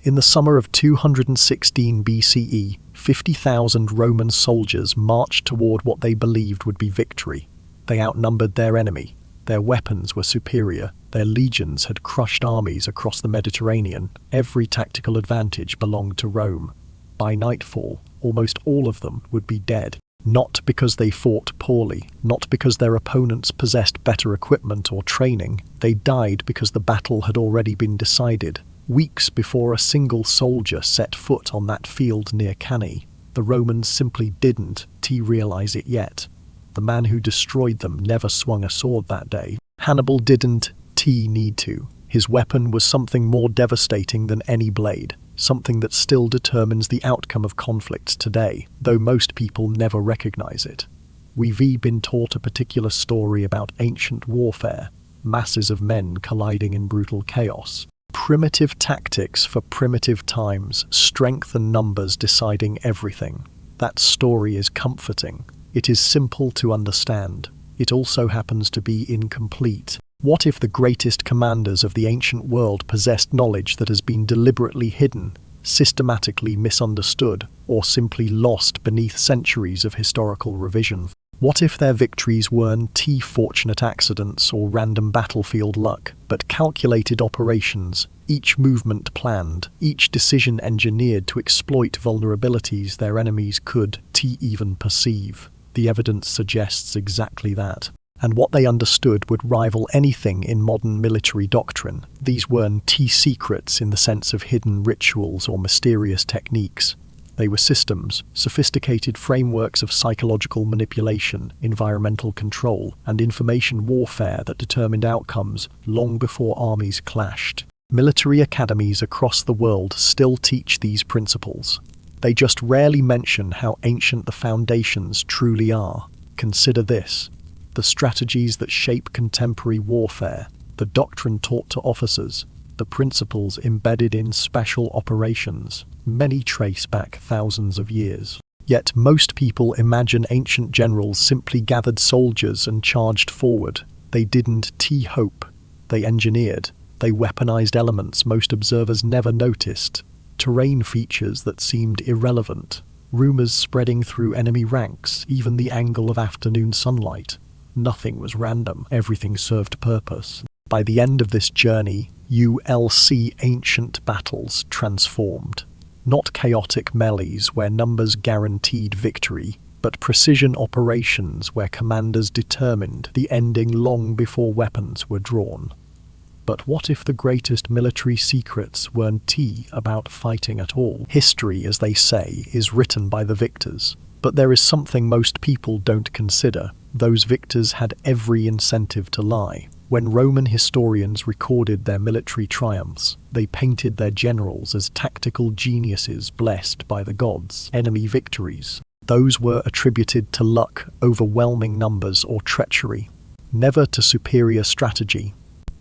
In the summer of 216 BCE, 50,000 Roman soldiers marched toward what they believed would be victory. They outnumbered their enemy. Their weapons were superior. Their legions had crushed armies across the Mediterranean. Every tactical advantage belonged to Rome. By nightfall, almost all of them would be dead. Not because they fought poorly, not because their opponents possessed better equipment or training. They died because the battle had already been decided. Weeks before a single soldier set foot on that field near Cannae, the Romans simply didn't realize it yet. The man who destroyed them never swung a sword that day. Hannibal didn't need to. His weapon was something more devastating than any blade, something that still determines the outcome of conflicts today, though most people never recognize it. We've been taught a particular story about ancient warfare, masses of men colliding in brutal chaos. Primitive tactics for primitive times, strength and numbers deciding everything. That story is comforting. It is simple to understand. It also happens to be incomplete. What if the greatest commanders of the ancient world possessed knowledge that has been deliberately hidden, systematically misunderstood, or simply lost beneath centuries of historical revision? What if their victories weren't fortunate accidents or random battlefield luck, but calculated operations, each movement planned, each decision engineered to exploit vulnerabilities their enemies could even perceive? The evidence suggests exactly that. And what they understood would rival anything in modern military doctrine. These weren't secrets in the sense of hidden rituals or mysterious techniques. They were systems, sophisticated frameworks of psychological manipulation, environmental control, and information warfare that determined outcomes long before armies clashed. Military academies across the world still teach these principles. They just rarely mention how ancient the foundations truly are. Consider this: the strategies that shape contemporary warfare, the doctrine taught to officers, the principles embedded in special operations. Many trace back thousands of years. Yet most people imagine ancient generals simply gathered soldiers and charged forward. They didn't hope. They engineered. They weaponized elements most observers never noticed. Terrain features that seemed irrelevant. Rumors spreading through enemy ranks, even the angle of afternoon sunlight. Nothing was random. Everything served purpose. By the end of this journey, ancient battles transformed. Not chaotic melees where numbers guaranteed victory, but precision operations where commanders determined the ending long before weapons were drawn. But what if the greatest military secrets weren't about fighting at all? History, as they say, is written by the victors. But there is something most people don't consider. Those victors had every incentive to lie. When Roman historians recorded their military triumphs, they painted their generals as tactical geniuses blessed by the gods. Enemy victories, those were attributed to luck, overwhelming numbers, or treachery, never to superior strategy.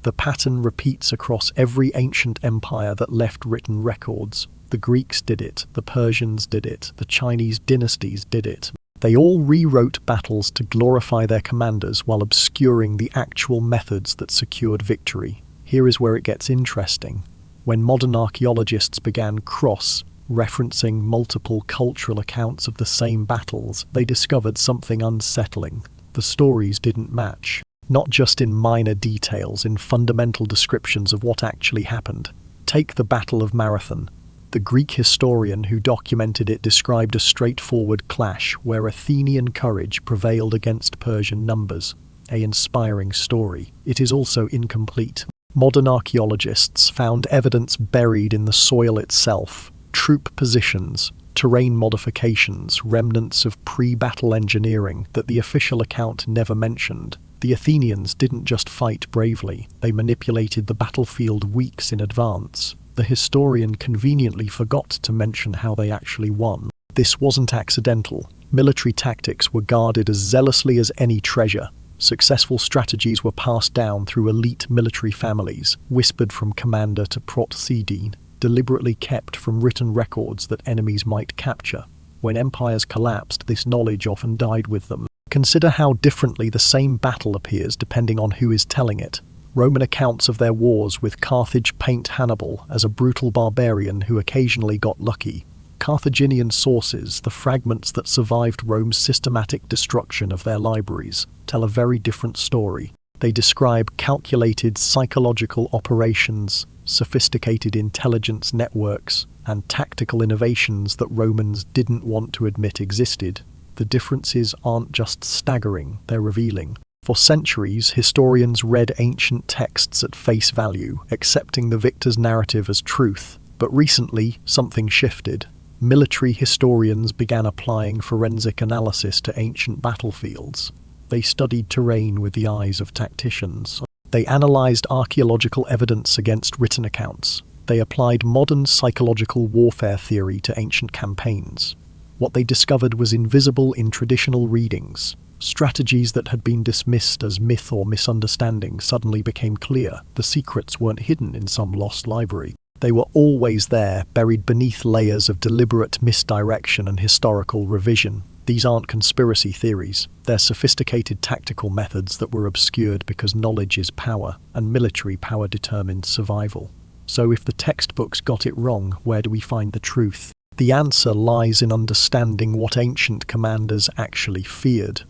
The pattern repeats across every ancient empire that left written records. The Greeks did it, the Persians did it, the Chinese dynasties did it. They all rewrote battles to glorify their commanders while obscuring the actual methods that secured victory. Here is where it gets interesting. When modern archaeologists began cross-referencing multiple cultural accounts of the same battles, they discovered something unsettling. The stories didn't match. Not just in minor details, in fundamental descriptions of what actually happened. Take the Battle of Marathon. The Greek historian who documented it described a straightforward clash where Athenian courage prevailed against Persian numbers. An inspiring story. It is also incomplete. Modern archaeologists found evidence buried in the soil itself. Troop positions, terrain modifications, remnants of pre-battle engineering that the official account never mentioned. The Athenians didn't just fight bravely, they manipulated the battlefield weeks in advance. The historian conveniently forgot to mention how they actually won. This wasn't accidental. Military tactics were guarded as zealously as any treasure. Successful strategies were passed down through elite military families, whispered from commander to prot-sidine, deliberately kept from written records that enemies might capture. When empires collapsed, this knowledge often died with them. Consider how differently the same battle appears depending on who is telling it. Roman accounts of their wars with Carthage paint Hannibal as a brutal barbarian who occasionally got lucky. Carthaginian sources, the fragments that survived Rome's systematic destruction of their libraries, tell a very different story. They describe calculated psychological operations, sophisticated intelligence networks, and tactical innovations that Romans didn't want to admit existed. The differences aren't just staggering, they're revealing. For centuries, historians read ancient texts at face value, accepting the victor's narrative as truth. But recently, something shifted. Military historians began applying forensic analysis to ancient battlefields. They studied terrain with the eyes of tacticians. They analyzed archaeological evidence against written accounts. They applied modern psychological warfare theory to ancient campaigns. What they discovered was invisible in traditional readings. Strategies that had been dismissed as myth or misunderstanding suddenly became clear. The secrets weren't hidden in some lost library. They were always there, buried beneath layers of deliberate misdirection and historical revision. These aren't conspiracy theories. They're sophisticated tactical methods that were obscured because knowledge is power, and military power determined survival. So if the textbooks got it wrong, where do we find the truth? The answer lies in understanding what ancient commanders actually feared.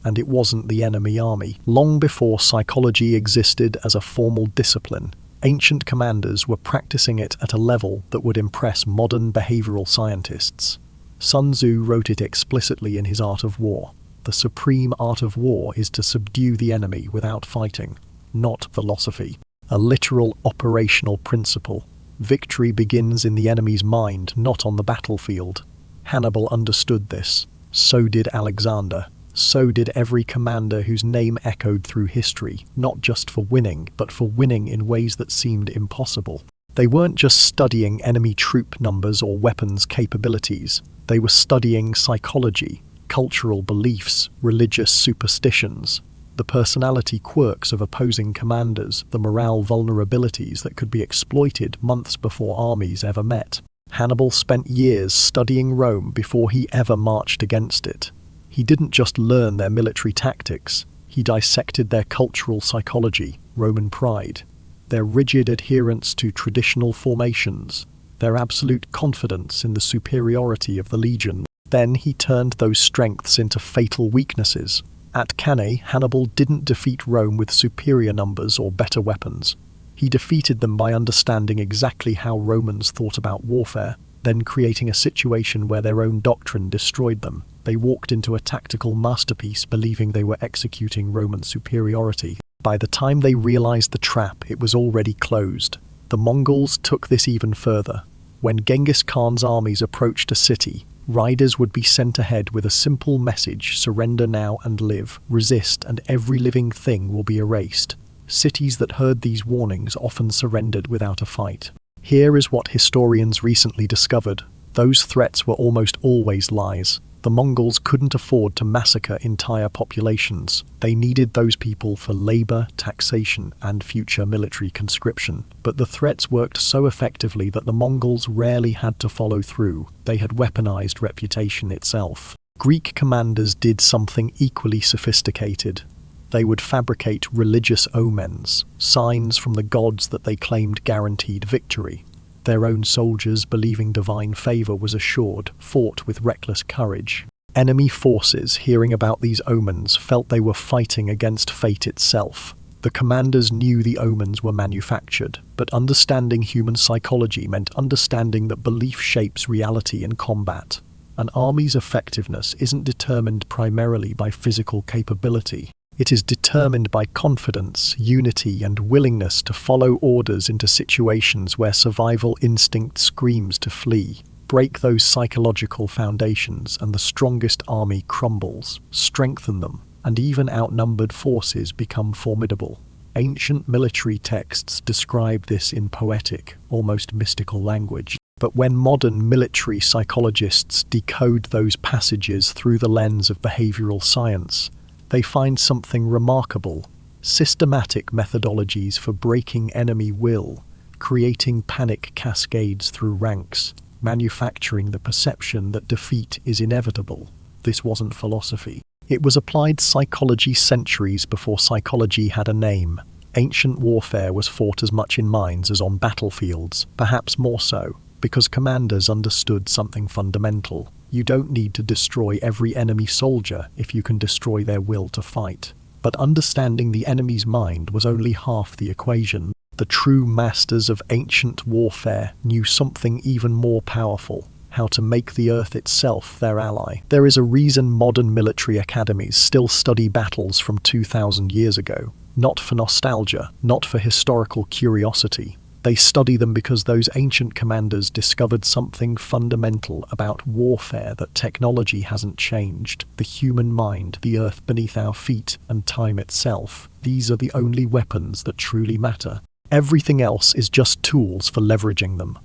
And it wasn't the enemy army. Long before psychology existed as a formal discipline, ancient commanders were practicing it at a level that would impress modern behavioral scientists. Sun Tzu wrote it explicitly in his Art of War. The supreme art of war is to subdue the enemy without fighting, not philosophy. A literal operational principle. Victory begins in the enemy's mind, not on the battlefield. Hannibal understood this. So did Alexander. So did every commander whose name echoed through history, not just for winning, but for winning in ways that seemed impossible. They weren't just studying enemy troop numbers or weapons capabilities. They were studying psychology, cultural beliefs, religious superstitions, the personality quirks of opposing commanders, the morale vulnerabilities that could be exploited months before armies ever met. Hannibal spent years studying Rome before he ever marched against it. He didn't just learn their military tactics, he dissected their cultural psychology, Roman pride, their rigid adherence to traditional formations, their absolute confidence in the superiority of the legion. Then he turned those strengths into fatal weaknesses. At Cannae, Hannibal didn't defeat Rome with superior numbers or better weapons. He defeated them by understanding exactly how Romans thought about warfare, then creating a situation where their own doctrine destroyed them. They walked into a tactical masterpiece believing they were executing Roman superiority. By the time they realized the trap, it was already closed. The Mongols took this even further. When Genghis Khan's armies approached a city, riders would be sent ahead with a simple message: surrender now and live, resist and every living thing will be erased. Cities that heard these warnings often surrendered without a fight. Here is what historians recently discovered. Those threats were almost always lies. The Mongols couldn't afford to massacre entire populations. They needed those people for labor, taxation, and future military conscription. But the threats worked so effectively that the Mongols rarely had to follow through. They had weaponized reputation itself. Greek commanders did something equally sophisticated. They would fabricate religious omens, signs from the gods that they claimed guaranteed victory. Their own soldiers, believing divine favor was assured, fought with reckless courage. Enemy forces, hearing about these omens, felt they were fighting against fate itself. The commanders knew the omens were manufactured, but understanding human psychology meant understanding that belief shapes reality in combat. An army's effectiveness isn't determined primarily by physical capability. It is determined by confidence, unity, and willingness to follow orders into situations where survival instinct screams to flee. Break those psychological foundations and the strongest army crumbles. Strengthen them, and even outnumbered forces become formidable. Ancient military texts describe this in poetic, almost mystical language. But when modern military psychologists decode those passages through the lens of behavioral science, they find something remarkable: systematic methodologies for breaking enemy will, creating panic cascades through ranks, manufacturing the perception that defeat is inevitable. This wasn't philosophy. It was applied psychology centuries before psychology had a name. ancient warfare was fought as much in mines as on battlefields, perhaps more so, because commanders understood something fundamental. You don't need to destroy every enemy soldier if you can destroy their will to fight. But understanding the enemy's mind was only half the equation. The true masters of ancient warfare knew something even more powerful: how to make the earth itself their ally. There is a reason modern military academies still study battles from 2,000 years ago. Not for nostalgia, not for historical curiosity. They study them because those ancient commanders discovered something fundamental about warfare that technology hasn't changed. The human mind, the earth beneath our feet, and time itself. These are the only weapons that truly matter. Everything else is just tools for leveraging them.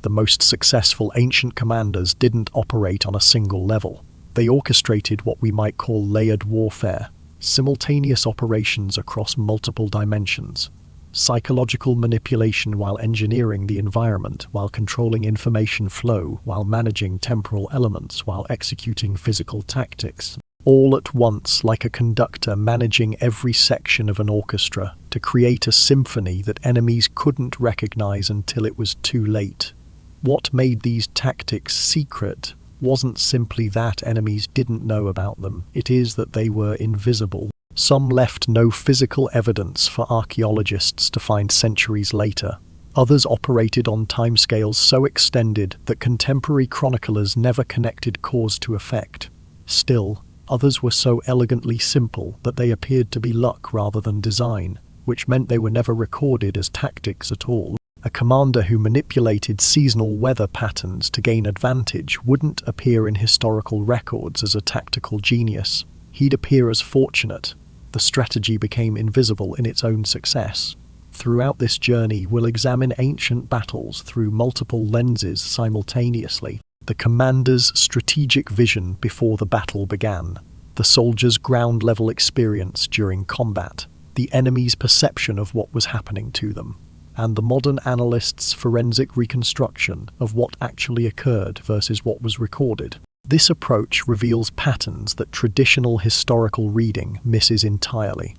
The most successful ancient commanders didn't operate on a single level. They orchestrated what we might call layered warfare, simultaneous operations across multiple dimensions. Psychological manipulation while engineering the environment, while controlling information flow, while managing temporal elements, while executing physical tactics. All at once, like a conductor managing every section of an orchestra to create a symphony that enemies couldn't recognize until it was too late. What made these tactics secret wasn't simply that enemies didn't know about them, it is that they were invisible. Some left no physical evidence for archaeologists to find centuries later. Others operated on timescales so extended that contemporary chroniclers never connected cause to effect. Still, others were so elegantly simple that they appeared to be luck rather than design, which meant they were never recorded as tactics at all. A commander who manipulated seasonal weather patterns to gain advantage wouldn't appear in historical records as a tactical genius. He'd appear as fortunate. The strategy became invisible in its own success. Throughout this journey, we'll examine ancient battles through multiple lenses simultaneously. The commander's strategic vision before the battle began, the soldier's ground-level experience during combat, the enemy's perception of what was happening to them, and the modern analyst's forensic reconstruction of what actually occurred versus what was recorded. This approach reveals patterns that traditional historical reading misses entirely.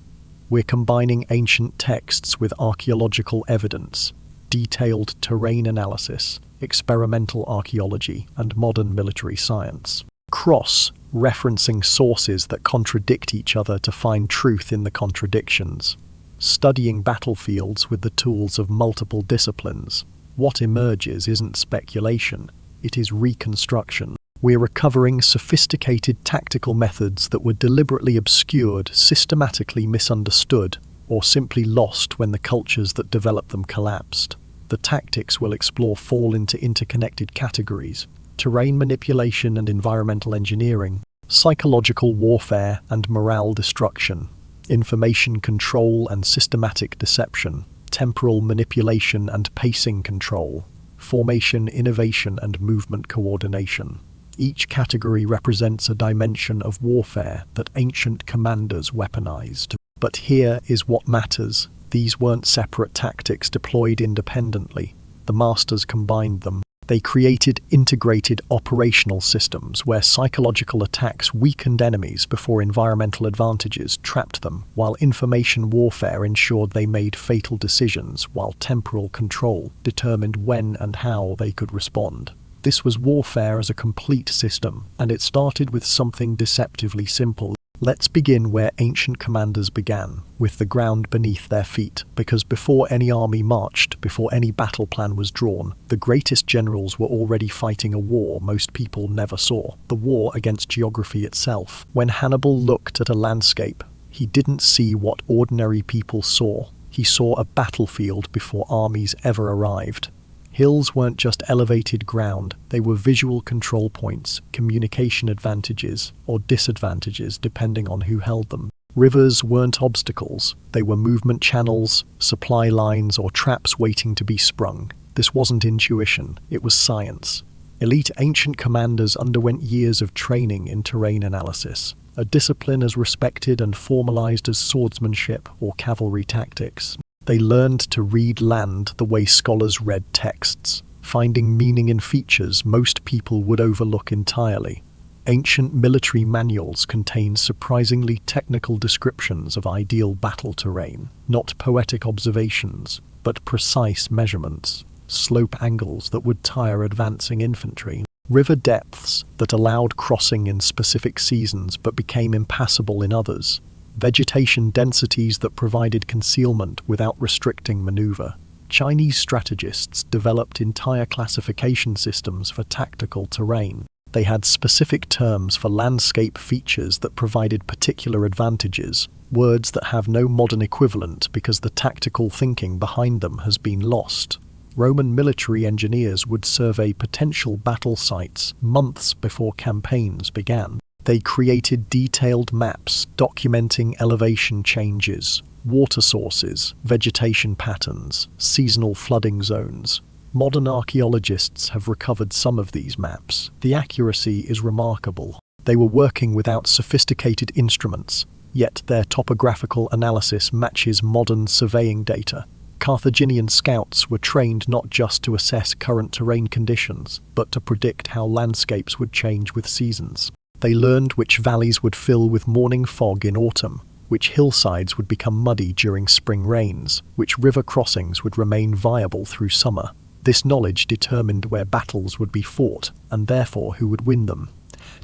We're combining ancient texts with archaeological evidence, detailed terrain analysis, experimental archaeology, and modern military science. Cross-referencing sources that contradict each other to find truth in the contradictions. Studying battlefields with the tools of multiple disciplines. What emerges isn't speculation, it is reconstruction. We're recovering sophisticated tactical methods that were deliberately obscured, systematically misunderstood, or simply lost when the cultures that developed them collapsed. The tactics we'll explore fall into interconnected categories: terrain manipulation and environmental engineering, psychological warfare and morale destruction, information control and systematic deception, temporal manipulation and pacing control, formation, innovation, and movement coordination. Each category represents a dimension of warfare that ancient commanders weaponized. But here is what matters. These weren't separate tactics deployed independently. The masters combined them. They created integrated operational systems where psychological attacks weakened enemies before environmental advantages trapped them, while information warfare ensured they made fatal decisions, while temporal control determined when and how they could respond. This was warfare as a complete system, and it started with something deceptively simple. Let's begin where ancient commanders began, with the ground beneath their feet, because before any army marched, before any battle plan was drawn, the greatest generals were already fighting a war most people never saw, the war against geography itself. When Hannibal looked at a landscape, he didn't see what ordinary people saw. He saw a battlefield before armies ever arrived. Hills weren't just elevated ground, they were visual control points, communication advantages or disadvantages depending on who held them. Rivers weren't obstacles, they were movement channels, supply lines, or traps waiting to be sprung. This wasn't intuition, it was science. Elite ancient commanders underwent years of training in terrain analysis, a discipline as respected and formalized as swordsmanship or cavalry tactics. They learned to read land the way scholars read texts, finding meaning in features most people would overlook entirely. Ancient military manuals contain surprisingly technical descriptions of ideal battle terrain, not poetic observations, but precise measurements, slope angles that would tire advancing infantry, river depths that allowed crossing in specific seasons but became impassable in others, vegetation densities that provided concealment without restricting maneuver. Chinese strategists developed entire classification systems for tactical terrain. They had specific terms for landscape features that provided particular advantages, words that have no modern equivalent because the tactical thinking behind them has been lost. Roman military engineers would survey potential battle sites months before campaigns began. They created detailed maps documenting elevation changes, water sources, vegetation patterns, seasonal flooding zones. Modern archaeologists have recovered some of these maps. The accuracy is remarkable. They were working without sophisticated instruments, yet their topographical analysis matches modern surveying data. Carthaginian scouts were trained not just to assess current terrain conditions, but to predict how landscapes would change with seasons. They learned which valleys would fill with morning fog in autumn, which hillsides would become muddy during spring rains, which river crossings would remain viable through summer. This knowledge determined where battles would be fought, and therefore who would win them.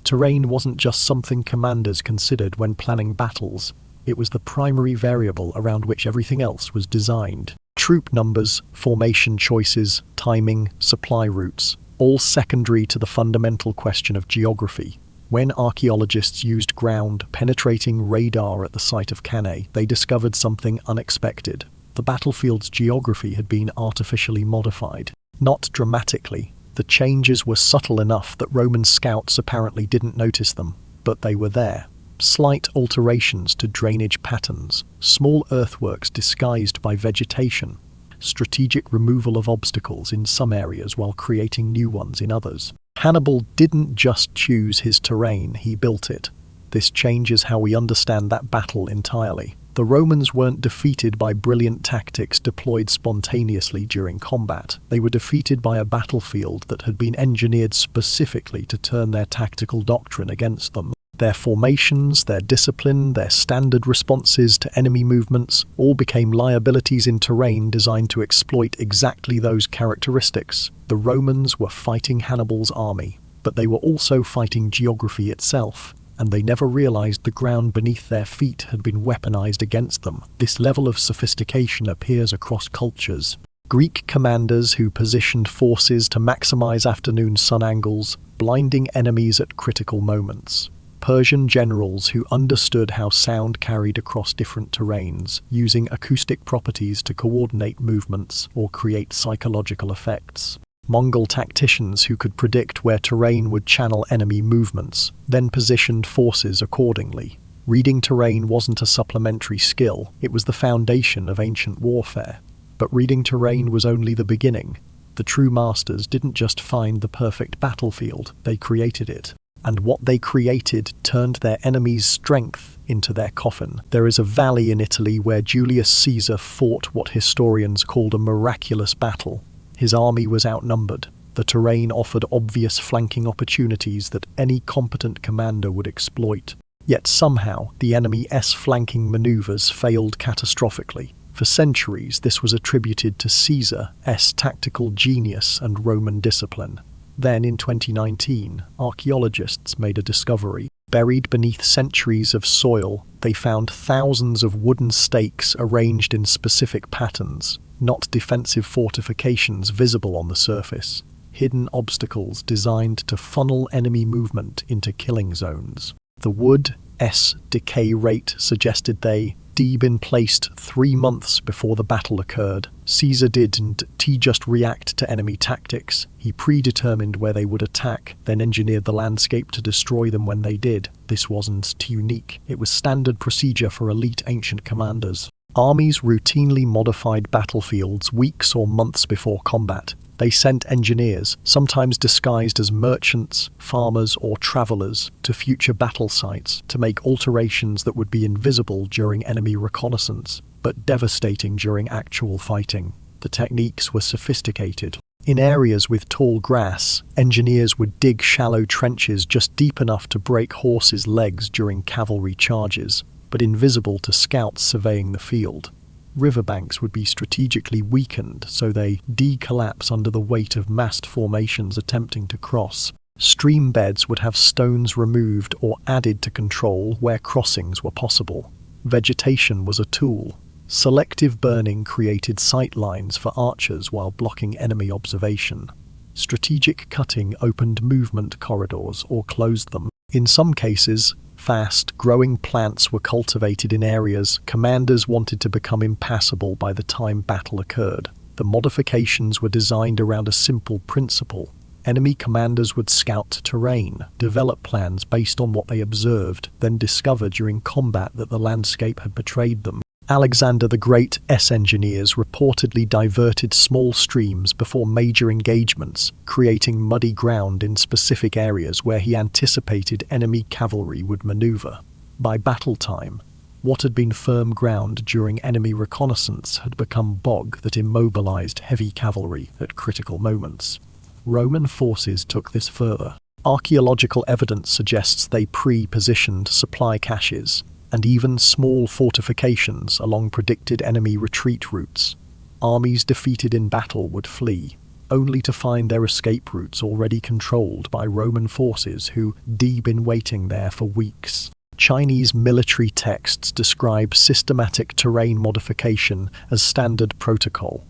Terrain wasn't just something commanders considered when planning battles. It was the primary variable around which everything else was designed. Troop numbers, formation choices, timing, supply routes, all secondary to the fundamental question of geography. When archaeologists used ground-penetrating radar at the site of Cannae, they discovered something unexpected. The battlefield's geography had been artificially modified. Not dramatically. The changes were subtle enough that Roman scouts apparently didn't notice them, but they were there. Slight alterations to drainage patterns, small earthworks disguised by vegetation, strategic removal of obstacles in some areas while creating new ones in others. Hannibal didn't just choose his terrain, he built it. This changes how we understand that battle entirely. The Romans weren't defeated by brilliant tactics deployed spontaneously during combat. They were defeated by a battlefield that had been engineered specifically to turn their tactical doctrine against them. Their formations, their discipline, their standard responses to enemy movements all became liabilities in terrain designed to exploit exactly those characteristics. The Romans were fighting Hannibal's army, but they were also fighting geography itself, and they never realized the ground beneath their feet had been weaponized against them. This level of sophistication appears across cultures. Greek commanders who positioned forces to maximize afternoon sun angles, blinding enemies at critical moments. Persian generals who understood how sound carried across different terrains, using acoustic properties to coordinate movements or create psychological effects. Mongol tacticians who could predict where terrain would channel enemy movements, then positioned forces accordingly. Reading terrain wasn't a supplementary skill, it was the foundation of ancient warfare. But reading terrain was only the beginning. The true masters didn't just find the perfect battlefield, they created it. And what they created turned their enemy's strength into their coffin. There is a valley in Italy where Julius Caesar fought what historians called a miraculous battle. His army was outnumbered. The terrain offered obvious flanking opportunities that any competent commander would exploit. Yet somehow, the enemy's flanking maneuvers failed catastrophically. For centuries, this was attributed to Caesar's tactical genius and Roman discipline. Then, in 2019, archaeologists made a discovery. Buried beneath centuries of soil, they found thousands of wooden stakes arranged in specific patterns, not defensive fortifications visible on the surface. Hidden obstacles designed to funnel enemy movement into killing zones. The wood's decay rate suggested they'd been placed 3 months before the battle occurred. Caesar didn't just react to enemy tactics. He predetermined where they would attack, then engineered the landscape to destroy them when they did. This wasn't unique. It was standard procedure for elite ancient commanders. Armies routinely modified battlefields weeks or months before combat. They sent engineers, sometimes disguised as merchants, farmers, or travelers, to future battle sites to make alterations that would be invisible during enemy reconnaissance, but devastating during actual fighting. The techniques were sophisticated. In areas with tall grass, engineers would dig shallow trenches just deep enough to break horses' legs during cavalry charges, but invisible to scouts surveying the field. Riverbanks would be strategically weakened so they de-collapse under the weight of massed formations attempting to cross. Stream beds would have stones removed or added to control where crossings were possible. Vegetation was a tool. Selective burning created sight lines for archers while blocking enemy observation. Strategic cutting opened movement corridors or closed them. In some cases, fast-growing plants were cultivated in areas commanders wanted to become impassable by the time battle occurred. The modifications were designed around a simple principle. Enemy commanders would scout terrain, develop plans based on what they observed, then discover during combat that the landscape had betrayed them. Alexander the Great's engineers reportedly diverted small streams before major engagements, creating muddy ground in specific areas where he anticipated enemy cavalry would maneuver. By battle time, what had been firm ground during enemy reconnaissance had become bog that immobilized heavy cavalry at critical moments. Roman forces took this further. Archaeological evidence suggests they pre-positioned supply caches and even small fortifications along predicted enemy retreat routes. Armies defeated in battle would flee, only to find their escape routes already controlled by Roman forces who'd been waiting there for weeks. Chinese military texts describe systematic terrain modification as standard protocol.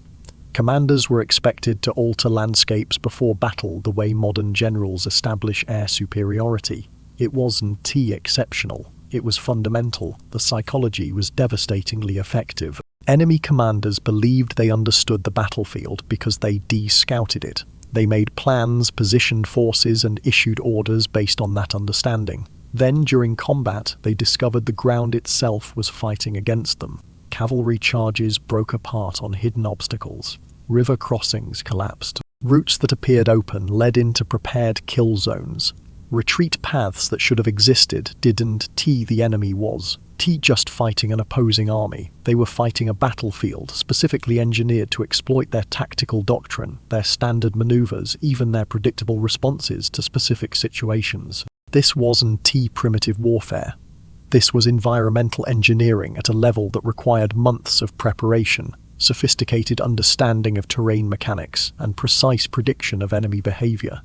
Commanders were expected to alter landscapes before battle the way modern generals establish air superiority. It wasn't exceptional. It was fundamental. The psychology was devastatingly effective. Enemy commanders believed they understood the battlefield because they de-scouted it. They made plans, positioned forces, and issued orders based on that understanding. Then, during combat, they discovered the ground itself was fighting against them. Cavalry charges broke apart on hidden obstacles. River crossings collapsed. Routes that appeared open led into prepared kill zones. Retreat paths that should have existed didn't. The enemy was just fighting an opposing army. They were fighting a battlefield specifically engineered to exploit their tactical doctrine, their standard maneuvers, even their predictable responses to specific situations. This wasn't primitive warfare. This was environmental engineering at a level that required months of preparation, sophisticated understanding of terrain mechanics, and precise prediction of enemy behavior.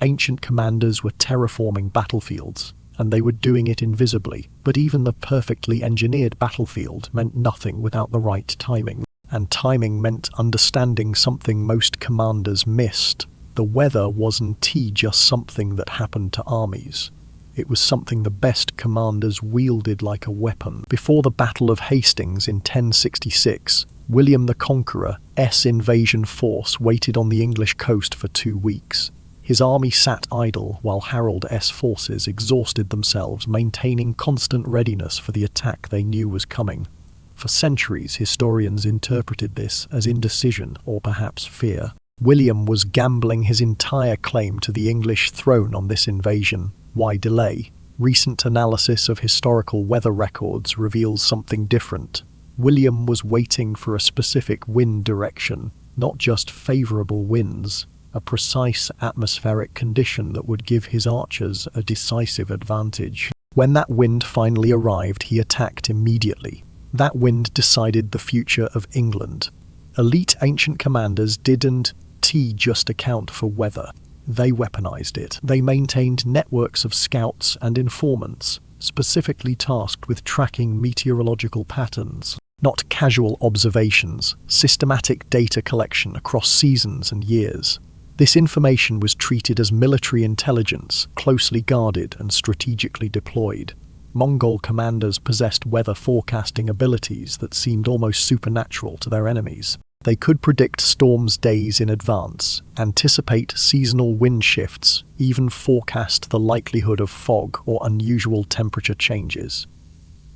Ancient commanders were terraforming battlefields, and they were doing it invisibly, but even the perfectly engineered battlefield meant nothing without the right timing. And timing meant understanding something most commanders missed. The weather wasn't just something that happened to armies. It was something the best commanders wielded like a weapon. Before the Battle of Hastings in 1066, William the Conqueror's invasion force waited on the English coast for 2 weeks. His army sat idle while Harold's forces exhausted themselves, maintaining constant readiness for the attack they knew was coming. For centuries, historians interpreted this as indecision or perhaps fear. William was gambling his entire claim to the English throne on this invasion. Why delay? Recent analysis of historical weather records reveals something different. William was waiting for a specific wind direction, not just favorable winds. A precise atmospheric condition that would give his archers a decisive advantage. When that wind finally arrived, he attacked immediately. That wind decided the future of England. Elite ancient commanders didn't just account for weather. They weaponized it. They maintained networks of scouts and informants, specifically tasked with tracking meteorological patterns. Not casual observations, systematic data collection across seasons and years. This information was treated as military intelligence, closely guarded and strategically deployed. Mongol commanders possessed weather forecasting abilities that seemed almost supernatural to their enemies. They could predict storms days in advance, anticipate seasonal wind shifts, even forecast the likelihood of fog or unusual temperature changes.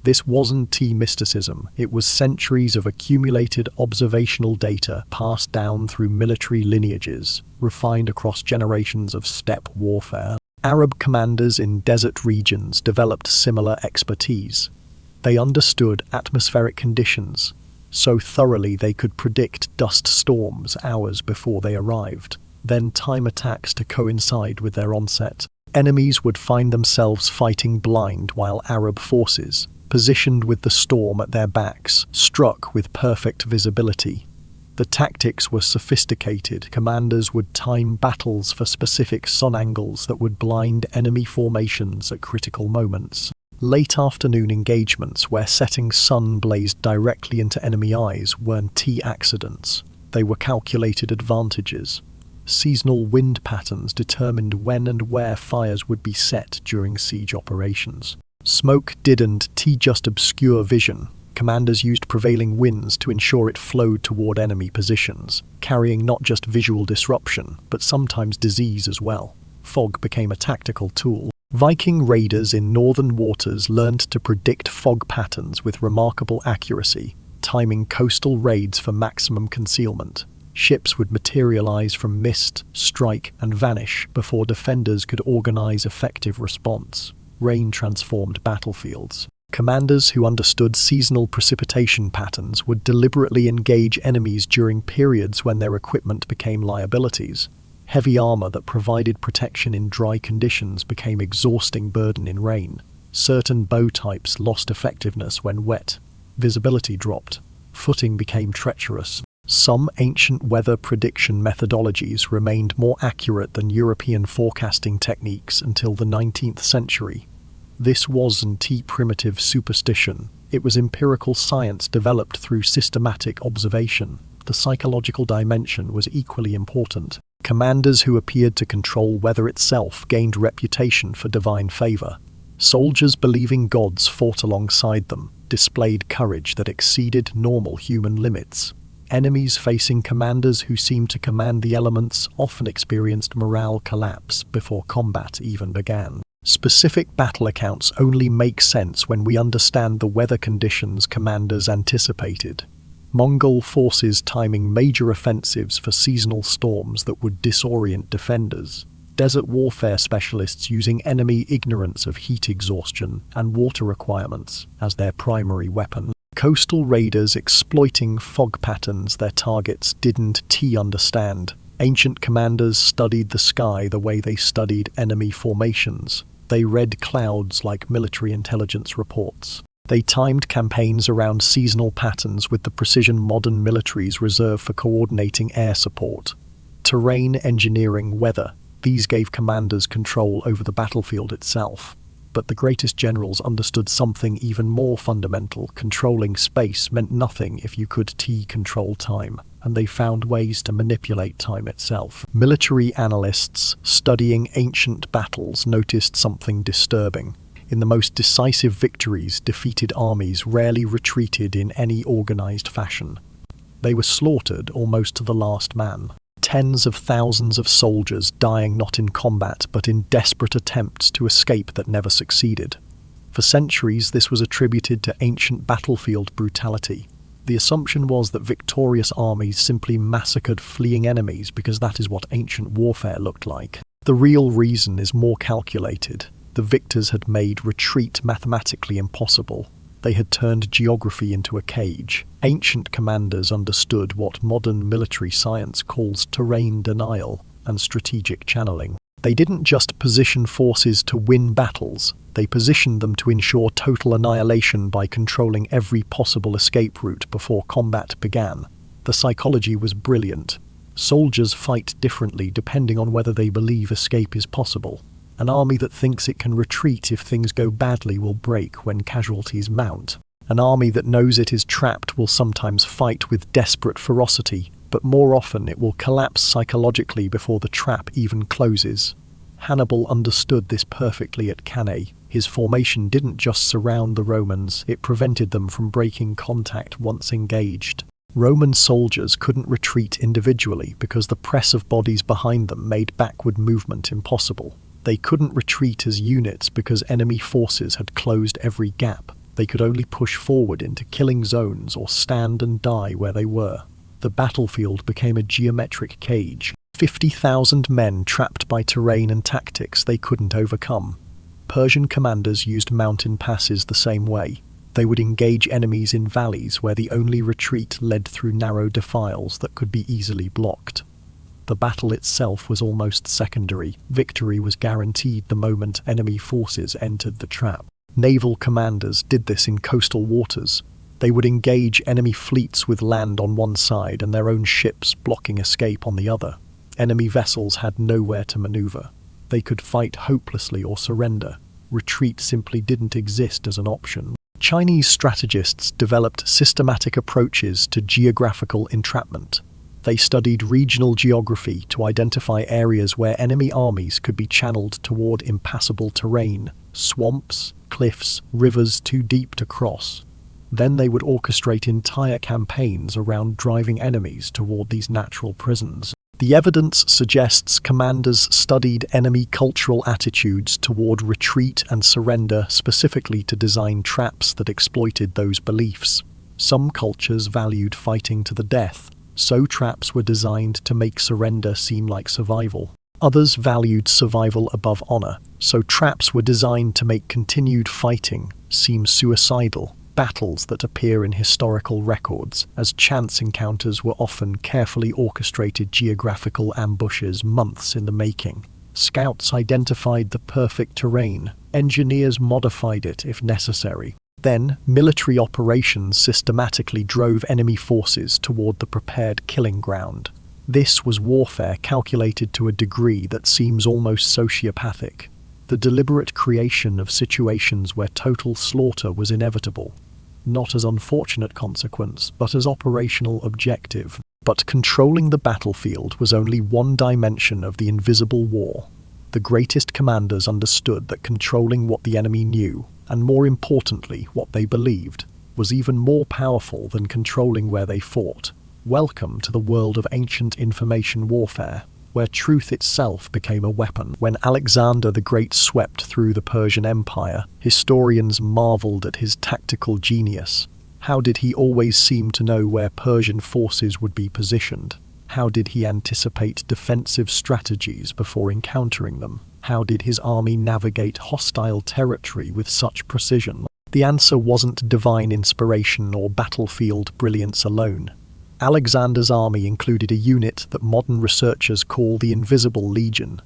This wasn't mysticism, it was centuries of accumulated observational data passed down through military lineages, refined across generations of steppe warfare. Arab commanders in desert regions developed similar expertise. They understood atmospheric conditions, so thoroughly they could predict dust storms hours before they arrived, then time attacks to coincide with their onset. Enemies would find themselves fighting blind while Arab forces, positioned with the storm at their backs, struck with perfect visibility. The tactics were sophisticated. Commanders would time battles for specific sun angles that would blind enemy formations at critical moments. Late afternoon engagements where setting sun blazed directly into enemy eyes weren't accidents. They were calculated advantages. Seasonal wind patterns determined when and where fires would be set during siege operations. Smoke didn't just obscure vision. Commanders used prevailing winds to ensure it flowed toward enemy positions, carrying not just visual disruption, but sometimes disease as well. Fog became a tactical tool. Viking raiders in northern waters learned to predict fog patterns with remarkable accuracy, timing coastal raids for maximum concealment. Ships would materialize from mist, strike, and vanish before defenders could organize effective response. Rain transformed battlefields. Commanders who understood seasonal precipitation patterns would deliberately engage enemies during periods when their equipment became liabilities. Heavy armor that provided protection in dry conditions became exhausting burden in rain. Certain bow types lost effectiveness when wet. Visibility dropped. Footing became treacherous. Some ancient weather prediction methodologies remained more accurate than European forecasting techniques until the 19th century. This wasn't primitive superstition. It was empirical science developed through systematic observation. The psychological dimension was equally important. Commanders who appeared to control weather itself gained reputation for divine favor. Soldiers believing gods fought alongside them, displayed courage that exceeded normal human limits. Enemies facing commanders who seemed to command the elements often experienced morale collapse before combat even began. Specific battle accounts only make sense when we understand the weather conditions commanders anticipated. Mongol forces timing major offensives for seasonal storms that would disorient defenders. Desert warfare specialists using enemy ignorance of heat exhaustion and water requirements as their primary weapon. Coastal raiders exploiting fog patterns their targets didn't understand. Ancient commanders studied the sky the way they studied enemy formations. They read clouds like military intelligence reports. They timed campaigns around seasonal patterns with the precision modern militaries reserve for coordinating air support. Terrain engineering weather. These gave commanders control over the battlefield itself. But the greatest generals understood something even more fundamental. Controlling space meant nothing if you could control time, and they found ways to manipulate time itself. Military analysts studying ancient battles noticed something disturbing. In the most decisive victories, defeated armies rarely retreated in any organized fashion. They were slaughtered almost to the last man. Tens of thousands of soldiers dying not in combat but in desperate attempts to escape that never succeeded. For centuries, this was attributed to ancient battlefield brutality. The assumption was that victorious armies simply massacred fleeing enemies because that is what ancient warfare looked like. The real reason is more calculated. The victors had made retreat mathematically impossible. They had turned geography into a cage. Ancient commanders understood what modern military science calls terrain denial and strategic channeling. They didn't just position forces to win battles, they positioned them to ensure total annihilation by controlling every possible escape route before combat began. The psychology was brilliant. Soldiers fight differently depending on whether they believe escape is possible. An army that thinks it can retreat if things go badly will break when casualties mount. An army that knows it is trapped will sometimes fight with desperate ferocity, but more often it will collapse psychologically before the trap even closes. Hannibal understood this perfectly at Cannae. His formation didn't just surround the Romans, it prevented them from breaking contact once engaged. Roman soldiers couldn't retreat individually because the press of bodies behind them made backward movement impossible. They couldn't retreat as units because enemy forces had closed every gap. They could only push forward into killing zones or stand and die where they were. The battlefield became a geometric cage. 50,000 men trapped by terrain and tactics they couldn't overcome. Persian commanders used mountain passes the same way. They would engage enemies in valleys where the only retreat led through narrow defiles that could be easily blocked. The battle itself was almost secondary. Victory was guaranteed the moment enemy forces entered the trap. Naval commanders did this in coastal waters. They would engage enemy fleets with land on one side and their own ships blocking escape on the other. Enemy vessels had nowhere to maneuver. They could fight hopelessly or surrender. Retreat simply didn't exist as an option. Chinese strategists developed systematic approaches to geographical entrapment. They studied regional geography to identify areas where enemy armies could be channeled toward impassable terrain, swamps, cliffs, rivers too deep to cross. Then they would orchestrate entire campaigns around driving enemies toward these natural prisons. The evidence suggests commanders studied enemy cultural attitudes toward retreat and surrender specifically to design traps that exploited those beliefs. Some cultures valued fighting to the death, so traps were designed to make surrender seem like survival. Others valued survival above honor, so traps were designed to make continued fighting seem suicidal. Battles that appear in historical records as chance encounters were often carefully orchestrated geographical ambushes months in the making. Scouts identified the perfect terrain. Engineers modified it if necessary. Then, military operations systematically drove enemy forces toward the prepared killing ground. This was warfare calculated to a degree that seems almost sociopathic. The deliberate creation of situations where total slaughter was inevitable. Not as unfortunate consequence, but as operational objective. But controlling the battlefield was only one dimension of the invisible war. The greatest commanders understood that controlling what the enemy knew, and more importantly, what they believed, was even more powerful than controlling where they fought. Welcome to the world of ancient information warfare, where truth itself became a weapon. When Alexander the Great swept through the Persian Empire, historians marveled at his tactical genius. How did he always seem to know where Persian forces would be positioned? How did he anticipate defensive strategies before encountering them? How did his army navigate hostile territory with such precision? The answer wasn't divine inspiration or battlefield brilliance alone. Alexander's army included a unit that modern researchers call the Invisible Legion.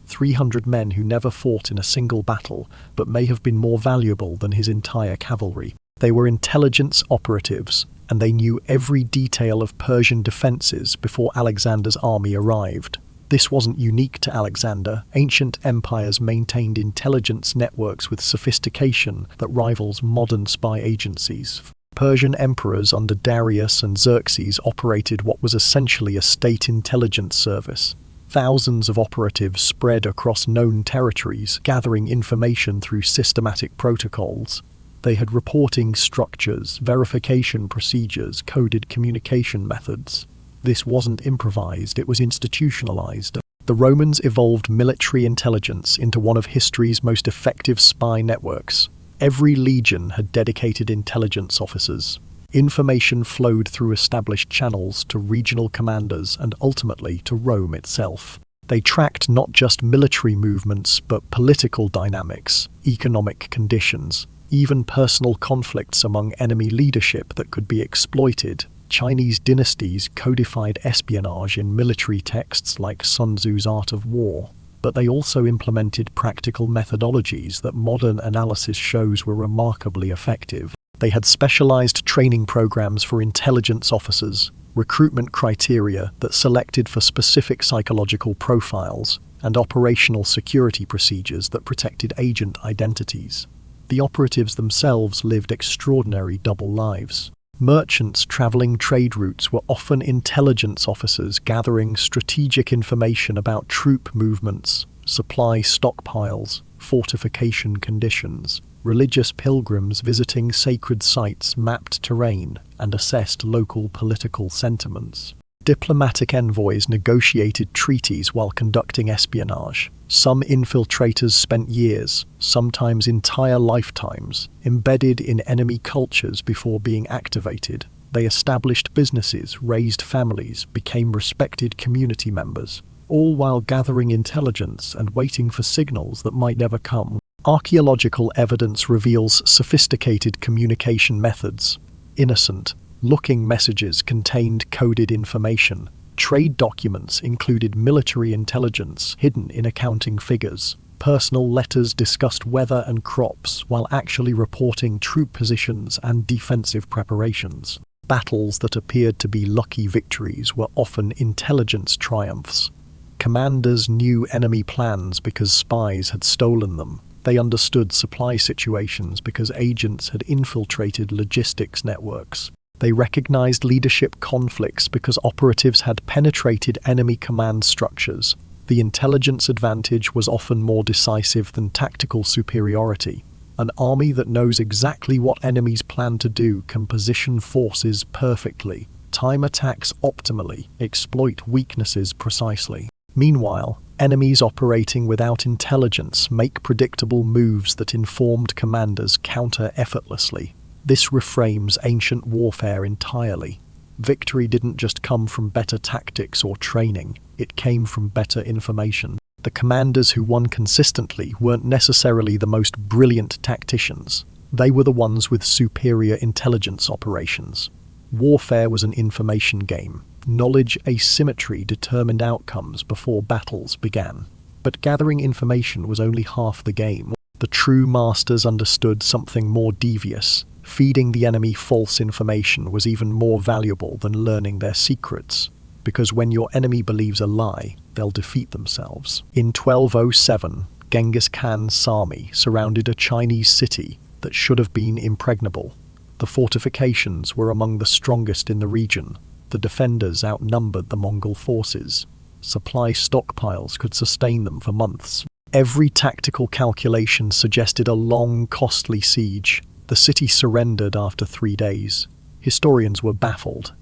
300 men who never fought in a single battle, but may have been more valuable than his entire cavalry. They were intelligence operatives, and they knew every detail of Persian defenses before Alexander's army arrived. This wasn't unique to Alexander. Ancient empires maintained intelligence networks with sophistication that rivals modern spy agencies. Persian emperors under Darius and Xerxes operated what was essentially a state intelligence service. Thousands of operatives spread across known territories, gathering information through systematic protocols. They had reporting structures, verification procedures, coded communication methods. This wasn't improvised, it was institutionalized. The Romans evolved military intelligence into one of history's most effective spy networks. Every legion had dedicated intelligence officers. Information flowed through established channels to regional commanders and ultimately to Rome itself. They tracked not just military movements, but political dynamics, economic conditions, even personal conflicts among enemy leadership that could be exploited. Chinese dynasties codified espionage in military texts like Sun Tzu's Art of War. But they also implemented practical methodologies that modern analysis shows were remarkably effective. They had specialized training programs for intelligence officers, recruitment criteria that selected for specific psychological profiles, and operational security procedures that protected agent identities. The operatives themselves lived extraordinary double lives. Merchants traveling trade routes were often intelligence officers gathering strategic information about troop movements, supply stockpiles, fortification conditions. Religious pilgrims visiting sacred sites mapped terrain and assessed local political sentiments. Diplomatic envoys negotiated treaties while conducting espionage. Some infiltrators spent years, sometimes entire lifetimes, embedded in enemy cultures before being activated. They established businesses, raised families, became respected community members, all while gathering intelligence and waiting for signals that might never come. Archaeological evidence reveals sophisticated communication methods. Innocent-looking messages contained coded information. Trade documents included military intelligence hidden in accounting figures. Personal letters discussed weather and crops while actually reporting troop positions and defensive preparations. Battles that appeared to be lucky victories were often intelligence triumphs. Commanders knew enemy plans because spies had stolen them. They understood supply situations because agents had infiltrated logistics networks. They recognized leadership conflicts because operatives had penetrated enemy command structures. The intelligence advantage was often more decisive than tactical superiority. An army that knows exactly what enemies plan to do can position forces perfectly, time attacks optimally, exploit weaknesses precisely. Meanwhile, enemies operating without intelligence make predictable moves that informed commanders counter effortlessly. This reframes ancient warfare entirely. Victory didn't just come from better tactics or training, it came from better information. The commanders who won consistently weren't necessarily the most brilliant tacticians. They were the ones with superior intelligence operations. Warfare was an information game. Knowledge asymmetry determined outcomes before battles began. But gathering information was only half the game. The true masters understood something more devious. Feeding the enemy false information was even more valuable than learning their secrets. Because when your enemy believes a lie, they'll defeat themselves. In 1207, Genghis Khan's army surrounded a Chinese city that should have been impregnable. The fortifications were among the strongest in the region. The defenders outnumbered the Mongol forces. Supply stockpiles could sustain them for months. Every tactical calculation suggested a long, costly siege. The city surrendered after 3 days. Historians were baffled.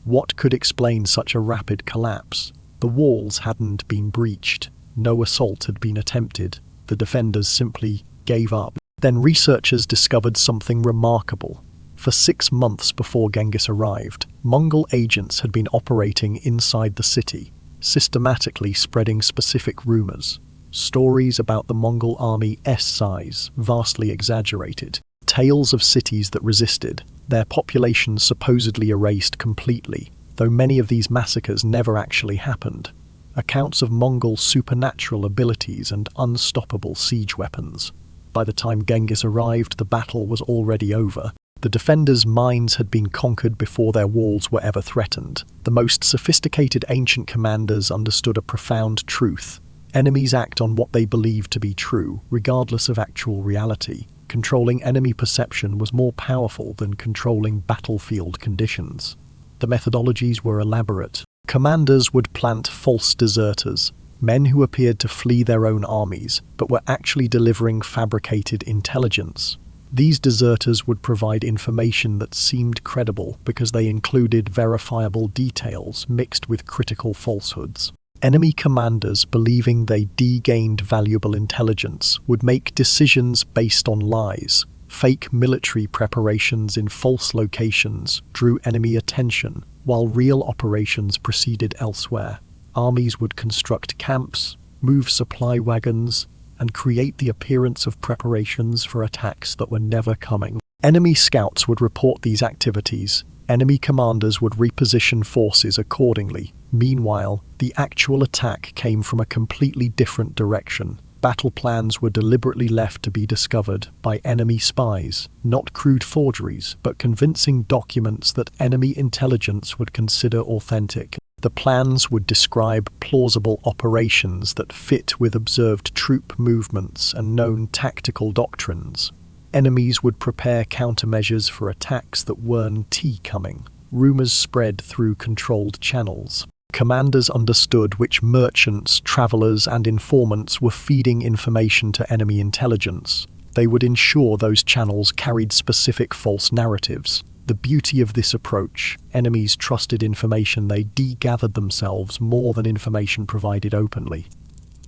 What could explain such a rapid collapse? The walls hadn't been breached. No assault had been attempted. The defenders simply gave up. Then researchers discovered something remarkable. For 6 months before Genghis arrived, Mongol agents had been operating inside the city, systematically spreading specific rumors. Stories about the Mongol army's size, vastly exaggerated. Tales of cities that resisted, their populations supposedly erased completely, though many of these massacres never actually happened. Accounts of Mongol supernatural abilities and unstoppable siege weapons. By the time Genghis arrived, the battle was already over. The defenders' minds had been conquered before their walls were ever threatened. The most sophisticated ancient commanders understood a profound truth. Enemies act on what they believe to be true, regardless of actual reality. Controlling enemy perception was more powerful than controlling battlefield conditions. The methodologies were elaborate. Commanders would plant false deserters, men who appeared to flee their own armies, but were actually delivering fabricated intelligence. These deserters would provide information that seemed credible because they included verifiable details mixed with critical falsehoods. Enemy commanders, believing they gained valuable intelligence, would make decisions based on lies. Fake military preparations in false locations drew enemy attention, while real operations proceeded elsewhere. Armies would construct camps, move supply wagons, and create the appearance of preparations for attacks that were never coming. Enemy scouts would report these activities. Enemy commanders would reposition forces accordingly. Meanwhile, the actual attack came from a completely different direction. Battle plans were deliberately left to be discovered by enemy spies, not crude forgeries, but convincing documents that enemy intelligence would consider authentic. The plans would describe plausible operations that fit with observed troop movements and known tactical doctrines. Enemies would prepare countermeasures for attacks that weren't coming. Rumors spread through controlled channels. Commanders understood which merchants, travelers, and informants were feeding information to enemy intelligence. They would ensure those channels carried specific false narratives. The beauty of this approach, enemies trusted information they gathered themselves more than information provided openly.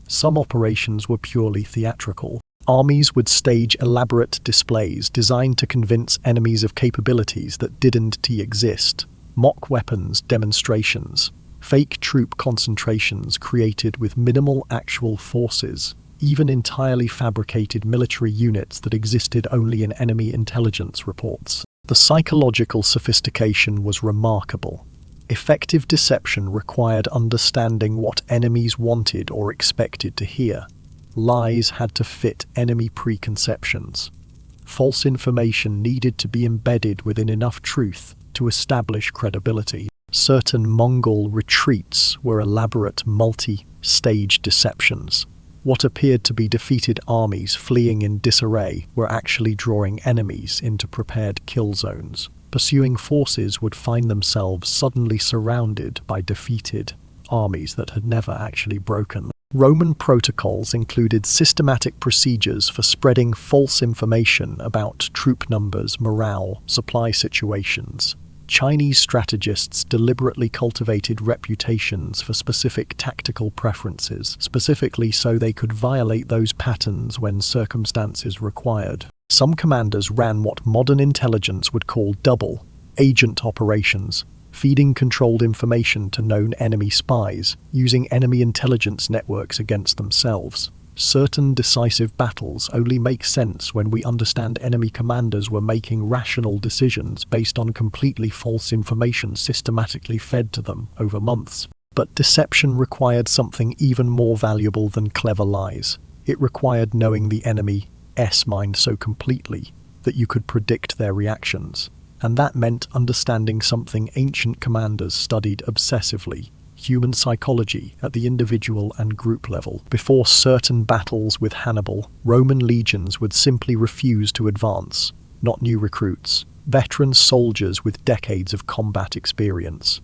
Some operations were purely theatrical. Armies would stage elaborate displays designed to convince enemies of capabilities that didn't exist. Mock weapons demonstrations, fake troop concentrations created with minimal actual forces. even entirely fabricated military units that existed only in enemy intelligence reports. The psychological sophistication was remarkable. Effective deception required understanding what enemies wanted or expected to hear. Lies had to fit enemy preconceptions. False information needed to be embedded within enough truth to establish credibility. Certain Mongol retreats were elaborate multi-stage deceptions. What appeared to be defeated armies fleeing in disarray were actually drawing enemies into prepared kill zones. Pursuing forces would find themselves suddenly surrounded by defeated armies that had never actually broken. Roman protocols included systematic procedures for spreading false information about troop numbers, morale, supply situations. Chinese strategists deliberately cultivated reputations for specific tactical preferences, specifically so they could violate those patterns when circumstances required. Some commanders ran what modern intelligence would call double agent operations, feeding controlled information to known enemy spies, using enemy intelligence networks against themselves. Certain decisive battles only make sense when we understand enemy commanders were making rational decisions based on completely false information systematically fed to them over months. But deception required something even more valuable than clever lies. It required knowing the enemy's mind so completely that you could predict their reactions. And that meant understanding something ancient commanders studied obsessively: human psychology at the individual and group level. Before certain battles with Hannibal, Roman legions would simply refuse to advance, not new recruits, veteran soldiers with decades of combat experience.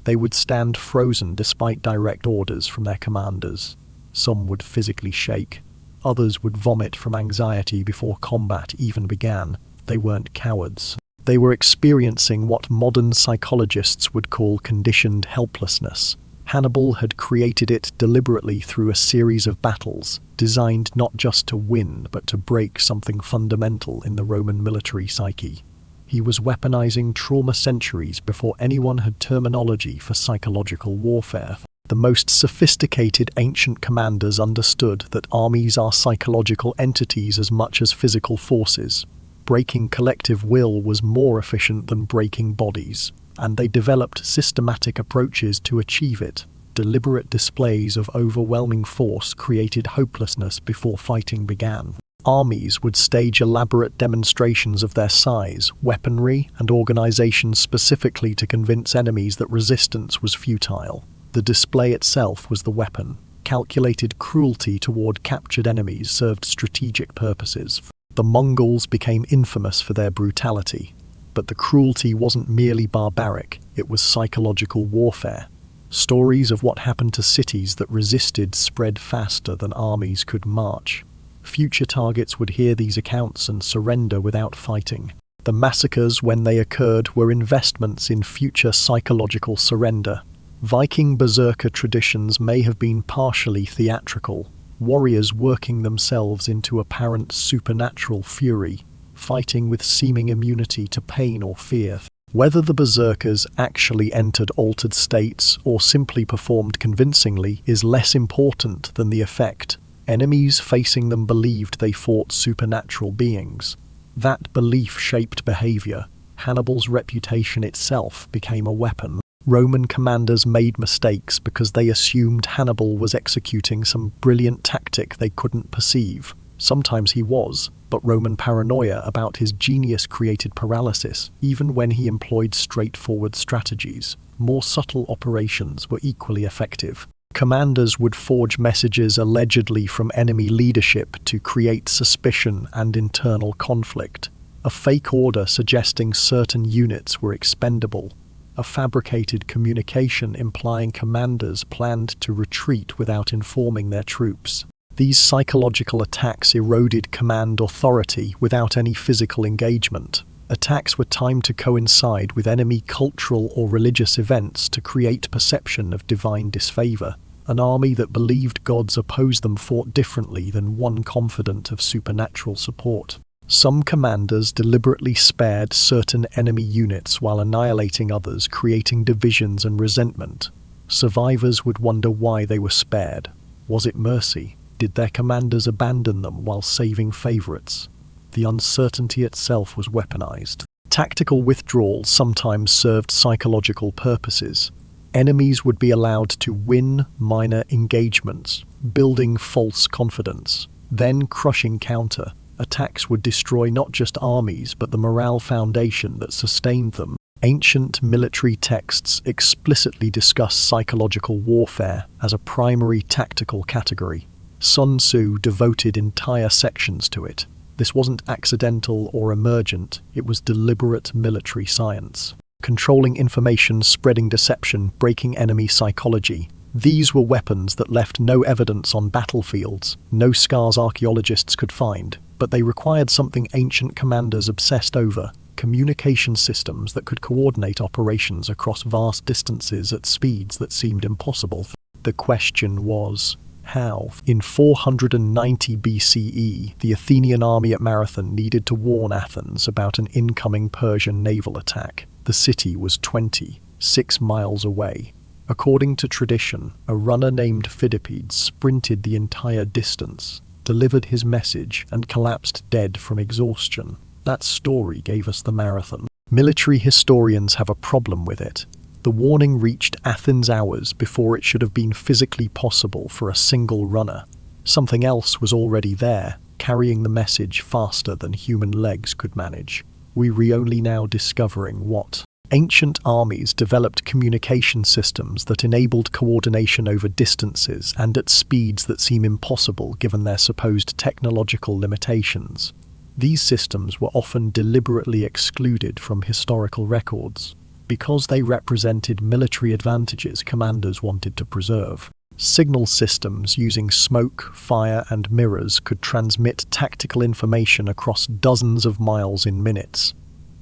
They would stand frozen despite direct orders from their commanders. Some would physically shake. Others would vomit from anxiety before combat even began. They weren't cowards. They were experiencing what modern psychologists would call conditioned helplessness. Hannibal had created it deliberately through a series of battles, designed not just to win, but to break something fundamental in the Roman military psyche. He was weaponizing trauma centuries before anyone had terminology for psychological warfare. The most sophisticated ancient commanders understood that armies are psychological entities as much as physical forces. Breaking collective will was more efficient than breaking bodies, and they developed systematic approaches to achieve it. Deliberate displays of overwhelming force created hopelessness before fighting began. Armies would stage elaborate demonstrations of their size, weaponry, and organization specifically to convince enemies that resistance was futile. The display itself was the weapon. Calculated cruelty toward captured enemies served strategic purposes. The Mongols became infamous for their brutality, but the cruelty wasn't merely barbaric, it was psychological warfare. Stories of what happened to cities that resisted spread faster than armies could march. Future targets would hear these accounts and surrender without fighting. The massacres, when they occurred, were investments in future psychological surrender. Viking berserker traditions may have been partially theatrical, warriors working themselves into apparent supernatural fury, fighting with seeming immunity to pain or fear. Whether the berserkers actually entered altered states or simply performed convincingly is less important than the effect. Enemies facing them believed they fought supernatural beings. That belief shaped behavior. Hannibal's reputation itself became a weapon. Roman commanders made mistakes because they assumed Hannibal was executing some brilliant tactic they couldn't perceive. Sometimes he was, but Roman paranoia about his genius created paralysis, even when he employed straightforward strategies. More subtle operations were equally effective. Commanders would forge messages allegedly from enemy leadership to create suspicion and internal conflict. A fake order suggesting certain units were expendable. A fabricated communication implying commanders planned to retreat without informing their troops. These psychological attacks eroded command authority without any physical engagement. Attacks were timed to coincide with enemy cultural or religious events to create perception of divine disfavor. An army that believed gods opposed them fought differently than one confident of supernatural support. Some commanders deliberately spared certain enemy units while annihilating others, creating divisions and resentment. Survivors would wonder why they were spared. Was it mercy? Did their commanders abandon them while saving favorites? The uncertainty itself was weaponized. Tactical withdrawals sometimes served psychological purposes. Enemies would be allowed to win minor engagements, building false confidence. Then crushing counter attacks would destroy not just armies but the morale foundation that sustained them. Ancient military texts explicitly discuss psychological warfare as a primary tactical category. Sun Tzu devoted entire sections to it. This wasn't accidental or emergent, it was deliberate military science. Controlling information, spreading deception, breaking enemy psychology. These were weapons that left no evidence on battlefields, no scars archaeologists could find, but they required something ancient commanders obsessed over: communication systems that could coordinate operations across vast distances at speeds that seemed impossible. The question was, how? In 490 BCE, the Athenian army at Marathon needed to warn Athens about an incoming Persian naval attack. The city was 26 miles away. According to tradition, a runner named Phidippides sprinted the entire distance, delivered his message, and collapsed dead from exhaustion. That story gave us the Marathon. Military historians have a problem with it. The warning reached Athens hours before it should have been physically possible for a single runner. Something else was already there, carrying the message faster than human legs could manage. We're only now discovering what. Ancient armies developed communication systems that enabled coordination over distances and at speeds that seem impossible given their supposed technological limitations. These systems were often deliberately excluded from historical records, because they represented military advantages commanders wanted to preserve. Signal systems using smoke, fire, and mirrors could transmit tactical information across dozens of miles in minutes.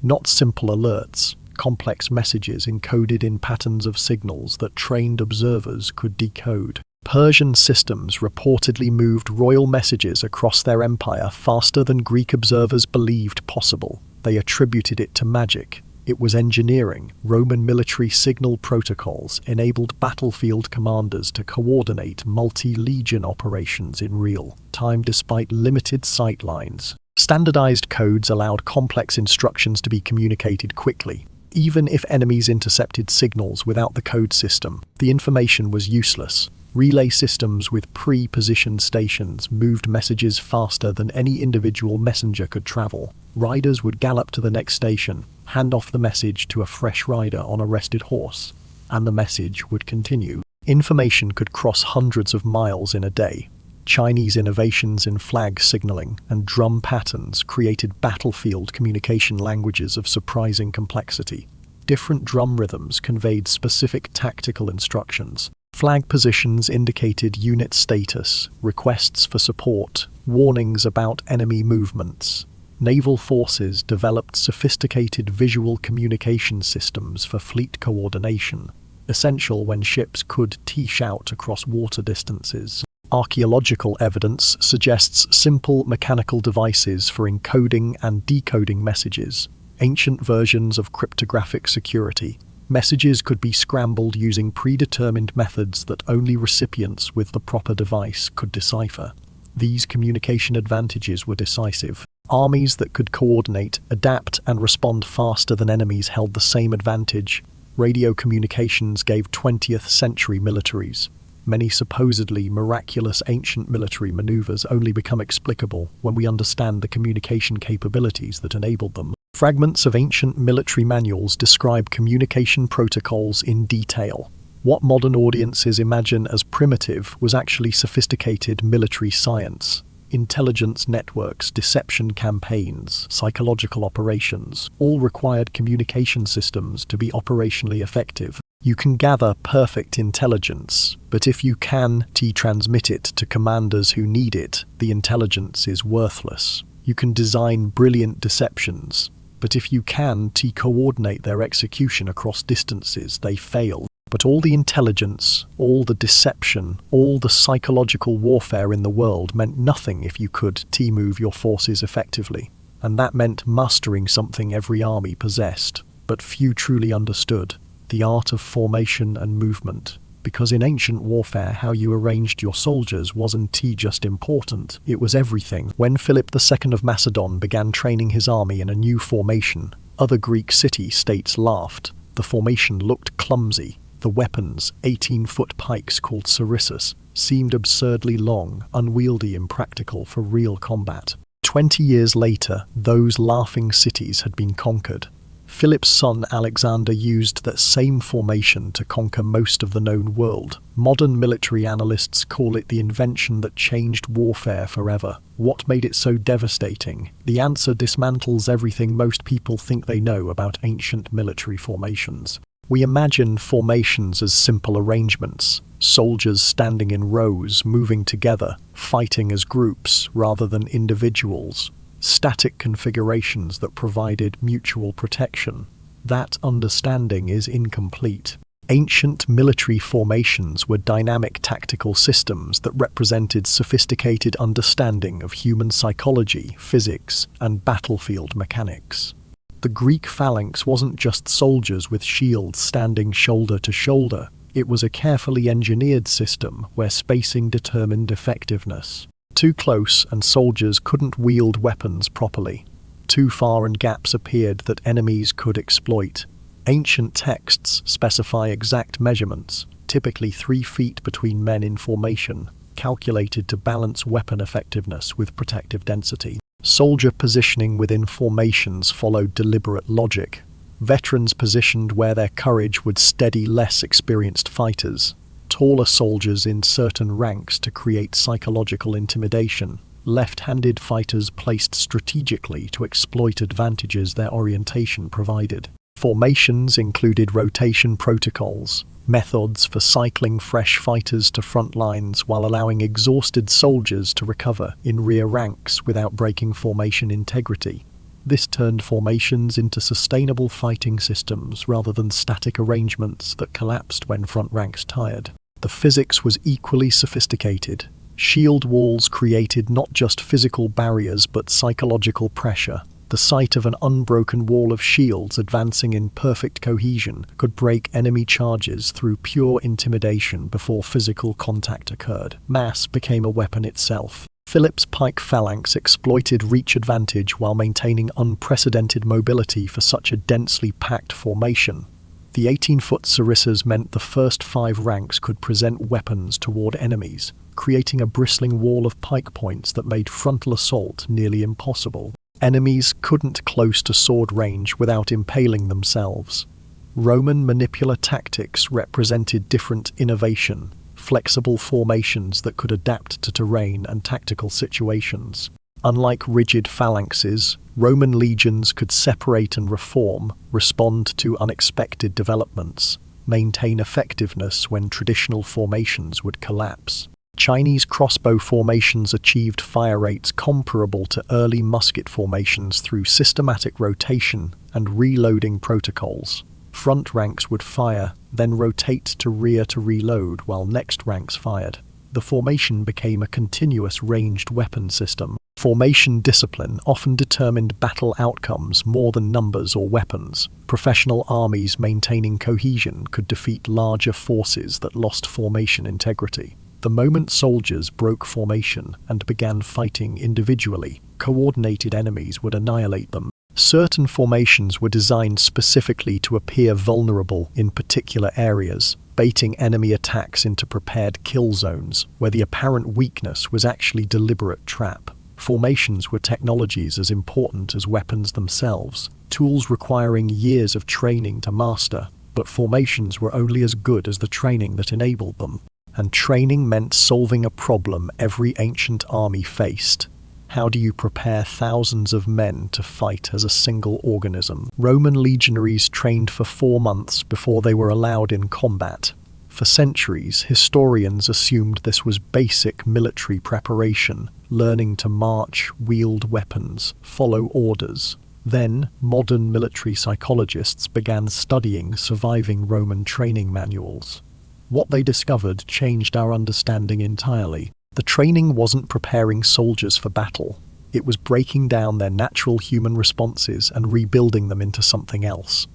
Not simple alerts, complex messages encoded in patterns of signals that trained observers could decode. Persian systems reportedly moved royal messages across their empire faster than Greek observers believed possible. They attributed it to magic. It was engineering. Roman military signal protocols enabled battlefield commanders to coordinate multi-legion operations in real time despite limited sight lines. Standardized codes allowed complex instructions to be communicated quickly. Even if enemies intercepted signals without the code system, the information was useless. Relay systems with pre-positioned stations moved messages faster than any individual messenger could travel. Riders would gallop to the next station, hand off the message to a fresh rider on a rested horse, and the message would continue. Information could cross hundreds of miles in a day. Chinese innovations in flag signaling and drum patterns created battlefield communication languages of surprising complexity. Different drum rhythms conveyed specific tactical instructions. Flag positions indicated unit status, requests for support, warnings about enemy movements. Naval forces developed sophisticated visual communication systems for fleet coordination, essential when ships could teach out across water distances. Archaeological evidence suggests simple mechanical devices for encoding and decoding messages, ancient versions of cryptographic security. Messages could be scrambled using predetermined methods that only recipients with the proper device could decipher. These communication advantages were decisive. Armies that could coordinate, adapt, and respond faster than enemies held the same advantage. Radio communications gave 20th century militaries. Many supposedly miraculous ancient military maneuvers only become explicable when we understand the communication capabilities that enabled them. Fragments of ancient military manuals describe communication protocols in detail. What modern audiences imagine as primitive was actually sophisticated military science. Intelligence networks, deception campaigns, psychological operations, all required communication systems to be operationally effective. You can gather perfect intelligence, but if you can transmit it to commanders who need it, the intelligence is worthless. You can design brilliant deceptions, but if you can coordinate their execution across distances, they fail. But all the intelligence, all the deception, all the psychological warfare in the world meant nothing if you could move your forces effectively. And that meant mastering something every army possessed, but few truly understood: the art of formation and movement. because in ancient warfare how you arranged your soldiers wasn't just important, it was everything. When Philip II of Macedon began training his army in a new formation, other Greek city-states laughed. The formation looked clumsy. The weapons, 18-foot pikes called sarissas, seemed absurdly long, unwieldy, impractical for real combat. 20 years later, those laughing cities had been conquered. Philip's son Alexander used that same formation to conquer most of the known world. Modern military analysts call it the invention that changed warfare forever. What made it so devastating? The answer dismantles everything most people think they know about ancient military formations. We imagine formations as simple arrangements, soldiers standing in rows, moving together, fighting as groups rather than individuals. Static configurations that provided mutual protection. That understanding is incomplete. Ancient military formations were dynamic tactical systems that represented sophisticated understanding of human psychology, physics, and battlefield mechanics. The Greek phalanx wasn't just soldiers with shields standing shoulder to shoulder. It was a carefully engineered system where spacing determined effectiveness. Too close and soldiers couldn't wield weapons properly. Too far and gaps appeared that enemies could exploit. Ancient texts specify exact measurements, typically 3 feet between men in formation, calculated to balance weapon effectiveness with protective density. Soldier positioning within formations followed deliberate logic. Veterans positioned where their courage would steady less experienced fighters. Taller soldiers in certain ranks to create psychological intimidation. Left-handed fighters placed strategically to exploit advantages their orientation provided. Formations included rotation protocols, methods for cycling fresh fighters to front lines while allowing exhausted soldiers to recover in rear ranks without breaking formation integrity. This turned formations into sustainable fighting systems rather than static arrangements that collapsed when front ranks tired. The physics was equally sophisticated. Shield walls created not just physical barriers but psychological pressure. The sight of an unbroken wall of shields advancing in perfect cohesion could break enemy charges through pure intimidation before physical contact occurred. Mass became a weapon itself. Philip's pike phalanx exploited reach advantage while maintaining unprecedented mobility for such a densely packed formation. The 18-foot sarissas meant the first 5 ranks could present weapons toward enemies, creating a bristling wall of pike points that made frontal assault nearly impossible. Enemies couldn't close to sword range without impaling themselves. Roman manipular tactics represented different innovation, flexible formations that could adapt to terrain and tactical situations. Unlike rigid phalanxes, Roman legions could separate and reform, respond to unexpected developments, maintain effectiveness when traditional formations would collapse. Chinese crossbow formations achieved fire rates comparable to early musket formations through systematic rotation and reloading protocols. Front ranks would fire, then rotate to reload while next ranks fired. The formation became a continuous ranged weapon system. Formation discipline often determined battle outcomes more than numbers or weapons. Professional armies maintaining cohesion could defeat larger forces that lost formation integrity. The moment soldiers broke formation and began fighting individually, coordinated enemies would annihilate them. Certain formations were designed specifically to appear vulnerable in particular areas, baiting enemy attacks into prepared kill zones, where the apparent weakness was actually deliberate trap. Formations were technologies as important as weapons themselves, tools requiring years of training to master, but formations were only as good as the training that enabled them. And training meant solving a problem every ancient army faced. How do you prepare thousands of men to fight as a single organism? Roman legionaries trained for 4 months before they were allowed in combat. For centuries, historians assumed this was basic military preparation, learning to march, wield weapons, follow orders. Then, modern military psychologists began studying surviving Roman training manuals. What they discovered changed our understanding entirely. The training wasn't preparing soldiers for battle. It was breaking down their natural human responses and rebuilding them into something else.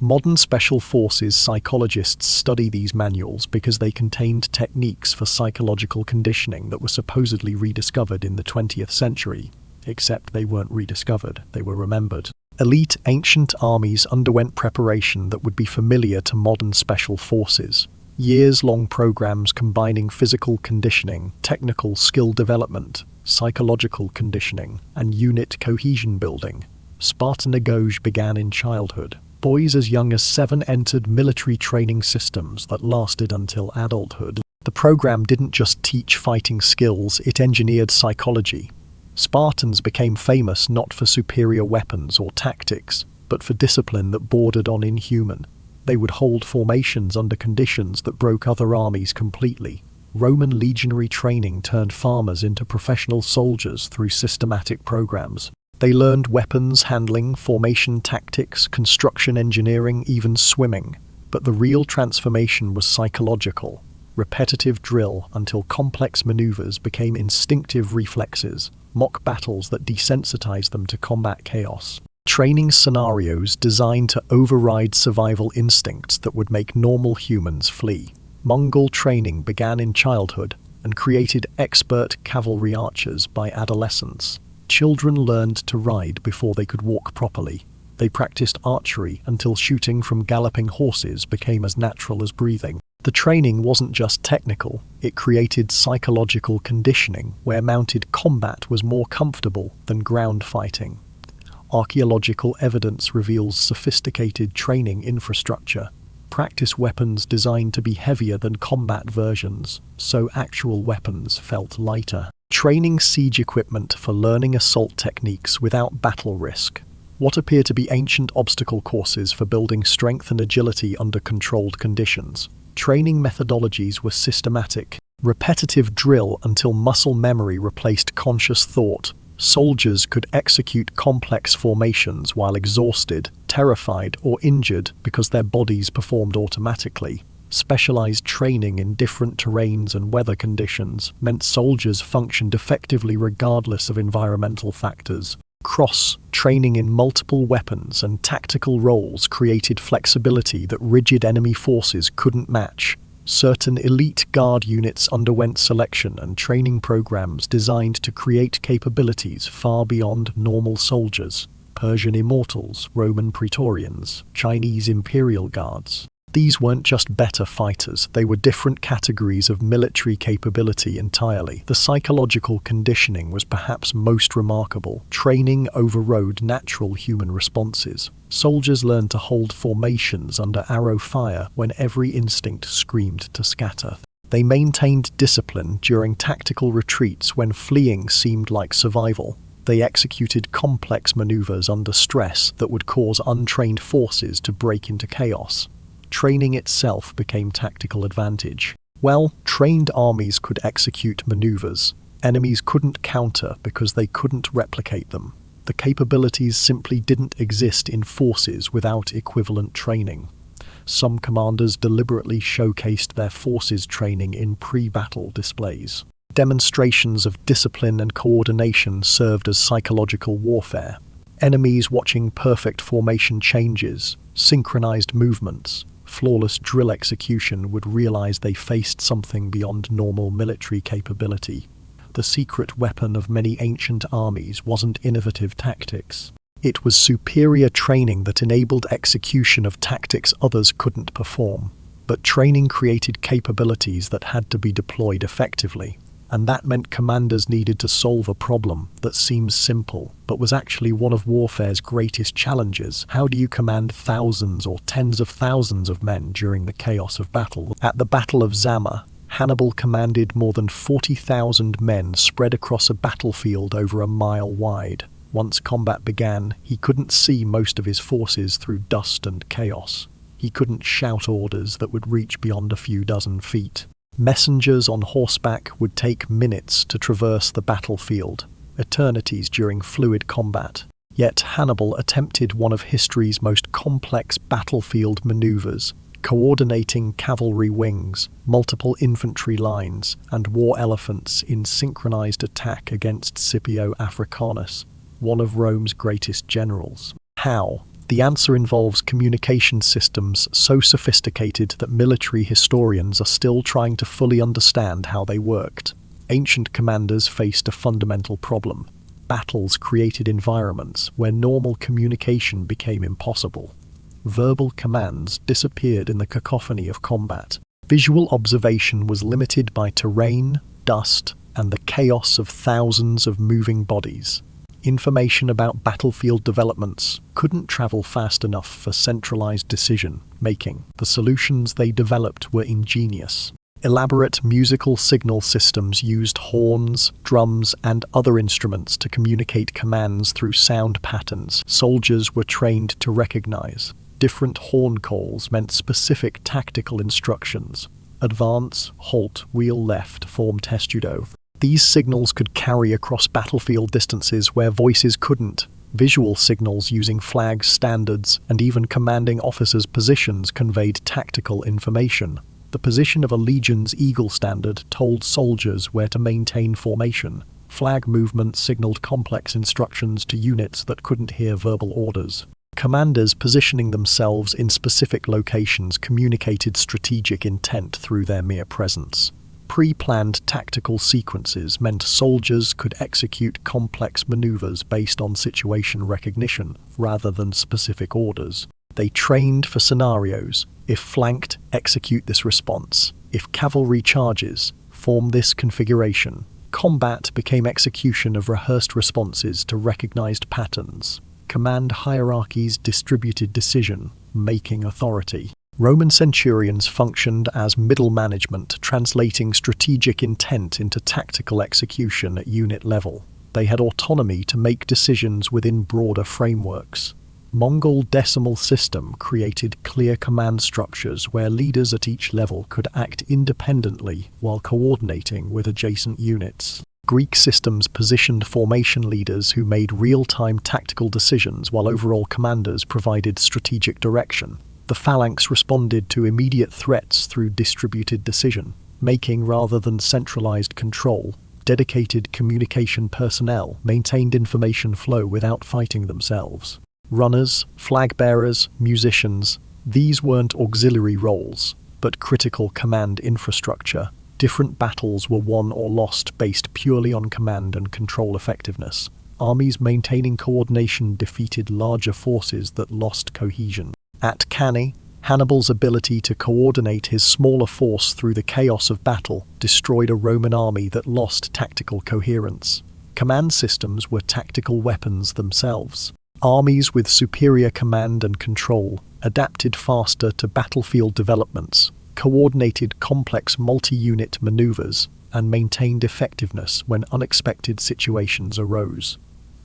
Modern special forces psychologists study these manuals because they contained techniques for psychological conditioning that were supposedly rediscovered in the 20th century. Except they weren't rediscovered, they were remembered. Elite ancient armies underwent preparation that would be familiar to modern special forces. Years-long programs combining physical conditioning, technical skill development, psychological conditioning, and unit cohesion building. Spartanagoge began in childhood. Boys as young as 7 entered military training systems that lasted until adulthood. The program didn't just teach fighting skills, it engineered psychology. Spartans became famous not for superior weapons or tactics, but for discipline that bordered on inhuman. They would hold formations under conditions that broke other armies completely. Roman legionary training turned farmers into professional soldiers through systematic programs. They learned weapons handling, formation tactics, construction engineering, even swimming. But the real transformation was psychological. Repetitive drill until complex maneuvers became instinctive reflexes, mock battles that desensitized them to combat chaos. Training scenarios designed to override survival instincts that would make normal humans flee. Mongol training began in childhood and created expert cavalry archers by adolescence. Children learned to ride before they could walk properly. They practiced archery until shooting from galloping horses became as natural as breathing. The training wasn't just technical, it created psychological conditioning where mounted combat was more comfortable than ground fighting. Archaeological evidence reveals sophisticated training infrastructure. Practice weapons designed to be heavier than combat versions, so actual weapons felt lighter. Training siege equipment for learning assault techniques without battle risk. What appear to be ancient obstacle courses for building strength and agility under controlled conditions. Training methodologies were systematic. Repetitive drill until muscle memory replaced conscious thought. Soldiers could execute complex formations while exhausted, terrified, or injured because their bodies performed automatically. Specialized training in different terrains and weather conditions meant soldiers functioned effectively regardless of environmental factors. Cross-training in multiple weapons and tactical roles created flexibility that rigid enemy forces couldn't match. Certain elite guard units underwent selection and training programs designed to create capabilities far beyond normal soldiers. Persian immortals, Roman praetorians, Chinese imperial guards. These weren't just better fighters, they were different categories of military capability entirely. The psychological conditioning was perhaps most remarkable. Training overrode natural human responses. Soldiers learned to hold formations under arrow fire when every instinct screamed to scatter. They maintained discipline during tactical retreats when fleeing seemed like survival. They executed complex maneuvers under stress that would cause untrained forces to break into chaos. Training itself became tactical advantage. Well-trained armies could execute maneuvers. Enemies couldn't counter because they couldn't replicate them. The capabilities simply didn't exist in forces without equivalent training. Some commanders deliberately showcased their forces training in pre-battle displays. Demonstrations of discipline and coordination served as psychological warfare. Enemies watching perfect formation changes, synchronized movements, flawless drill execution would realize they faced something beyond normal military capability. The secret weapon of many ancient armies wasn't innovative tactics. It was superior training that enabled execution of tactics others couldn't perform. But training created capabilities that had to be deployed effectively. And that meant commanders needed to solve a problem that seems simple, but was actually one of warfare's greatest challenges. How do you command thousands or tens of thousands of men during the chaos of battle? At the Battle of Zama, Hannibal commanded more than 40,000 men spread across a battlefield over a mile wide. Once combat began, he couldn't see most of his forces through dust and chaos. He couldn't shout orders that would reach beyond a few dozen feet. Messengers on horseback would take minutes to traverse the battlefield, eternities during fluid combat. Yet Hannibal attempted one of history's most complex battlefield maneuvers, coordinating cavalry wings, multiple infantry lines, and war elephants in synchronized attack against Scipio Africanus, one of Rome's greatest generals. How? The answer involves communication systems so sophisticated that military historians are still trying to fully understand how they worked. Ancient commanders faced a fundamental problem. Battles created environments where normal communication became impossible. Verbal commands disappeared in the cacophony of combat. Visual observation was limited by terrain, dust, and the chaos of thousands of moving bodies. Information about battlefield developments couldn't travel fast enough for centralized decision-making. The solutions they developed were ingenious. Elaborate musical signal systems used horns, drums, and other instruments to communicate commands through sound patterns soldiers were trained to recognize. Different horn calls meant specific tactical instructions. Advance, halt, wheel left, form testudo. These signals could carry across battlefield distances where voices couldn't. Visual signals using flags, standards, and even commanding officers' positions conveyed tactical information. The position of a legion's eagle standard told soldiers where to maintain formation. Flag movement signaled complex instructions to units that couldn't hear verbal orders. Commanders positioning themselves in specific locations communicated strategic intent through their mere presence. Pre-planned tactical sequences meant soldiers could execute complex maneuvers based on situation recognition rather than specific orders. They trained for scenarios. If flanked, execute this response. If cavalry charges, form this configuration. Combat became execution of rehearsed responses to recognized patterns. Command hierarchies distributed decision-making authority. Roman centurions functioned as middle management, translating strategic intent into tactical execution at unit level. They had autonomy to make decisions within broader frameworks. Mongol decimal system created clear command structures where leaders at each level could act independently while coordinating with adjacent units. Greek systems positioned formation leaders who made real-time tactical decisions while overall commanders provided strategic direction. The phalanx responded to immediate threats through distributed decision-making rather than centralized control. Dedicated communication personnel maintained information flow without fighting themselves. Runners, flag bearers, musicians, these weren't auxiliary roles, but critical command infrastructure. Different battles were won or lost based purely on command and control effectiveness. Armies maintaining coordination defeated larger forces that lost cohesion. At Cannae, Hannibal's ability to coordinate his smaller force through the chaos of battle destroyed a Roman army that lost tactical coherence. Command systems were tactical weapons themselves. Armies with superior command and control adapted faster to battlefield developments, coordinated complex multi-unit maneuvers, and maintained effectiveness when unexpected situations arose.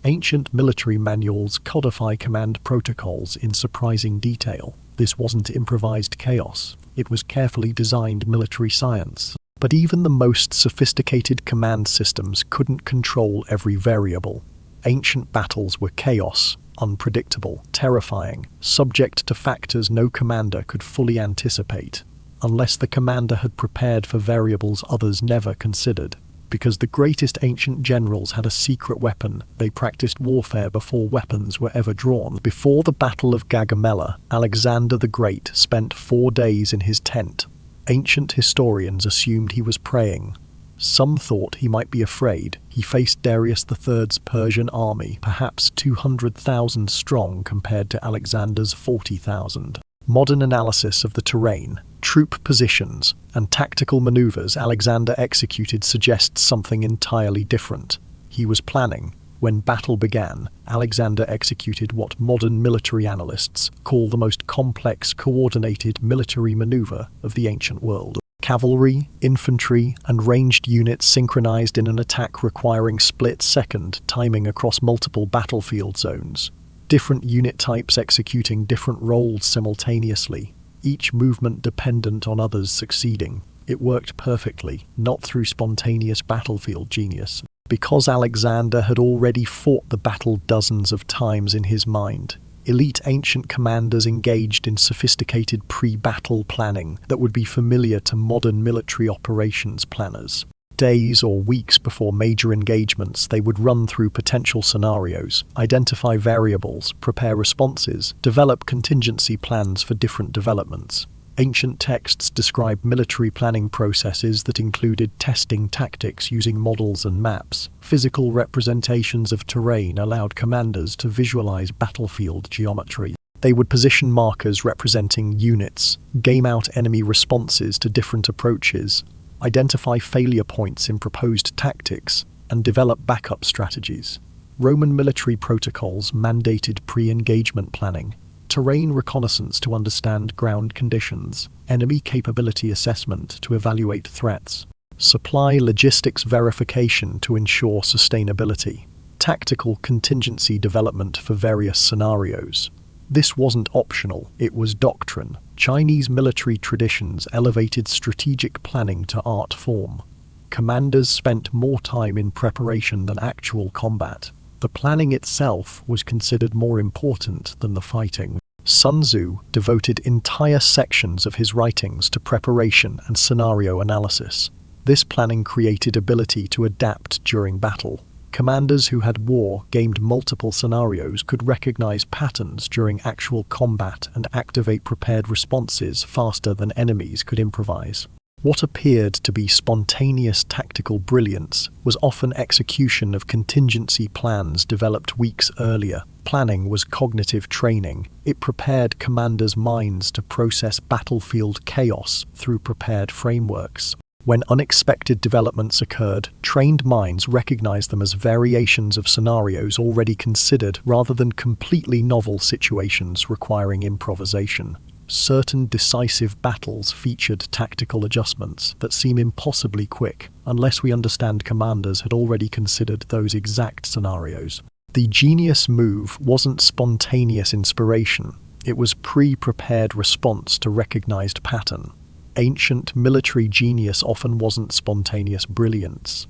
Ancient military manuals codify command protocols in surprising detail. This wasn't improvised chaos. It was carefully designed military science. But even the most sophisticated command systems couldn't control every variable. Ancient battles were chaos, unpredictable, terrifying, subject to factors no commander could fully anticipate, unless the commander had prepared for variables others never considered. Because the greatest ancient generals had a secret weapon, they practiced warfare before weapons were ever drawn. Before the Battle of Gaugamela, Alexander the Great spent 4 days in his tent. Ancient historians assumed he was praying. Some thought he might be afraid. He faced Darius III's Persian army, perhaps 200,000 strong compared to Alexander's 40,000. Modern analysis of the terrain, troop positions, and tactical maneuvers Alexander executed suggests something entirely different. He was planning. When battle began, Alexander executed what modern military analysts call the most complex coordinated military maneuver of the ancient world. Cavalry, infantry, and ranged units synchronized in an attack requiring split-second timing across multiple battlefield zones. Different unit types executing different roles simultaneously, each movement dependent on others succeeding. It worked perfectly, not through spontaneous battlefield genius. Because Alexander had already fought the battle dozens of times in his mind, elite ancient commanders engaged in sophisticated pre-battle planning that would be familiar to modern military operations planners. Days or weeks before major engagements, they would run through potential scenarios, identify variables, prepare responses, develop contingency plans for different developments. Ancient texts describe military planning processes that included testing tactics using models and maps. Physical representations of terrain allowed commanders to visualize battlefield geometry. They would position markers representing units, game out enemy responses to different approaches, identify failure points in proposed tactics, and develop backup strategies. Roman military protocols mandated pre-engagement planning, terrain reconnaissance to understand ground conditions, enemy capability assessment to evaluate threats, supply logistics verification to ensure sustainability, tactical contingency development for various scenarios. This wasn't optional, it was doctrine. Chinese military traditions elevated strategic planning to art form. Commanders spent more time in preparation than actual combat. The planning itself was considered more important than the fighting. Sun Tzu devoted entire sections of his writings to preparation and scenario analysis. This planning created ability to adapt during battle. Commanders who had gamed multiple scenarios could recognize patterns during actual combat and activate prepared responses faster than enemies could improvise. What appeared to be spontaneous tactical brilliance was often execution of contingency plans developed weeks earlier. Planning was cognitive training. It prepared commanders' minds to process battlefield chaos through prepared frameworks. When unexpected developments occurred, trained minds recognized them as variations of scenarios already considered rather than completely novel situations requiring improvisation. Certain decisive battles featured tactical adjustments that seem impossibly quick unless we understand commanders had already considered those exact scenarios. The genius move wasn't spontaneous inspiration, it was pre-prepared response to recognized pattern. Ancient military genius often wasn't spontaneous brilliance.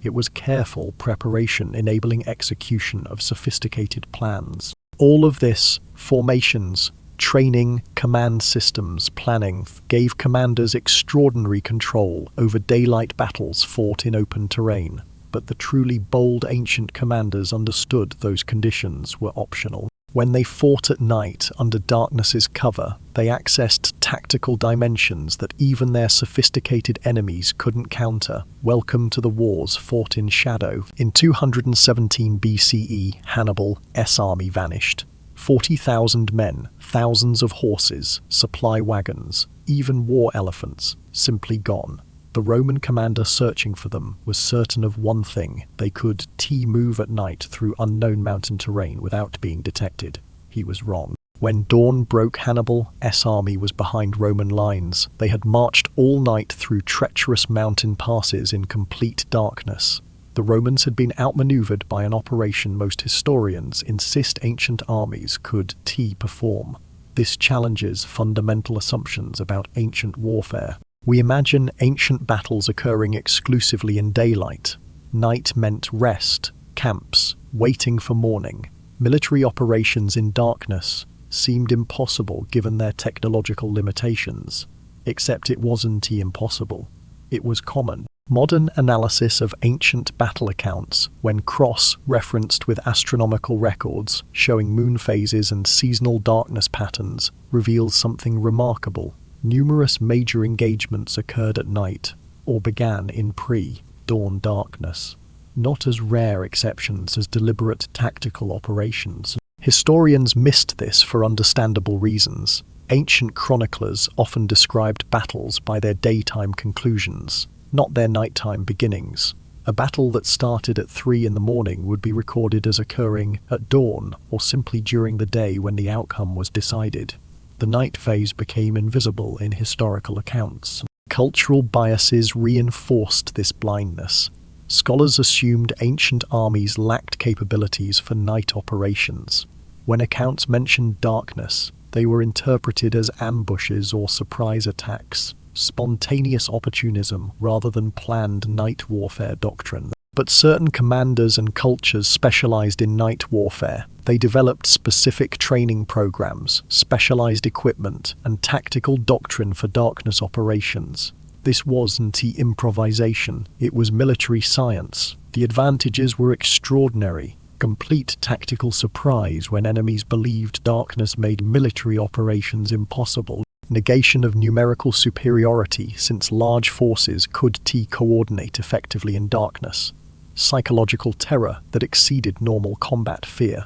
It was careful preparation enabling execution of sophisticated plans. All of this, formations, training, command systems, planning, gave commanders extraordinary control over daylight battles fought in open terrain. But the truly bold ancient commanders understood those conditions were optional. When they fought at night under darkness's cover, they accessed tactical dimensions that even their sophisticated enemies couldn't counter. Welcome to the wars fought in shadow. In 217 BCE, Hannibal's army vanished. 40,000 men, thousands of horses, supply wagons, even war elephants, simply gone. The Roman commander searching for them was certain of one thing: they could move at night through unknown mountain terrain without being detected. He was wrong. When dawn broke, Hannibal's army was behind Roman lines. They had marched all night through treacherous mountain passes in complete darkness. The Romans had been outmaneuvered by an operation most historians insist ancient armies could perform. This challenges fundamental assumptions about ancient warfare. We imagine ancient battles occurring exclusively in daylight. Night meant rest, camps, waiting for morning. Military operations in darkness seemed impossible given their technological limitations. Except it wasn't impossible. It was common. Modern analysis of ancient battle accounts, when cross-referenced with astronomical records showing moon phases and seasonal darkness patterns, reveals something remarkable. Numerous major engagements occurred at night, or began in pre-dawn darkness, not as rare exceptions as deliberate tactical operations. Historians missed this for understandable reasons. Ancient chroniclers often described battles by their daytime conclusions, not their nighttime beginnings. A battle that started at 3 in the morning would be recorded as occurring at dawn or simply during the day when the outcome was decided. The night phase became invisible in historical accounts. Cultural biases reinforced this blindness. Scholars assumed ancient armies lacked capabilities for night operations. When accounts mentioned darkness, they were interpreted as ambushes or surprise attacks, spontaneous opportunism rather than planned night warfare doctrine. But certain commanders and cultures specialized in night warfare. They developed specific training programs, specialized equipment, and tactical doctrine for darkness operations. This wasn't improvisation, it was military science. The advantages were extraordinary. Complete tactical surprise when enemies believed darkness made military operations impossible. Negation of numerical superiority, since large forces could coordinate effectively in darkness. Psychological terror that exceeded normal combat fear.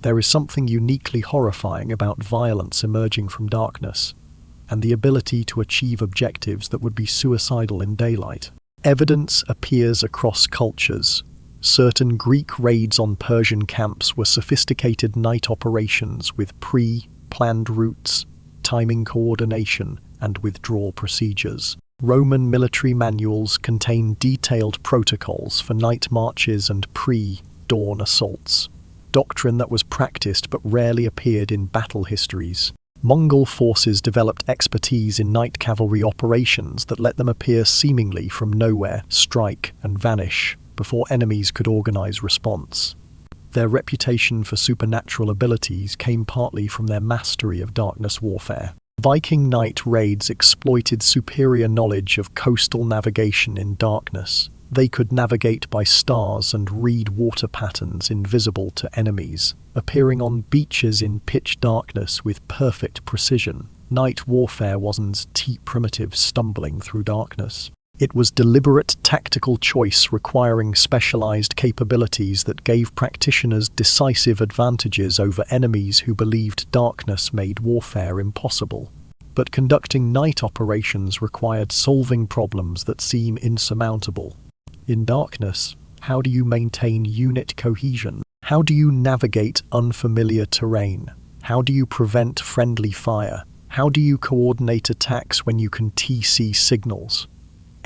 There is something uniquely horrifying about violence emerging from darkness, and the ability to achieve objectives that would be suicidal in daylight. Evidence appears across cultures. Certain Greek raids on Persian camps were sophisticated night operations with pre-planned routes, timing coordination, and withdrawal procedures. Roman military manuals contain detailed protocols for night marches and pre-dawn assaults, doctrine that was practiced but rarely appeared in battle histories. Mongol forces developed expertise in night cavalry operations that let them appear seemingly from nowhere, strike, and vanish before enemies could organize response. Their reputation for supernatural abilities came partly from their mastery of darkness warfare. Viking night raids exploited superior knowledge of coastal navigation in darkness. They could navigate by stars and read water patterns invisible to enemies, appearing on beaches in pitch darkness with perfect precision. Night warfare wasn't primitive stumbling through darkness. It was deliberate tactical choice requiring specialized capabilities that gave practitioners decisive advantages over enemies who believed darkness made warfare impossible. But conducting night operations required solving problems that seem insurmountable. In darkness, how do you maintain unit cohesion? How do you navigate unfamiliar terrain? How do you prevent friendly fire? How do you coordinate attacks when you can TC signals?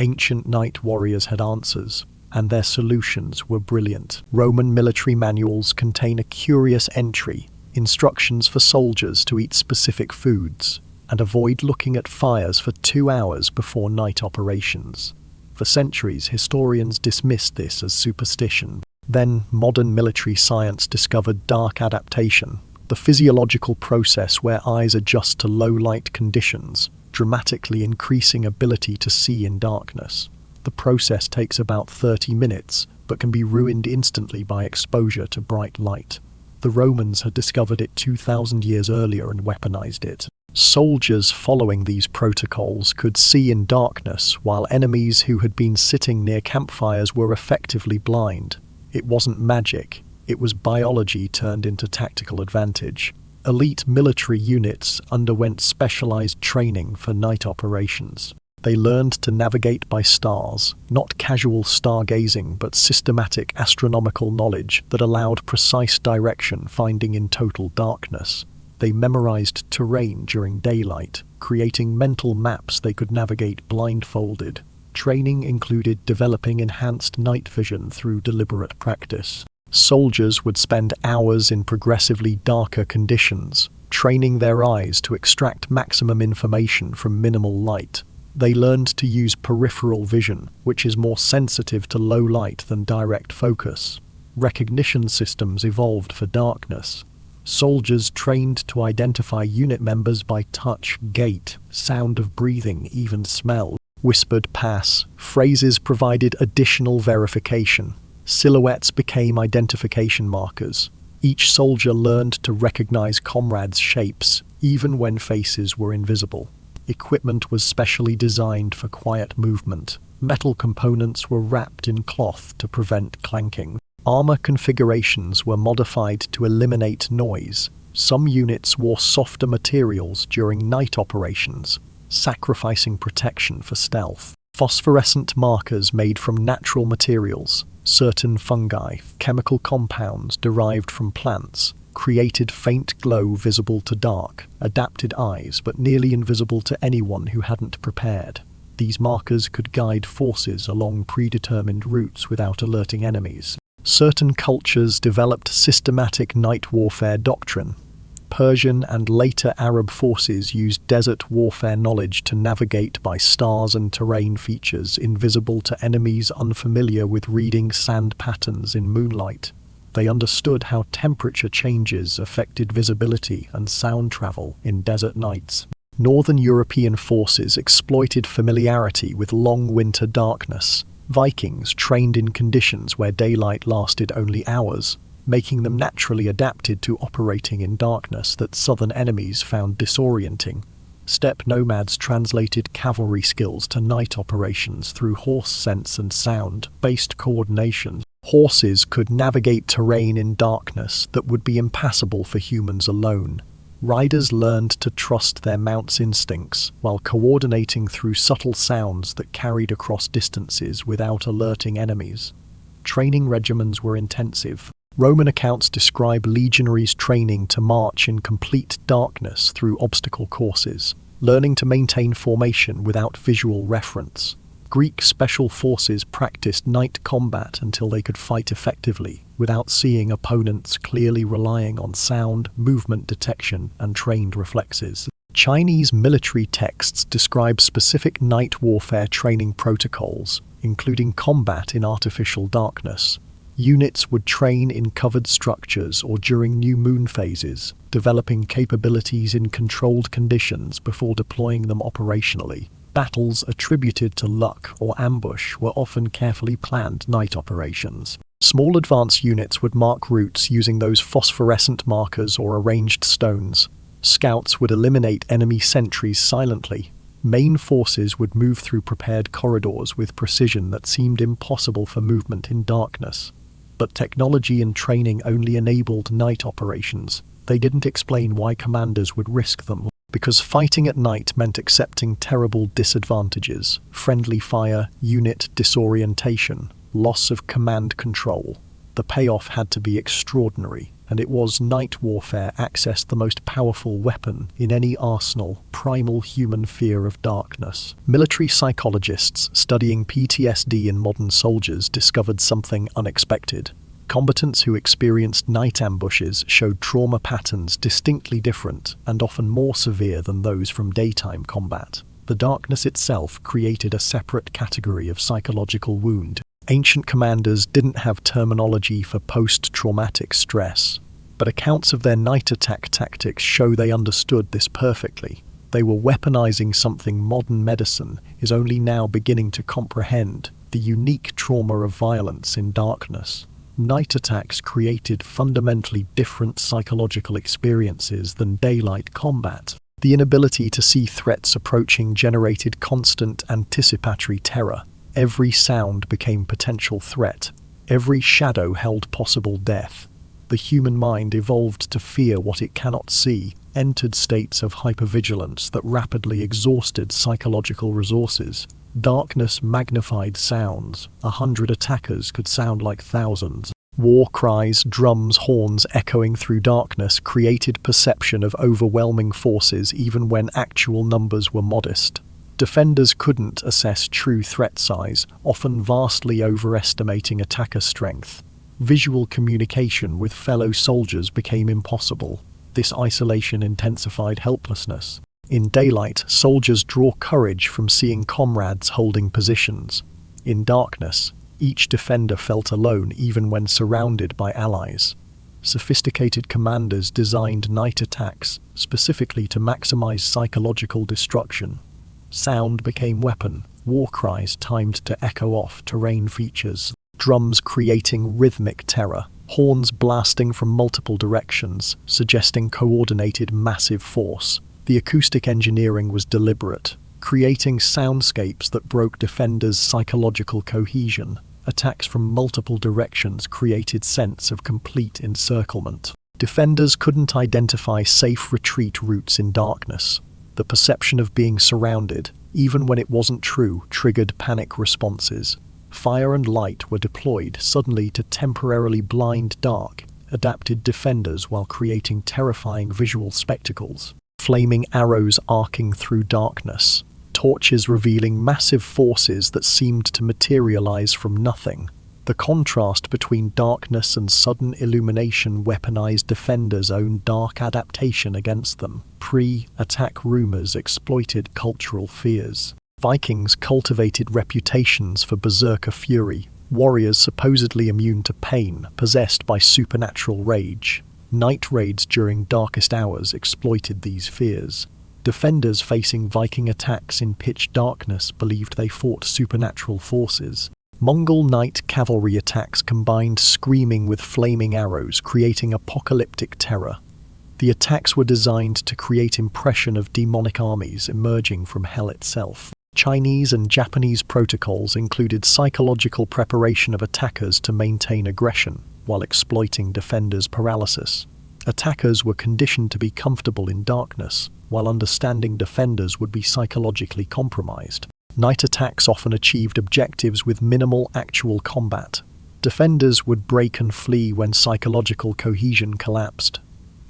Ancient night warriors had answers, and their solutions were brilliant. Roman military manuals contain a curious entry, instructions for soldiers to eat specific foods, and avoid looking at fires for 2 hours before night operations. For centuries, historians dismissed this as superstition. Then, modern military science discovered dark adaptation, the physiological process where eyes adjust to low-light conditions, dramatically increasing ability to see in darkness. The process takes about 30 minutes, but can be ruined instantly by exposure to bright light. The Romans had discovered it 2,000 years earlier and weaponized it. Soldiers following these protocols could see in darkness, while enemies who had been sitting near campfires were effectively blind. It wasn't magic, it was biology turned into tactical advantage. Elite military units underwent specialized training for night operations. They learned to navigate by stars, not casual stargazing but systematic astronomical knowledge that allowed precise direction finding in total darkness. They memorized terrain during daylight, creating mental maps they could navigate blindfolded. Training included developing enhanced night vision through deliberate practice. Soldiers would spend hours in progressively darker conditions, training their eyes to extract maximum information from minimal light. They learned to use peripheral vision, which is more sensitive to low light than direct focus. Recognition systems evolved for darkness. Soldiers trained to identify unit members by touch, gait, sound of breathing, even smell. Whispered pass phrases provided additional verification. Silhouettes became identification markers. Each soldier learned to recognize comrades' shapes, even when faces were invisible. Equipment was specially designed for quiet movement. Metal components were wrapped in cloth to prevent clanking. Armor configurations were modified to eliminate noise. Some units wore softer materials during night operations, sacrificing protection for stealth. Phosphorescent markers made from natural materials, certain fungi, chemical compounds derived from plants, created faint glow visible to dark, adapted eyes but nearly invisible to anyone who hadn't prepared. These markers could guide forces along predetermined routes without alerting enemies. Certain cultures developed systematic night warfare doctrine. Persian and later Arab forces used desert warfare knowledge to navigate by stars and terrain features invisible to enemies unfamiliar with reading sand patterns in moonlight. They understood how temperature changes affected visibility and sound travel in desert nights. Northern European forces exploited familiarity with long winter darkness. Vikings trained in conditions where daylight lasted only hours, making them naturally adapted to operating in darkness that southern enemies found disorienting. Steppe nomads translated cavalry skills to night operations through horse sense and sound-based coordination. Horses could navigate terrain in darkness that would be impassable for humans alone. Riders learned to trust their mount's instincts while coordinating through subtle sounds that carried across distances without alerting enemies. Training regimens were intensive. Roman accounts describe legionaries training to march in complete darkness through obstacle courses, learning to maintain formation without visual reference. Greek special forces practiced night combat until they could fight effectively, without seeing opponents, clearly relying on sound, movement detection, and trained reflexes. Chinese military texts describe specific night warfare training protocols, including combat in artificial darkness. Units would train in covered structures or during new moon phases, developing capabilities in controlled conditions before deploying them operationally. Battles attributed to luck or ambush were often carefully planned night operations. Small advance units would mark routes using those phosphorescent markers or arranged stones. Scouts would eliminate enemy sentries silently. Main forces would move through prepared corridors with precision that seemed impossible for movement in darkness. But technology and training only enabled night operations. They didn't explain why commanders would risk them. Because fighting at night meant accepting terrible disadvantages: friendly fire, unit disorientation, loss of command control. The payoff had to be extraordinary, and it was night warfare accessed the most powerful weapon in any arsenal: primal human fear of darkness. Military psychologists studying PTSD in modern soldiers discovered something unexpected. Combatants who experienced night ambushes showed trauma patterns distinctly different and often more severe than those from daytime combat. The darkness itself created a separate category of psychological wound. Ancient commanders didn't have terminology for post-traumatic stress, but accounts of their night attack tactics show they understood this perfectly. They were weaponizing something modern medicine is only now beginning to comprehend: the unique trauma of violence in darkness. Night attacks created fundamentally different psychological experiences than daylight combat. The inability to see threats approaching generated constant anticipatory terror. Every sound became potential threat. Every shadow held possible death. The human mind evolved to fear what it cannot see, entered states of hypervigilance that rapidly exhausted psychological resources. Darkness magnified sounds. 100 attackers could sound like thousands. War cries, drums, horns echoing through darkness created perception of overwhelming forces even when actual numbers were modest. Defenders couldn't assess true threat size, often vastly overestimating attacker strength. Visual communication with fellow soldiers became impossible. This isolation intensified helplessness. In daylight, soldiers draw courage from seeing comrades holding positions. In darkness, each defender felt alone even when surrounded by allies. Sophisticated commanders designed night attacks specifically to maximize psychological destruction. Sound became weapon, war cries timed to echo off terrain features, drums creating rhythmic terror, horns blasting from multiple directions, suggesting coordinated massive force. The acoustic engineering was deliberate, creating soundscapes that broke defenders' psychological cohesion. Attacks from multiple directions created sense of complete encirclement. Defenders couldn't identify safe retreat routes in darkness. The perception of being surrounded, even when it wasn't true, triggered panic responses. Fire and light were deployed suddenly to temporarily blind dark, adapted defenders while creating terrifying visual spectacles. Flaming arrows arcing through darkness, torches revealing massive forces that seemed to materialize from nothing. The contrast between darkness and sudden illumination weaponized defenders' own dark adaptation against them. Pre-attack rumors exploited cultural fears. Vikings cultivated reputations for berserker fury, warriors supposedly immune to pain, possessed by supernatural rage. Night raids during darkest hours exploited these fears. Defenders facing Viking attacks in pitch darkness believed they fought supernatural forces. Mongol night cavalry attacks combined screaming with flaming arrows, creating apocalyptic terror. The attacks were designed to create impression of demonic armies emerging from hell itself. Chinese and Japanese protocols included psychological preparation of attackers to maintain aggression, while exploiting defenders' paralysis. Attackers were conditioned to be comfortable in darkness, while understanding defenders would be psychologically compromised. Night attacks often achieved objectives with minimal actual combat. Defenders would break and flee when psychological cohesion collapsed.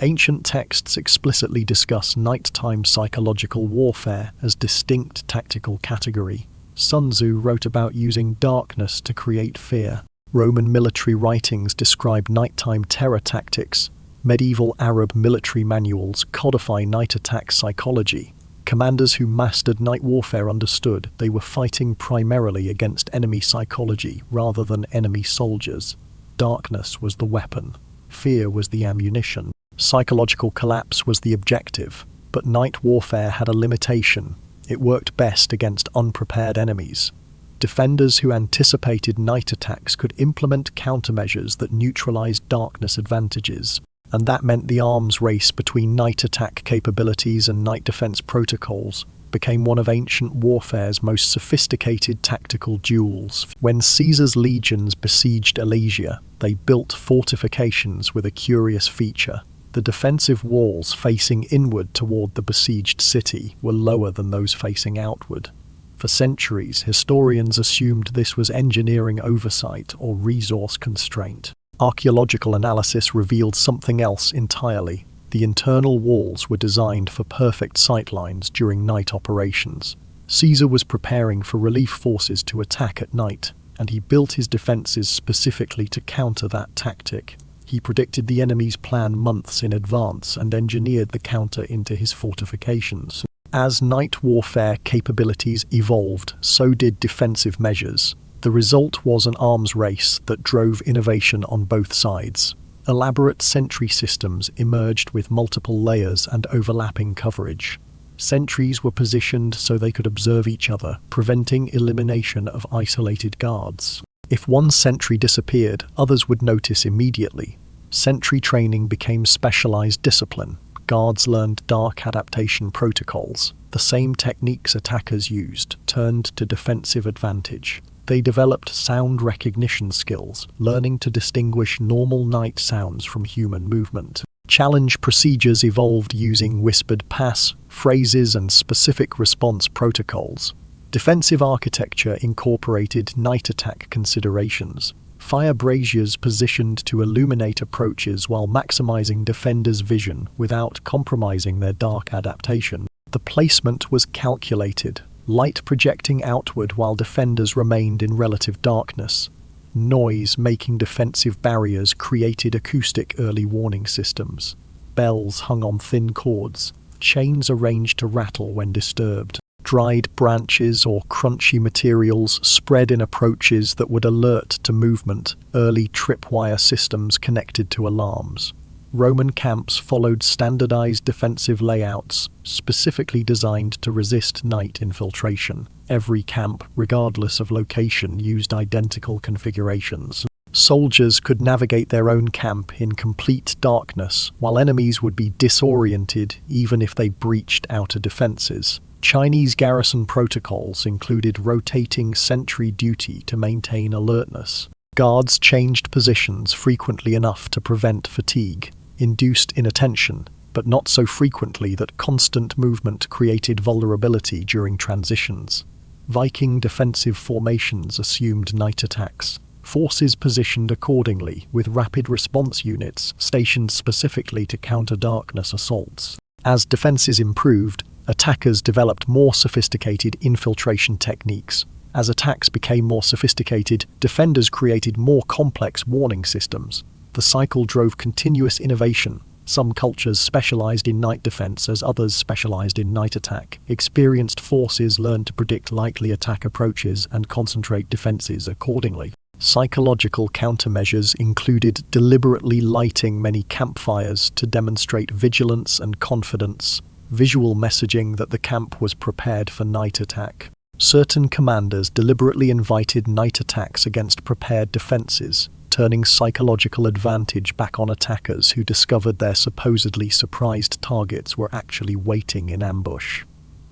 Ancient texts explicitly discuss nighttime psychological warfare as distinct tactical category. Sun Tzu wrote about using darkness to create fear. Roman military writings describe nighttime terror tactics. Medieval Arab military manuals codify night attack psychology. Commanders who mastered night warfare understood they were fighting primarily against enemy psychology rather than enemy soldiers. Darkness was the weapon. Fear was the ammunition. Psychological collapse was the objective. But night warfare had a limitation. It worked best against unprepared enemies. Defenders who anticipated night attacks could implement countermeasures that neutralized darkness advantages. And that meant the arms race between night attack capabilities and night defense protocols became one of ancient warfare's most sophisticated tactical duels. When Caesar's legions besieged Alesia, they built fortifications with a curious feature. The defensive walls facing inward toward the besieged city were lower than those facing outward. For centuries, historians assumed this was engineering oversight or resource constraint. Archaeological analysis revealed something else entirely. The internal walls were designed for perfect sightlines during night operations. Caesar was preparing for relief forces to attack at night, and he built his defenses specifically to counter that tactic. He predicted the enemy's plan months in advance and engineered the counter into his fortifications. As night warfare capabilities evolved, so did defensive measures. The result was an arms race that drove innovation on both sides. Elaborate sentry systems emerged with multiple layers and overlapping coverage. Sentries were positioned so they could observe each other, preventing elimination of isolated guards. If one sentry disappeared, others would notice immediately. Sentry training became specialized discipline. Guards learned dark adaptation protocols. The same techniques attackers used turned to defensive advantage. They developed sound recognition skills, learning to distinguish normal night sounds from human movement. Challenge procedures evolved using whispered pass, phrases, and specific response protocols. Defensive architecture incorporated night attack considerations. Fire braziers positioned to illuminate approaches while maximizing defenders' vision without compromising their dark adaptation. The placement was calculated, light projecting outward while defenders remained in relative darkness. Noise making defensive barriers created acoustic early warning systems. Bells hung on thin cords, chains arranged to rattle when disturbed. Dried branches or crunchy materials spread in approaches that would alert to movement. Early tripwire systems connected to alarms. Roman camps followed standardized defensive layouts, specifically designed to resist night infiltration. Every camp, regardless of location, used identical configurations. Soldiers could navigate their own camp in complete darkness, while enemies would be disoriented even if they breached outer defenses. Chinese garrison protocols included rotating sentry duty to maintain alertness. Guards changed positions frequently enough to prevent fatigue. Induced inattention, but not so frequently that constant movement created vulnerability during transitions. Viking defensive formations assumed night attacks. Forces positioned accordingly, with rapid response units stationed specifically to counter darkness assaults. As defenses improved, attackers developed more sophisticated infiltration techniques. As attacks became more sophisticated, defenders created more complex warning systems. The cycle drove continuous innovation. Some cultures specialized in night defense as others specialized in night attack. Experienced forces learned to predict likely attack approaches and concentrate defenses accordingly. Psychological countermeasures included deliberately lighting many campfires to demonstrate vigilance and confidence. visual messaging that the camp was prepared for night attack. Certain commanders deliberately invited night attacks against prepared defenses, turning psychological advantage back on attackers who discovered their supposedly surprised targets were actually waiting in ambush.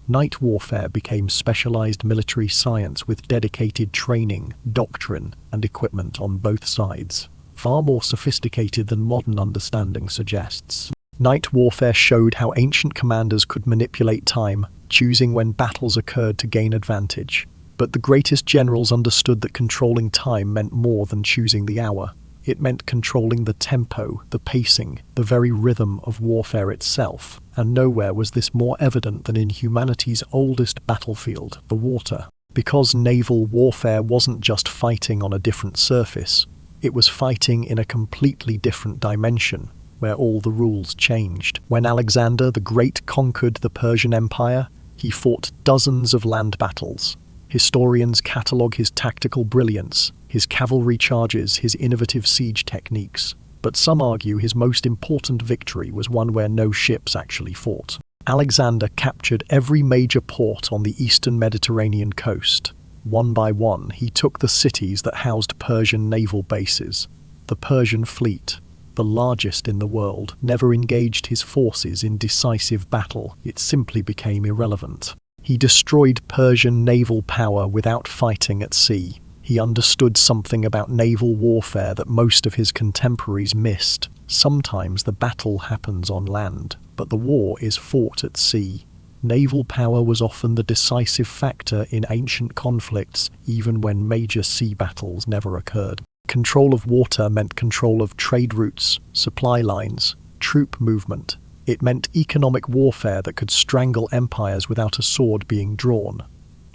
Night warfare became specialized military science with dedicated training, doctrine, and equipment on both sides, far more sophisticated than modern understanding suggests. Night warfare showed how ancient commanders could manipulate time, choosing when battles occurred to gain advantage. But the greatest generals understood that controlling time meant more than choosing the hour. It meant controlling the tempo, the pacing, the very rhythm of warfare itself. And nowhere was this more evident than in humanity's oldest battlefield, the water. Because naval warfare wasn't just fighting on a different surface, it was fighting in a completely different dimension, where all the rules changed. When Alexander the Great conquered the Persian Empire, he fought dozens of land battles. Historians catalogue his tactical brilliance, his cavalry charges, his innovative siege techniques. But some argue his most important victory was one where no ships actually fought. Alexander captured every major port on the eastern Mediterranean coast. One by one, he took the cities that housed Persian naval bases. The Persian fleet, the largest in the world, never engaged his forces in decisive battle. It simply became irrelevant. He destroyed Persian naval power without fighting at sea. He understood something about naval warfare that most of his contemporaries missed. Sometimes the battle happens on land, but the war is fought at sea. Naval power was often the decisive factor in ancient conflicts, even when major sea battles never occurred. Control of water meant control of trade routes, supply lines, troop movement. It meant economic warfare that could strangle empires without a sword being drawn.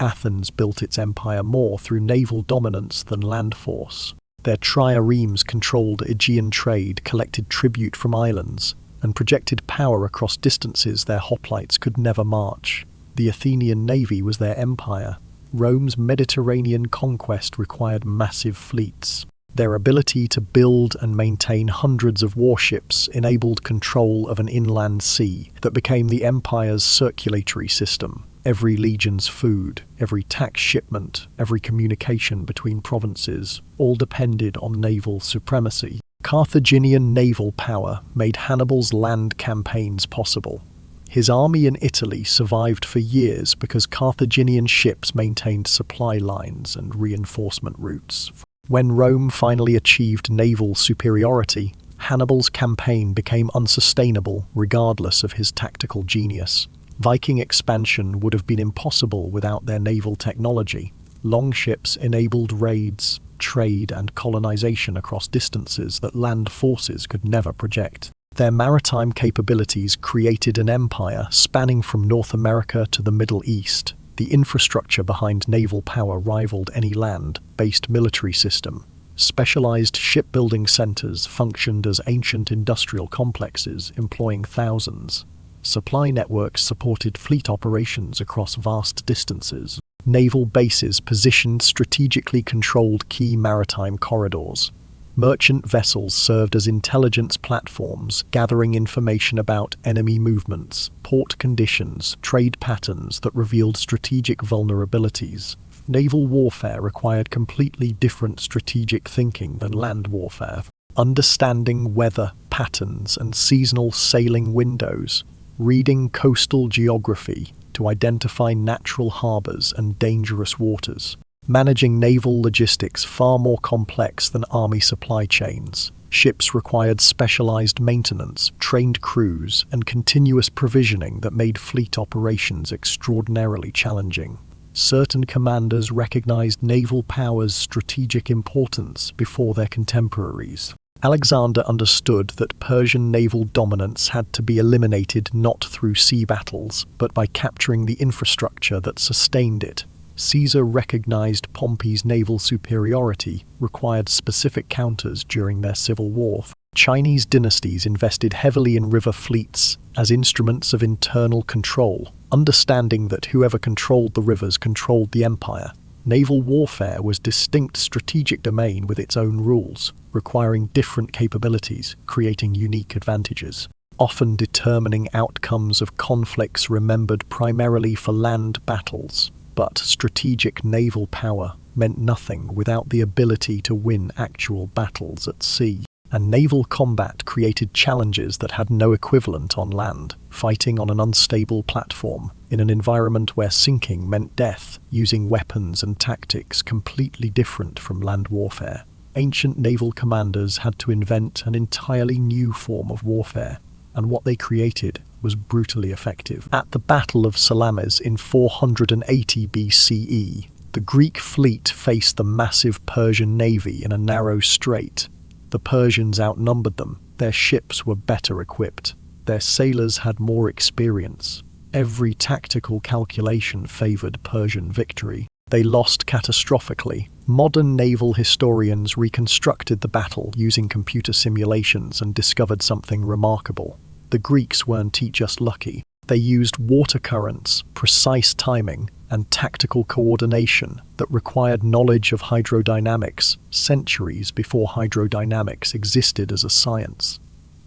Athens built its empire more through naval dominance than land force. Their triremes controlled Aegean trade, collected tribute from islands, and projected power across distances their hoplites could never march. The Athenian navy was their empire. Rome's Mediterranean conquest required massive fleets. Their ability to build and maintain hundreds of warships enabled control of an inland sea that became the empire's circulatory system. Every legion's food, every tax shipment, every communication between provinces, all depended on naval supremacy. Carthaginian naval power made Hannibal's land campaigns possible. His army in Italy survived for years because Carthaginian ships maintained supply lines and reinforcement routes. When Rome finally achieved naval superiority, Hannibal's campaign became unsustainable regardless of his tactical genius. Viking expansion would have been impossible without their naval technology. Longships enabled raids, trade, and colonization across distances that land forces could never project. Their maritime capabilities created an empire spanning from North America to the Middle East. The infrastructure behind naval power rivaled any land-based military system. Specialized shipbuilding centers functioned as ancient industrial complexes, employing thousands. Supply networks supported fleet operations across vast distances. Naval bases positioned strategically controlled key maritime corridors. Merchant vessels served as intelligence platforms, gathering information about enemy movements, port conditions, trade patterns that revealed strategic vulnerabilities. Naval warfare required completely different strategic thinking than land warfare. Understanding weather patterns and seasonal sailing windows, reading coastal geography to identify natural harbors and dangerous waters. Managing naval logistics far more complex than army supply chains. Ships required specialized maintenance, trained crews, and continuous provisioning that made fleet operations extraordinarily challenging. Certain commanders recognized naval power's strategic importance before their contemporaries. Alexander understood that Persian naval dominance had to be eliminated not through sea battles, but by capturing the infrastructure that sustained it. Caesar recognized Pompey's naval superiority required specific counters during their civil war. Chinese dynasties invested heavily in river fleets as instruments of internal control, understanding that whoever controlled the rivers controlled the empire. Naval warfare was a distinct strategic domain with its own rules, requiring different capabilities, creating unique advantages. often determining outcomes of conflicts remembered primarily for land battles. But strategic naval power meant nothing without the ability to win actual battles at sea. And naval combat created challenges that had no equivalent on land, fighting on an unstable platform, in an environment where sinking meant death, using weapons and tactics completely different from land warfare. Ancient naval commanders had to invent an entirely new form of warfare, and what they created was brutally effective. At the Battle of Salamis in 480 BCE, the Greek fleet faced the massive Persian navy in a narrow strait. The Persians outnumbered them, their ships were better equipped, their sailors had more experience. Every tactical calculation favored Persian victory. They lost catastrophically. Modern naval historians reconstructed the battle using computer simulations and discovered something remarkable. The Greeks weren't just lucky. They used water currents, precise timing, and tactical coordination that required knowledge of hydrodynamics centuries before hydrodynamics existed as a science.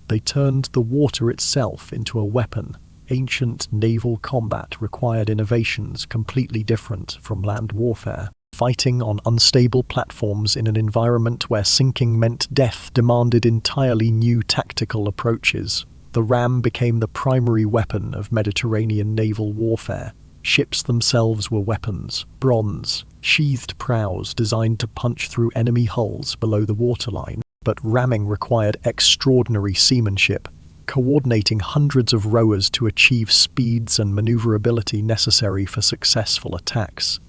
They turned the water itself into a weapon. Ancient naval combat required innovations completely different from land warfare. Fighting on unstable platforms in an environment where sinking meant death demanded entirely new tactical approaches. The ram became the primary weapon of Mediterranean naval warfare. Ships themselves were weapons, bronze, sheathed prows designed to punch through enemy hulls below the waterline. But ramming required extraordinary seamanship, coordinating hundreds of rowers to achieve speeds and maneuverability necessary for successful attacks.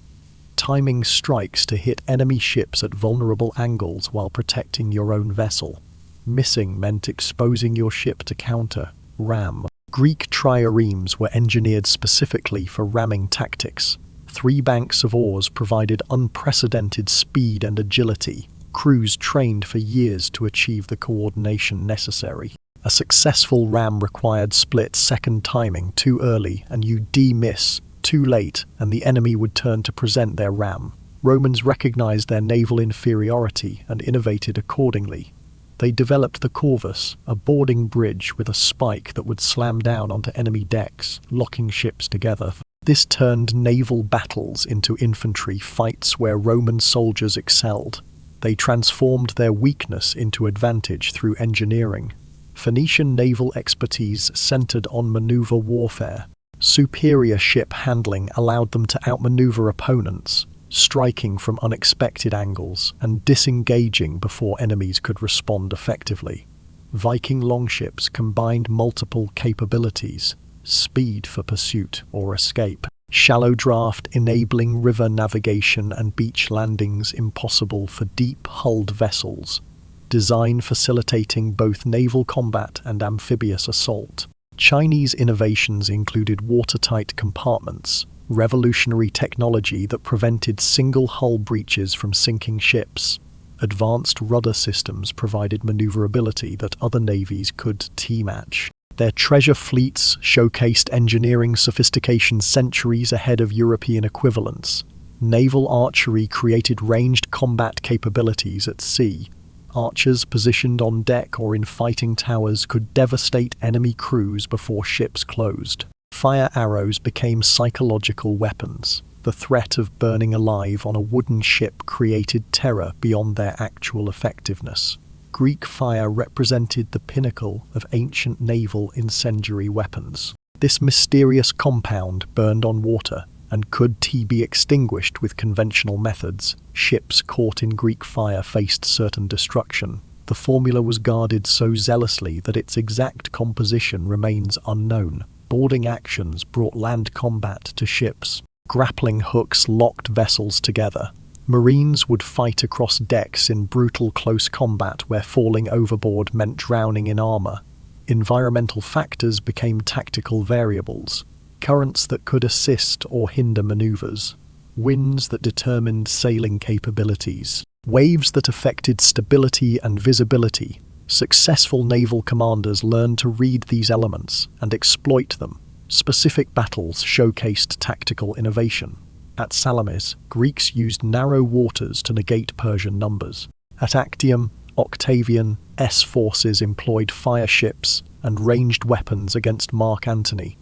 Timing strikes to hit enemy ships at vulnerable angles while protecting your own vessel. Missing meant exposing your ship to counter, ram. Greek triremes were engineered specifically for ramming tactics. 3 banks of oars provided unprecedented speed and agility. Crews trained for years to achieve the coordination necessary. A successful ram required split-second timing too early and you miss too late, and the enemy would turn to present their ram. Romans recognized their naval inferiority and innovated accordingly. They developed the corvus, a boarding bridge with a spike that would slam down onto enemy decks, locking ships together. This turned naval battles into infantry fights where Roman soldiers excelled. They transformed their weakness into advantage through engineering. Phoenician naval expertise centered on maneuver warfare. Superior ship handling allowed them to outmaneuver opponents, striking from unexpected angles and disengaging before enemies could respond effectively. Viking longships combined multiple capabilities: speed for pursuit or escape, shallow draft enabling river navigation and beach landings impossible for deep-hulled vessels, design facilitating both naval combat and amphibious assault. Chinese innovations included watertight compartments, revolutionary technology that prevented single hull breaches from sinking ships. Advanced rudder systems provided maneuverability that other navies could match. Their treasure fleets showcased engineering sophistication centuries ahead of European equivalents. Naval archery created ranged combat capabilities at sea. Archers positioned on deck or in fighting towers could devastate enemy crews before ships closed. Fire arrows became psychological weapons. The threat of burning alive on a wooden ship created terror beyond their actual effectiveness. Greek fire represented the pinnacle of ancient naval incendiary weapons. This mysterious compound burned on water and could be extinguished with conventional methods. Ships caught in Greek fire faced certain destruction. The formula was guarded so zealously that its exact composition remains unknown. Boarding actions brought land combat to ships. Grappling hooks locked vessels together. Marines would fight across decks in brutal close combat where falling overboard meant drowning in armor. Environmental factors became tactical variables. Currents that could assist or hinder maneuvers. Winds that determined sailing capabilities. Waves that affected stability and visibility. Successful naval commanders learned to read these elements and exploit them. Specific battles showcased tactical innovation. At Salamis, Greeks used narrow waters to negate Persian numbers. At Actium, Octavian's forces employed fire ships and ranged weapons against Mark Antony's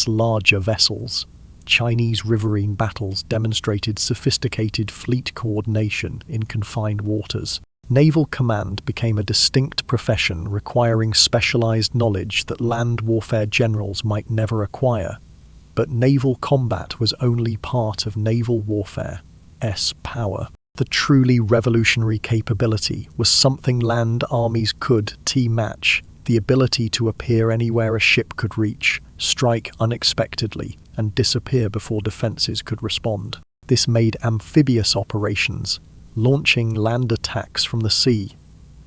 larger vessels. Chinese riverine battles demonstrated sophisticated fleet coordination in confined waters. Naval command became a distinct profession requiring specialized knowledge that land warfare generals might never acquire. But naval combat was only part of naval warfare's power. The truly revolutionary capability was something land armies could match: the ability to appear anywhere a ship could reach, strike unexpectedly, and disappear before defenses could respond. This made amphibious operations, launching land attacks from the sea,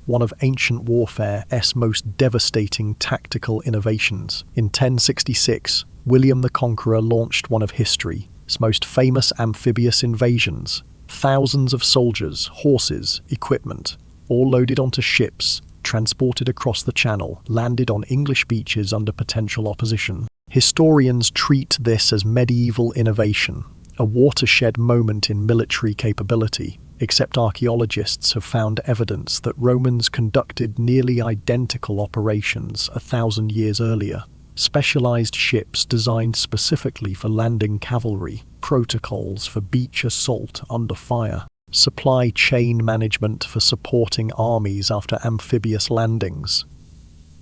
one of ancient warfare's most devastating tactical innovations. In 1066, William the Conqueror launched one of history's most famous amphibious invasions. Thousands of soldiers, horses, equipment, all loaded onto ships, transported across the Channel, landed on English beaches under potential opposition. Historians treat this as medieval innovation, a watershed moment in military capability, except archaeologists have found evidence that Romans conducted nearly identical operations 1,000 years earlier. Specialized ships designed specifically for landing cavalry, protocols for beach assault under fire, supply chain management for supporting armies after amphibious landings.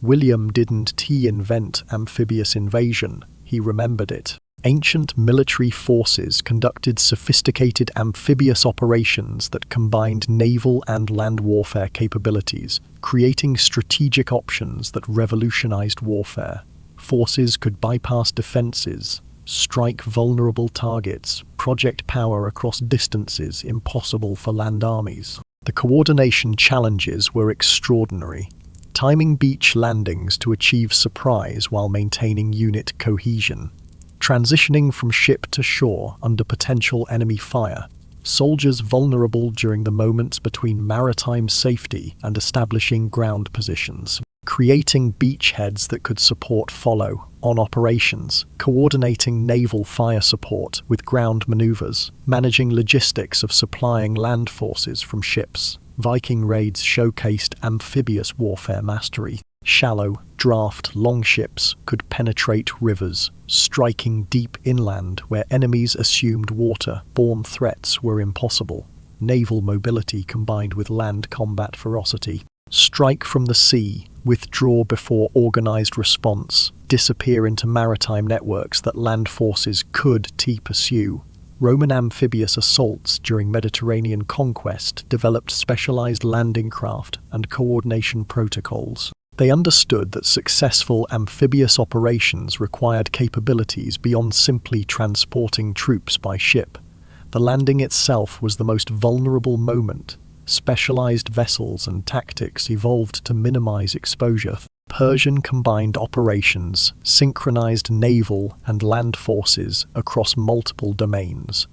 William didn't invent amphibious invasion, he remembered it. Ancient military forces conducted sophisticated amphibious operations that combined naval and land warfare capabilities, creating strategic options that revolutionized warfare. Forces could bypass defenses, strike vulnerable targets, project power across distances impossible for land armies. The coordination challenges were extraordinary, timing beach landings to achieve surprise while maintaining unit cohesion, transitioning from ship to shore under potential enemy fire, soldiers vulnerable during the moments between maritime safety and establishing ground positions, creating beachheads that could support follow-on operations, coordinating naval fire support with ground maneuvers, managing logistics of supplying land forces from ships. Viking raids showcased amphibious warfare mastery. Shallow, draft longships could penetrate rivers, striking deep inland where enemies assumed water-borne threats were impossible. Naval mobility combined with land combat ferocity. Strike from the sea, withdraw before organized response, disappear into maritime networks that land forces could pursue. Roman amphibious assaults during Mediterranean conquest developed specialized landing craft and coordination protocols. They understood that successful amphibious operations required capabilities beyond simply transporting troops by ship. The landing itself was the most vulnerable moment. Specialized vessels and tactics evolved to minimize exposure. Persian combined operations synchronized naval and land forces across multiple domains.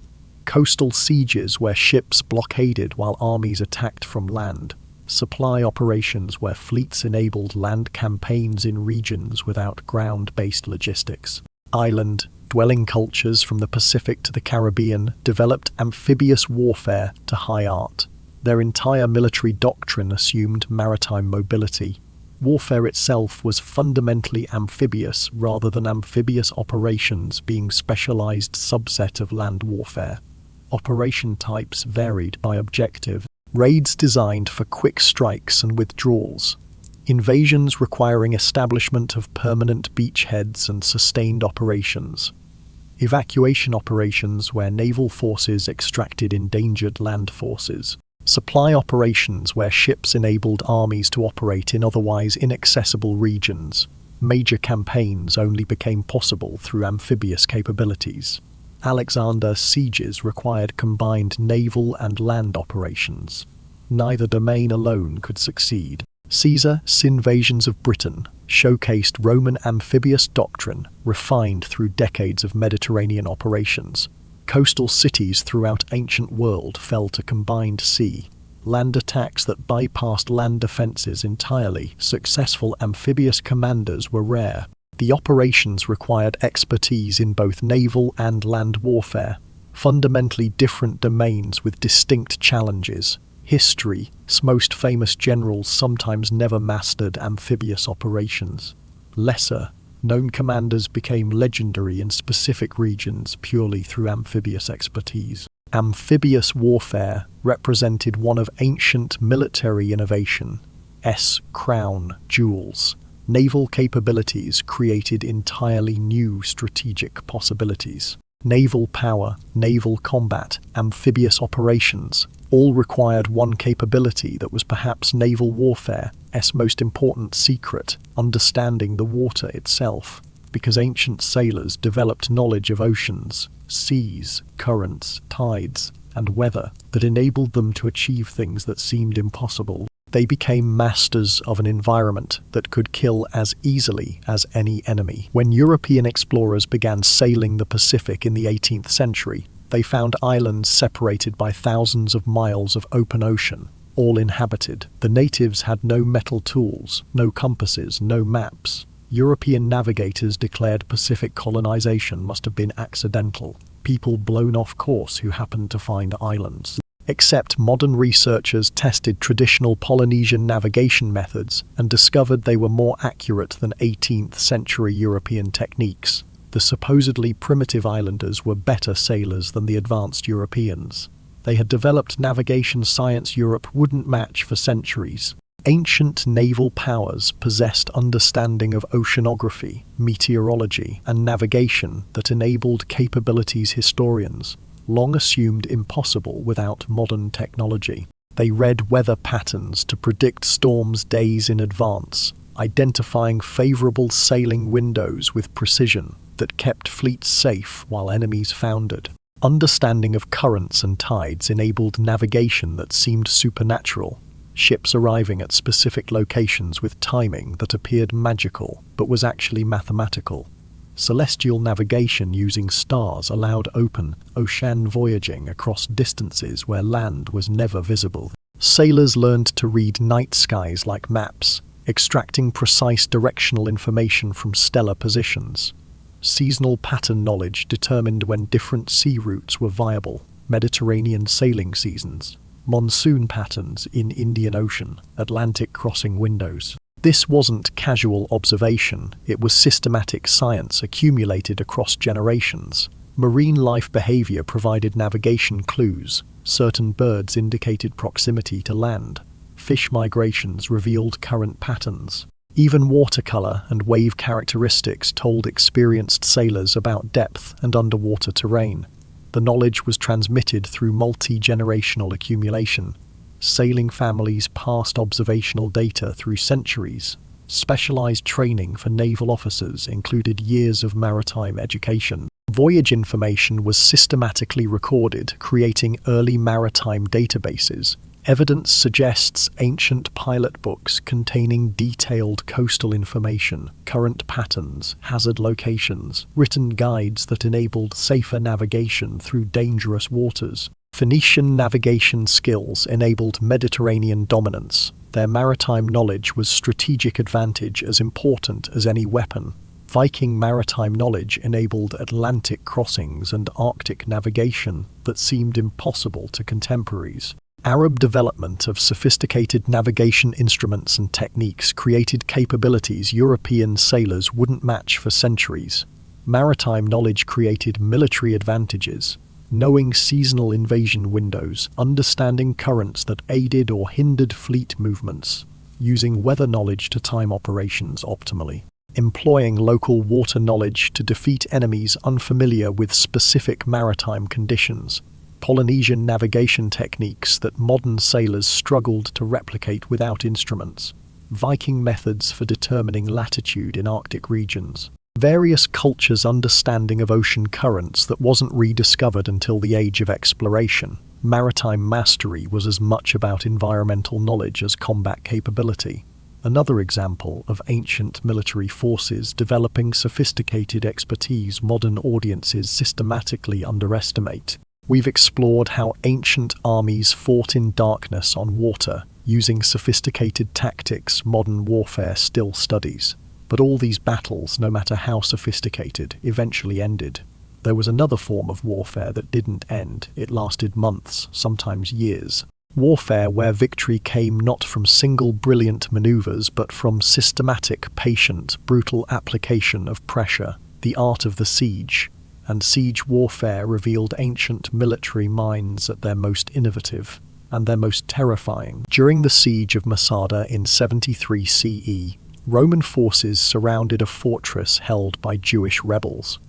Coastal sieges where ships blockaded while armies attacked from land. Supply operations where fleets enabled land campaigns in regions without ground-based logistics. Island dwelling cultures from the Pacific to the Caribbean developed amphibious warfare to high art. Their entire military doctrine assumed maritime mobility. Warfare itself was fundamentally amphibious rather than amphibious operations being specialized subset of land warfare. Operation types varied by objective. Raids designed for quick strikes and withdrawals. Invasions requiring establishment of permanent beachheads and sustained operations. Evacuation operations where naval forces extracted endangered land forces. Supply operations where ships enabled armies to operate in otherwise inaccessible regions. Major campaigns only became possible through amphibious capabilities. Alexander's sieges required combined naval and land operations. Neither domain alone could succeed. Caesar's invasions of Britain showcased Roman amphibious doctrine refined through decades of Mediterranean operations. Coastal cities throughout ancient world fell to combined sea, land attacks that bypassed land defenses entirely. Successful amphibious commanders were rare. The operations required expertise in both naval and land warfare, fundamentally different domains with distinct challenges. History's most famous generals sometimes never mastered amphibious operations. Lesser known commanders became legendary in specific regions purely through amphibious expertise. Amphibious warfare represented one of ancient military innovation. Crown jewels. Naval capabilities created entirely new strategic possibilities. Naval power, naval combat, amphibious operations, all required one capability that was perhaps naval warfare's most important secret: understanding the water itself, because ancient sailors developed knowledge of oceans, seas, currents, tides, and weather that enabled them to achieve things that seemed impossible. They became masters of an environment that could kill as easily as any enemy. When European explorers began sailing the Pacific in the 18th century, they found islands separated by thousands of miles of open ocean, all inhabited. The natives had no metal tools, no compasses, no maps. European navigators declared Pacific colonization must have been accidental, people blown off course who happened to find islands. Except modern researchers tested traditional Polynesian navigation methods and discovered they were more accurate than 18th century European techniques. The supposedly primitive islanders were better sailors than the advanced Europeans. They had developed navigation science Europe wouldn't match for centuries. Ancient naval powers possessed understanding of oceanography, meteorology, and navigation that enabled capabilities historians long assumed impossible without modern technology. They read weather patterns to predict storms days in advance, identifying favorable sailing windows with precision that kept fleets safe while enemies foundered. Understanding of currents and tides enabled navigation that seemed supernatural, ships arriving at specific locations with timing that appeared magical but was actually mathematical. Celestial navigation using stars allowed open, ocean voyaging across distances where land was never visible. Sailors learned to read night skies like maps, extracting precise directional information from stellar positions. Seasonal pattern knowledge determined when different sea routes were viable: Mediterranean sailing seasons, monsoon patterns in Indian Ocean, Atlantic crossing windows. This wasn't casual observation, it was systematic science accumulated across generations. Marine life behavior provided navigation clues. Certain birds indicated proximity to land. Fish migrations revealed current patterns. Even watercolor and wave characteristics told experienced sailors about depth and underwater terrain. The knowledge was transmitted through multi-generational accumulation. Sailing families passed observational data through centuries. Specialized training for naval officers included years of maritime education. Voyage information was systematically recorded, creating early maritime databases. Evidence suggests ancient pilot books containing detailed coastal information, current patterns, hazard locations, written guides that enabled safer navigation through dangerous waters. Phoenician navigation skills enabled Mediterranean dominance. Their maritime knowledge was strategic advantage as important as any weapon. Viking maritime knowledge enabled Atlantic crossings and Arctic navigation that seemed impossible to contemporaries. Arab development of sophisticated navigation instruments and techniques created capabilities European sailors wouldn't match for centuries. Maritime knowledge created military advantages. Knowing seasonal invasion windows, understanding currents that aided or hindered fleet movements, using weather knowledge to time operations optimally, employing local water knowledge to defeat enemies unfamiliar with specific maritime conditions, Polynesian navigation techniques that modern sailors struggled to replicate without instruments, Viking methods for determining latitude in Arctic regions. Various cultures' understanding of ocean currents that wasn't rediscovered until the age of exploration. Maritime mastery was as much about environmental knowledge as combat capability. Another example of ancient military forces developing sophisticated expertise modern audiences systematically underestimate. We've explored how ancient armies fought in darkness on water, using sophisticated tactics modern warfare still studies. But all these battles, no matter how sophisticated, eventually ended. There was another form of warfare that didn't end. It lasted months, sometimes years. Warfare where victory came not from single brilliant maneuvers but from systematic, patient, brutal application of pressure, the art of the siege. And siege warfare revealed ancient military minds at their most innovative and their most terrifying. During the siege of Masada in 73 CE, Roman forces surrounded a fortress held by Jewish rebels.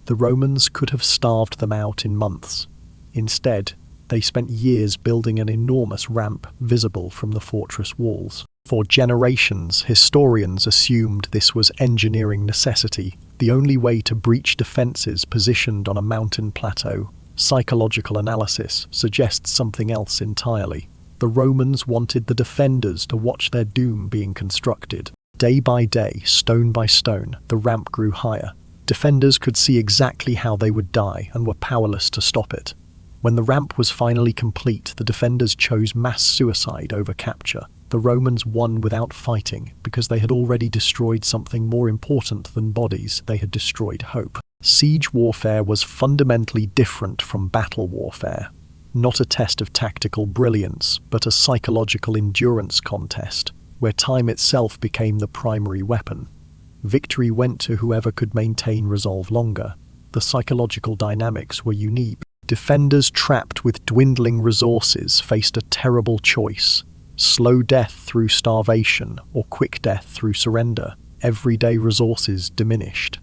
The Romans could have starved them out in months. Instead, they spent years building an enormous ramp visible from the fortress walls. For generations, historians assumed this was engineering necessity, the only way to breach defenses positioned on a mountain plateau. Psychological analysis suggests something else entirely. The Romans wanted the defenders to watch their doom being constructed. Day by day, stone by stone, the ramp grew higher. Defenders could see exactly how they would die and were powerless to stop it. When the ramp was finally complete, the defenders chose mass suicide over capture. The Romans won without fighting because they had already destroyed something more important than bodies. They had destroyed hope. Siege warfare was fundamentally different from battle warfare. Not a test of tactical brilliance, but a psychological endurance contest, where time itself became the primary weapon. Victory went to whoever could maintain resolve longer. The psychological dynamics were unique. Defenders trapped with dwindling resources faced a terrible choice: slow death through starvation or quick death through surrender. Everyday resources diminished.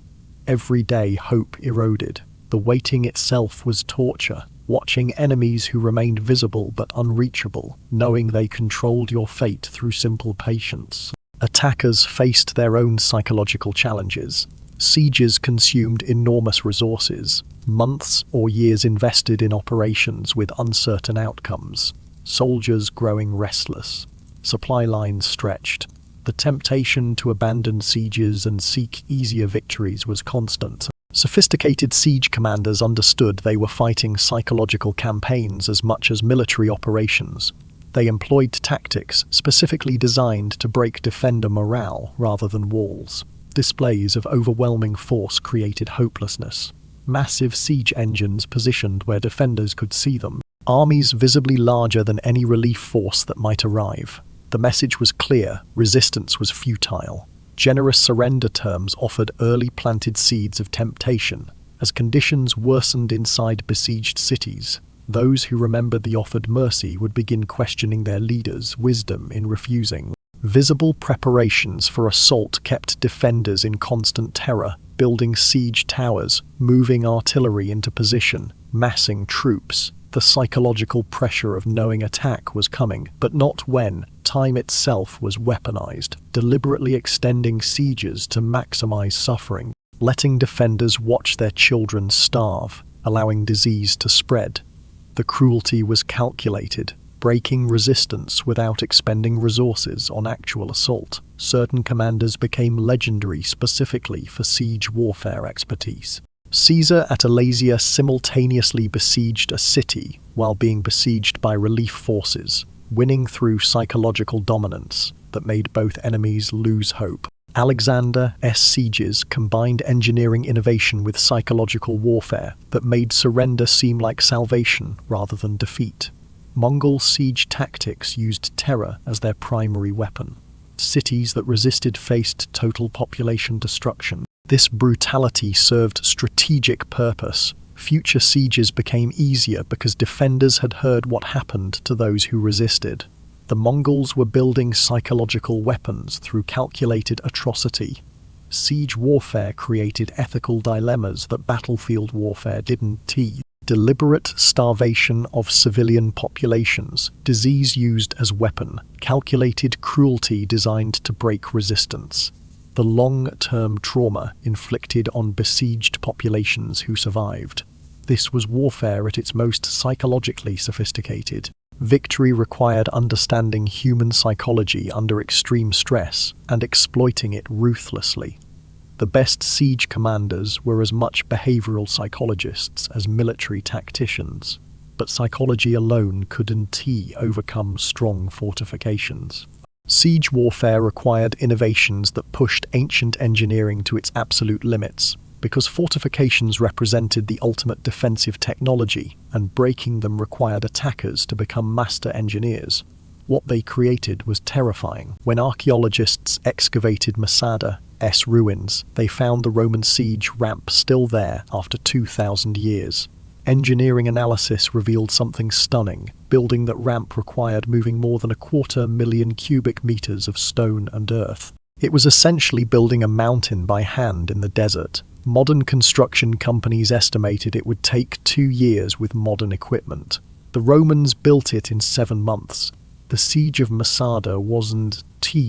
Every day hope eroded. The waiting itself was torture, watching enemies who remained visible but unreachable, knowing they controlled your fate through simple patience. Attackers faced their own psychological challenges. Sieges consumed enormous resources, months or years invested in operations with uncertain outcomes, soldiers growing restless, supply lines stretched. The temptation to abandon sieges and seek easier victories was constant. Sophisticated siege commanders understood they were fighting psychological campaigns as much as military operations. They employed tactics specifically designed to break defender morale rather than walls. Displays of overwhelming force created hopelessness. Massive siege engines positioned where defenders could see them. Armies visibly larger than any relief force that might arrive. The message was clear: resistance was futile. Generous surrender terms offered early planted seeds of temptation. As conditions worsened inside besieged cities, those who remembered the offered mercy would begin questioning their leaders' wisdom in refusing. Visible preparations for assault kept defenders in constant terror, building siege towers, moving artillery into position, massing troops. The psychological pressure of knowing attack was coming, but not when. Time itself was weaponized, deliberately extending sieges to maximize suffering, letting defenders watch their children starve, allowing disease to spread. The cruelty was calculated, breaking resistance without expending resources on actual assault. Certain commanders became legendary specifically for siege warfare expertise. Caesar at Alesia simultaneously besieged a city while being besieged by relief forces, winning through psychological dominance that made both enemies lose hope. Alexander's sieges combined engineering innovation with psychological warfare that made surrender seem like salvation rather than defeat. Mongol siege tactics used terror as their primary weapon. Cities that resisted faced total population destruction. This brutality served strategic purpose. Future sieges became easier because defenders had heard what happened to those who resisted. The Mongols were building psychological weapons through calculated atrocity. Siege warfare created ethical dilemmas that battlefield warfare didn't tease. Deliberate starvation of civilian populations, disease used as weapon, calculated cruelty designed to break resistance. The long-term trauma inflicted on besieged populations who survived. This was warfare at its most psychologically sophisticated. Victory required understanding human psychology under extreme stress and exploiting it ruthlessly. The best siege commanders were as much behavioral psychologists as military tacticians, but psychology alone couldn't overcome strong fortifications. Siege warfare required innovations that pushed ancient engineering to its absolute limits. Because fortifications represented the ultimate defensive technology, and breaking them required attackers to become master engineers. What they created was terrifying. When archaeologists excavated Masada's ruins, they found the Roman siege ramp still there after 2,000 years. Engineering analysis revealed something stunning. Building that ramp required moving more than 250,000 cubic meters of stone and earth. It was essentially building a mountain by hand in the desert. Modern construction companies estimated it would take 2 years with modern equipment. The Romans built it in 7 months. The siege of Masada wasn't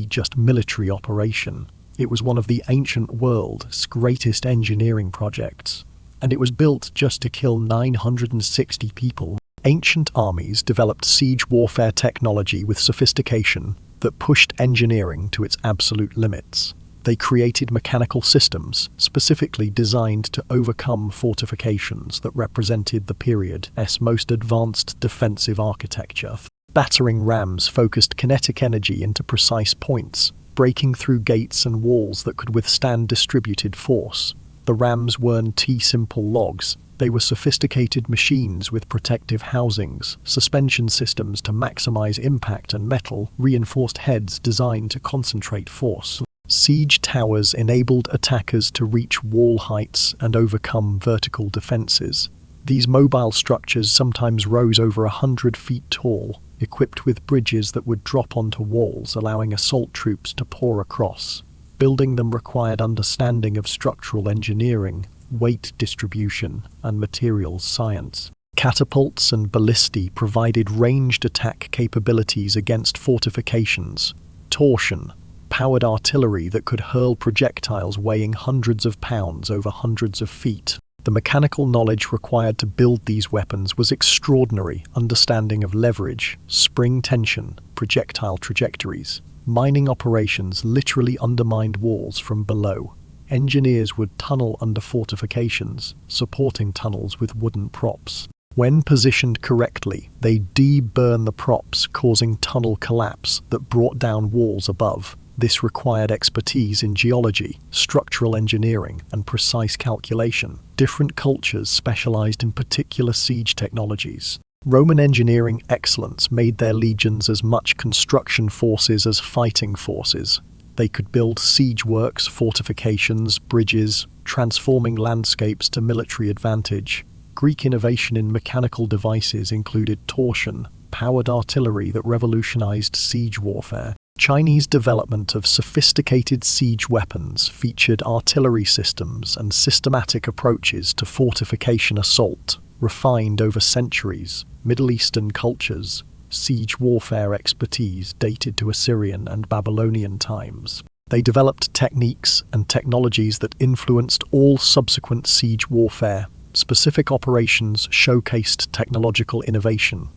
just military operation. It was one of the ancient world's greatest engineering projects. And it was built just to kill 960 people. Ancient armies developed siege warfare technology with sophistication that pushed engineering to its absolute limits. They created mechanical systems specifically designed to overcome fortifications that represented the period's most advanced defensive architecture. Battering rams focused kinetic energy into precise points, breaking through gates and walls that could withstand distributed force. The rams weren't simple logs. They were sophisticated machines with protective housings, suspension systems to maximize impact, and metal reinforced heads designed to concentrate force. Siege towers enabled attackers to reach wall heights and overcome vertical defenses. These mobile structures sometimes rose over 100 feet tall, equipped with bridges that would drop onto walls, allowing assault troops to pour across. Building them required understanding of structural engineering, weight distribution, and materials science. Catapults and ballistae provided ranged attack capabilities against fortifications. Torsion, powered artillery that could hurl projectiles weighing hundreds of pounds over hundreds of feet. The mechanical knowledge required to build these weapons was extraordinary. Understanding of leverage, spring tension, projectile trajectories. Mining operations literally undermined walls from below. Engineers would tunnel under fortifications, supporting tunnels with wooden props. When positioned correctly, they de-burn the props, causing tunnel collapse that brought down walls above. This required expertise in geology, structural engineering, and precise calculation. Different cultures specialized in particular siege technologies. Roman engineering excellence made their legions as much construction forces as fighting forces. They could build siege works, fortifications, bridges, transforming landscapes to military advantage. Greek innovation in mechanical devices included torsion, powered artillery that revolutionized siege warfare. Chinese development of sophisticated siege weapons featured artillery systems and systematic approaches to fortification assault, refined over centuries. Middle Eastern cultures, siege warfare expertise dated to Assyrian and Babylonian times. They developed techniques and technologies that influenced all subsequent siege warfare. Specific operations showcased technological innovation.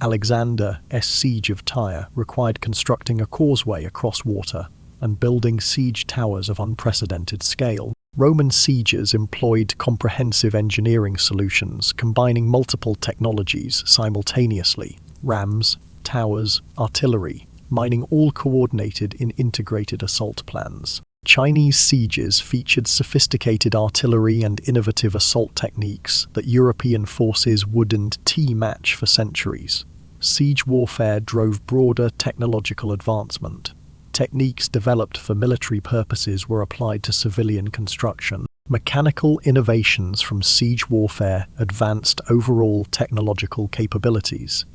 Alexander's siege of Tyre required constructing a causeway across water and building siege towers of unprecedented scale. Roman sieges employed comprehensive engineering solutions, combining multiple technologies simultaneously. Rams, towers, artillery, mining, all coordinated in integrated assault plans. Chinese sieges featured sophisticated artillery and innovative assault techniques that European forces wouldn't match for centuries. Siege warfare drove broader technological advancement. Techniques developed for military purposes were applied to civilian construction. Mechanical innovations from siege warfare advanced overall technological capabilities.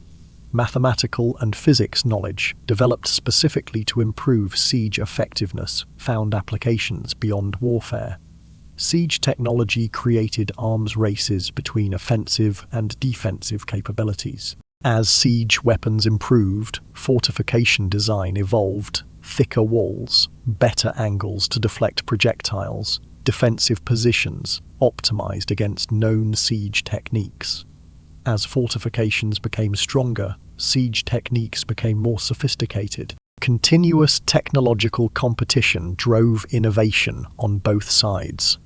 Mathematical and physics knowledge, developed specifically to improve siege effectiveness, found applications beyond warfare. Siege technology created arms races between offensive and defensive capabilities. As siege weapons improved, fortification design evolved. Thicker walls, better angles to deflect projectiles, defensive positions optimized against known siege techniques. As fortifications became stronger, siege techniques became more sophisticated. Continuous technological competition drove innovation on both sides.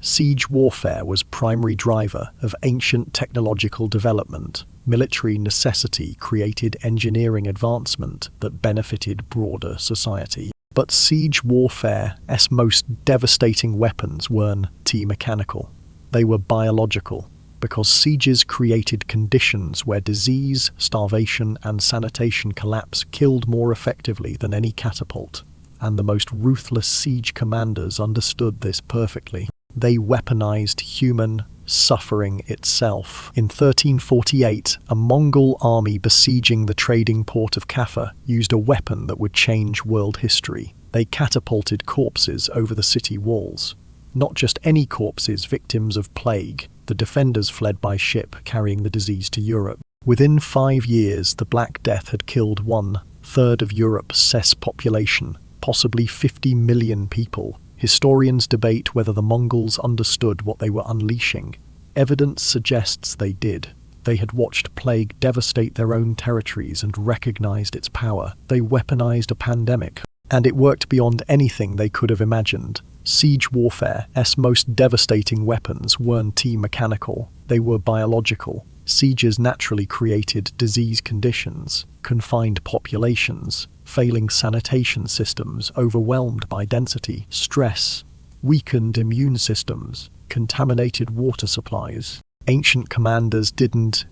Siege warfare was primary driver of ancient technological development. Military necessity created engineering advancement that benefited broader society. But But siege warfare's most devastating weapons weren't mechanical. They were biological, because sieges created conditions where disease, starvation, and sanitation collapse killed more effectively than any catapult. And the most ruthless siege commanders understood this perfectly. They weaponized human suffering itself. In 1348, a Mongol army besieging the trading port of Kaffa used a weapon that would change world history. They catapulted corpses over the city walls. Not just any corpses, victims of plague. The defenders fled by ship, carrying the disease to Europe. Within 5 years, the Black Death had killed 1/3 of Europe's population, possibly 50 million people. Historians debate whether the Mongols understood what they were unleashing. Evidence suggests they did. They had watched plague devastate their own territories and recognized its power. They weaponized a pandemic, and it worked beyond anything they could have imagined. Siege warfare's most devastating weapons weren't mechanical, they were biological. Sieges naturally created disease conditions, confined populations, failing sanitation systems overwhelmed by density, stress, weakened immune systems, contaminated water supplies. Ancient commanders didn't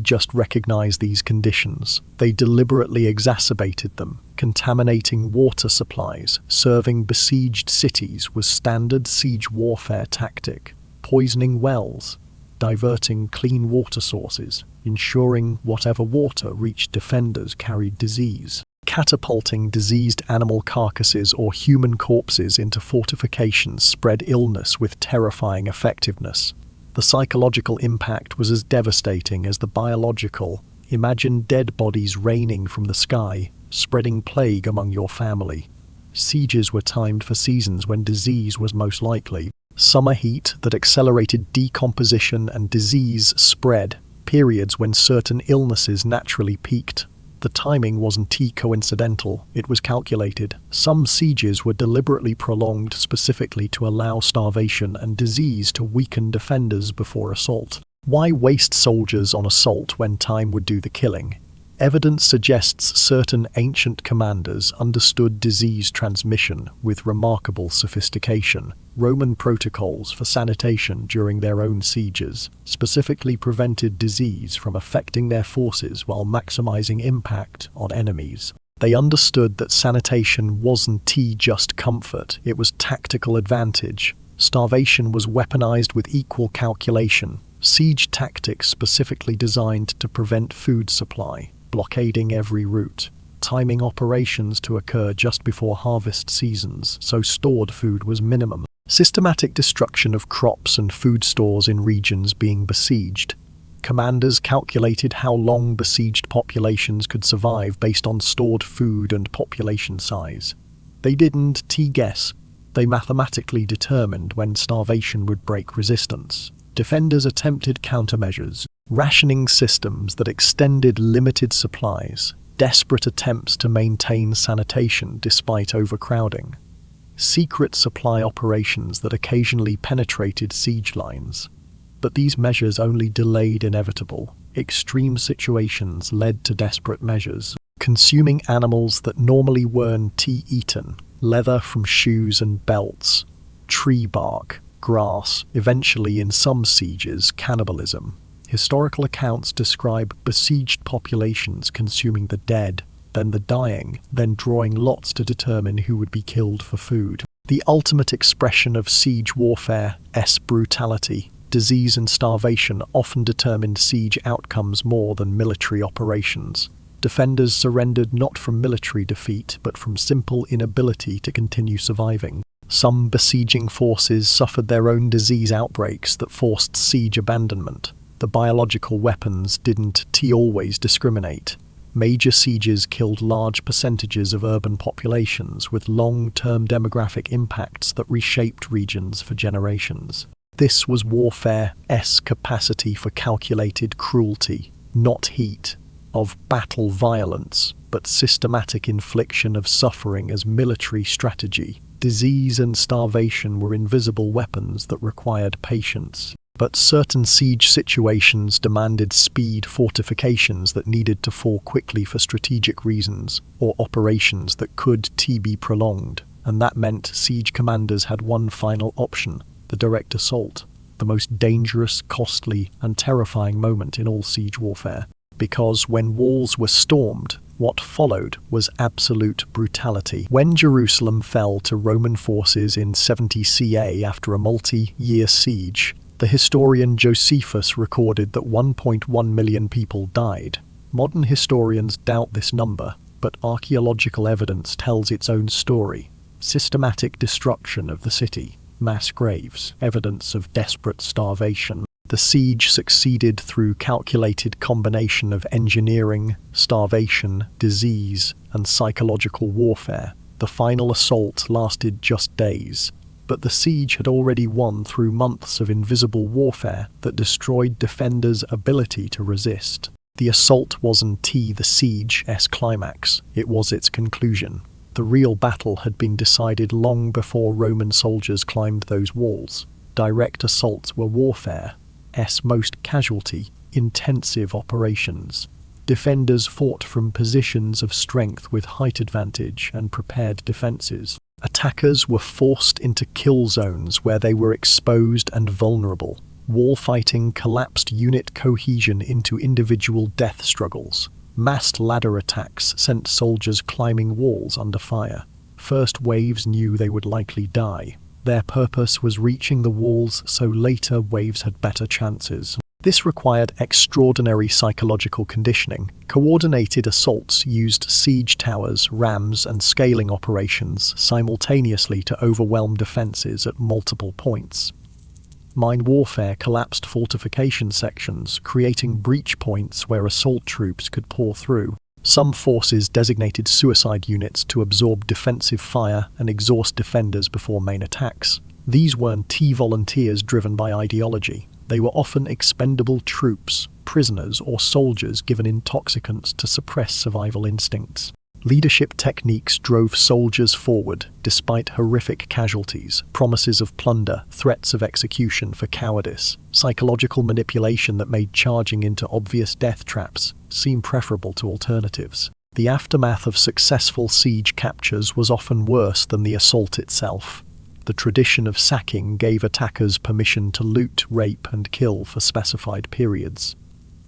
just recognize these conditions. They deliberately exacerbated them. Contaminating water supplies, serving besieged cities was standard siege warfare tactic. Poisoning wells, diverting clean water sources, ensuring whatever water reached defenders carried disease. Catapulting diseased animal carcasses or human corpses into fortifications spread illness with terrifying effectiveness. The psychological impact was as devastating as the biological. Imagine dead bodies raining from the sky, spreading plague among your family. Sieges were timed for seasons when disease was most likely. Summer heat that accelerated decomposition and disease spread, periods when certain illnesses naturally peaked. The timing wasn't coincidental, it was calculated. Some sieges were deliberately prolonged specifically to allow starvation and disease to weaken defenders before assault. Why waste soldiers on assault when time would do the killing? Evidence suggests certain ancient commanders understood disease transmission with remarkable sophistication. Roman protocols for sanitation during their own sieges specifically prevented disease from affecting their forces while maximizing impact on enemies. They understood that sanitation wasn't just comfort, it was tactical advantage. Starvation was weaponized with equal calculation. Siege tactics specifically designed to prevent food supply, blockading every route, timing operations to occur just before harvest seasons, so stored food was minimum. Systematic destruction of crops and food stores in regions being besieged. Commanders calculated how long besieged populations could survive based on stored food and population size. They didn't guess, they mathematically determined when starvation would break resistance. Defenders attempted countermeasures, rationing systems that extended limited supplies, desperate attempts to maintain sanitation despite overcrowding, secret supply operations that occasionally penetrated siege lines. But these measures only delayed inevitable. Extreme situations led to desperate measures, consuming animals that normally weren't eaten, leather from shoes and belts, tree bark, grass, eventually in some sieges, cannibalism. Historical accounts describe besieged populations consuming the dead, then the dying, then drawing lots to determine who would be killed for food. The ultimate expression of siege warfare's brutality, disease and starvation often determined siege outcomes more than military operations. Defenders surrendered not from military defeat, but from simple inability to continue surviving. Some besieging forces suffered their own disease outbreaks that forced siege abandonment. The biological weapons didn't always discriminate. Major sieges killed large percentages of urban populations with long-term demographic impacts that reshaped regions for generations. This was warfare's capacity for calculated cruelty, not heat of battle violence, but systematic infliction of suffering as military strategy. Disease and starvation were invisible weapons that required patience. But certain siege situations demanded speed fortifications that needed to fall quickly for strategic reasons, or operations that could be prolonged, and that meant siege commanders had one final option: the direct assault, the most dangerous, costly, and terrifying moment in all siege warfare. Because when walls were stormed, what followed was absolute brutality. When Jerusalem fell to Roman forces in 70 CA after a multi-year siege, the historian Josephus recorded that 1.1 million people died. Modern historians doubt this number, but archaeological evidence tells its own story. Systematic destruction of the city, mass graves, evidence of desperate starvation. The siege succeeded through calculated combination of engineering, starvation, disease, and psychological warfare. The final assault lasted just days, but the siege had already won through months of invisible warfare that destroyed defenders' ability to resist. The assault wasn't the siege's climax, it was its conclusion. The real battle had been decided long before Roman soldiers climbed those walls. Direct assaults were warfare's most casualty-intensive operations. Defenders fought from positions of strength with height advantage and prepared defenses. Attackers were forced into kill zones where they were exposed and vulnerable. Wall fighting collapsed unit cohesion into individual death struggles. Massed ladder attacks sent soldiers climbing walls under fire. First waves knew they would likely die. Their purpose was reaching the walls so later waves had better chances. This required extraordinary psychological conditioning. Coordinated assaults used siege towers, rams, and scaling operations simultaneously to overwhelm defenses at multiple points. Mine warfare collapsed fortification sections, creating breach points where assault troops could pour through. Some forces designated suicide units to absorb defensive fire and exhaust defenders before main attacks. These weren't volunteers driven by ideology. They were often expendable troops, prisoners, or soldiers given intoxicants to suppress survival instincts. Leadership techniques drove soldiers forward, despite horrific casualties, promises of plunder, threats of execution for cowardice, psychological manipulation that made charging into obvious death traps seem preferable to alternatives. The aftermath of successful siege captures was often worse than the assault itself. The tradition of sacking gave attackers permission to loot, rape, and kill for specified periods.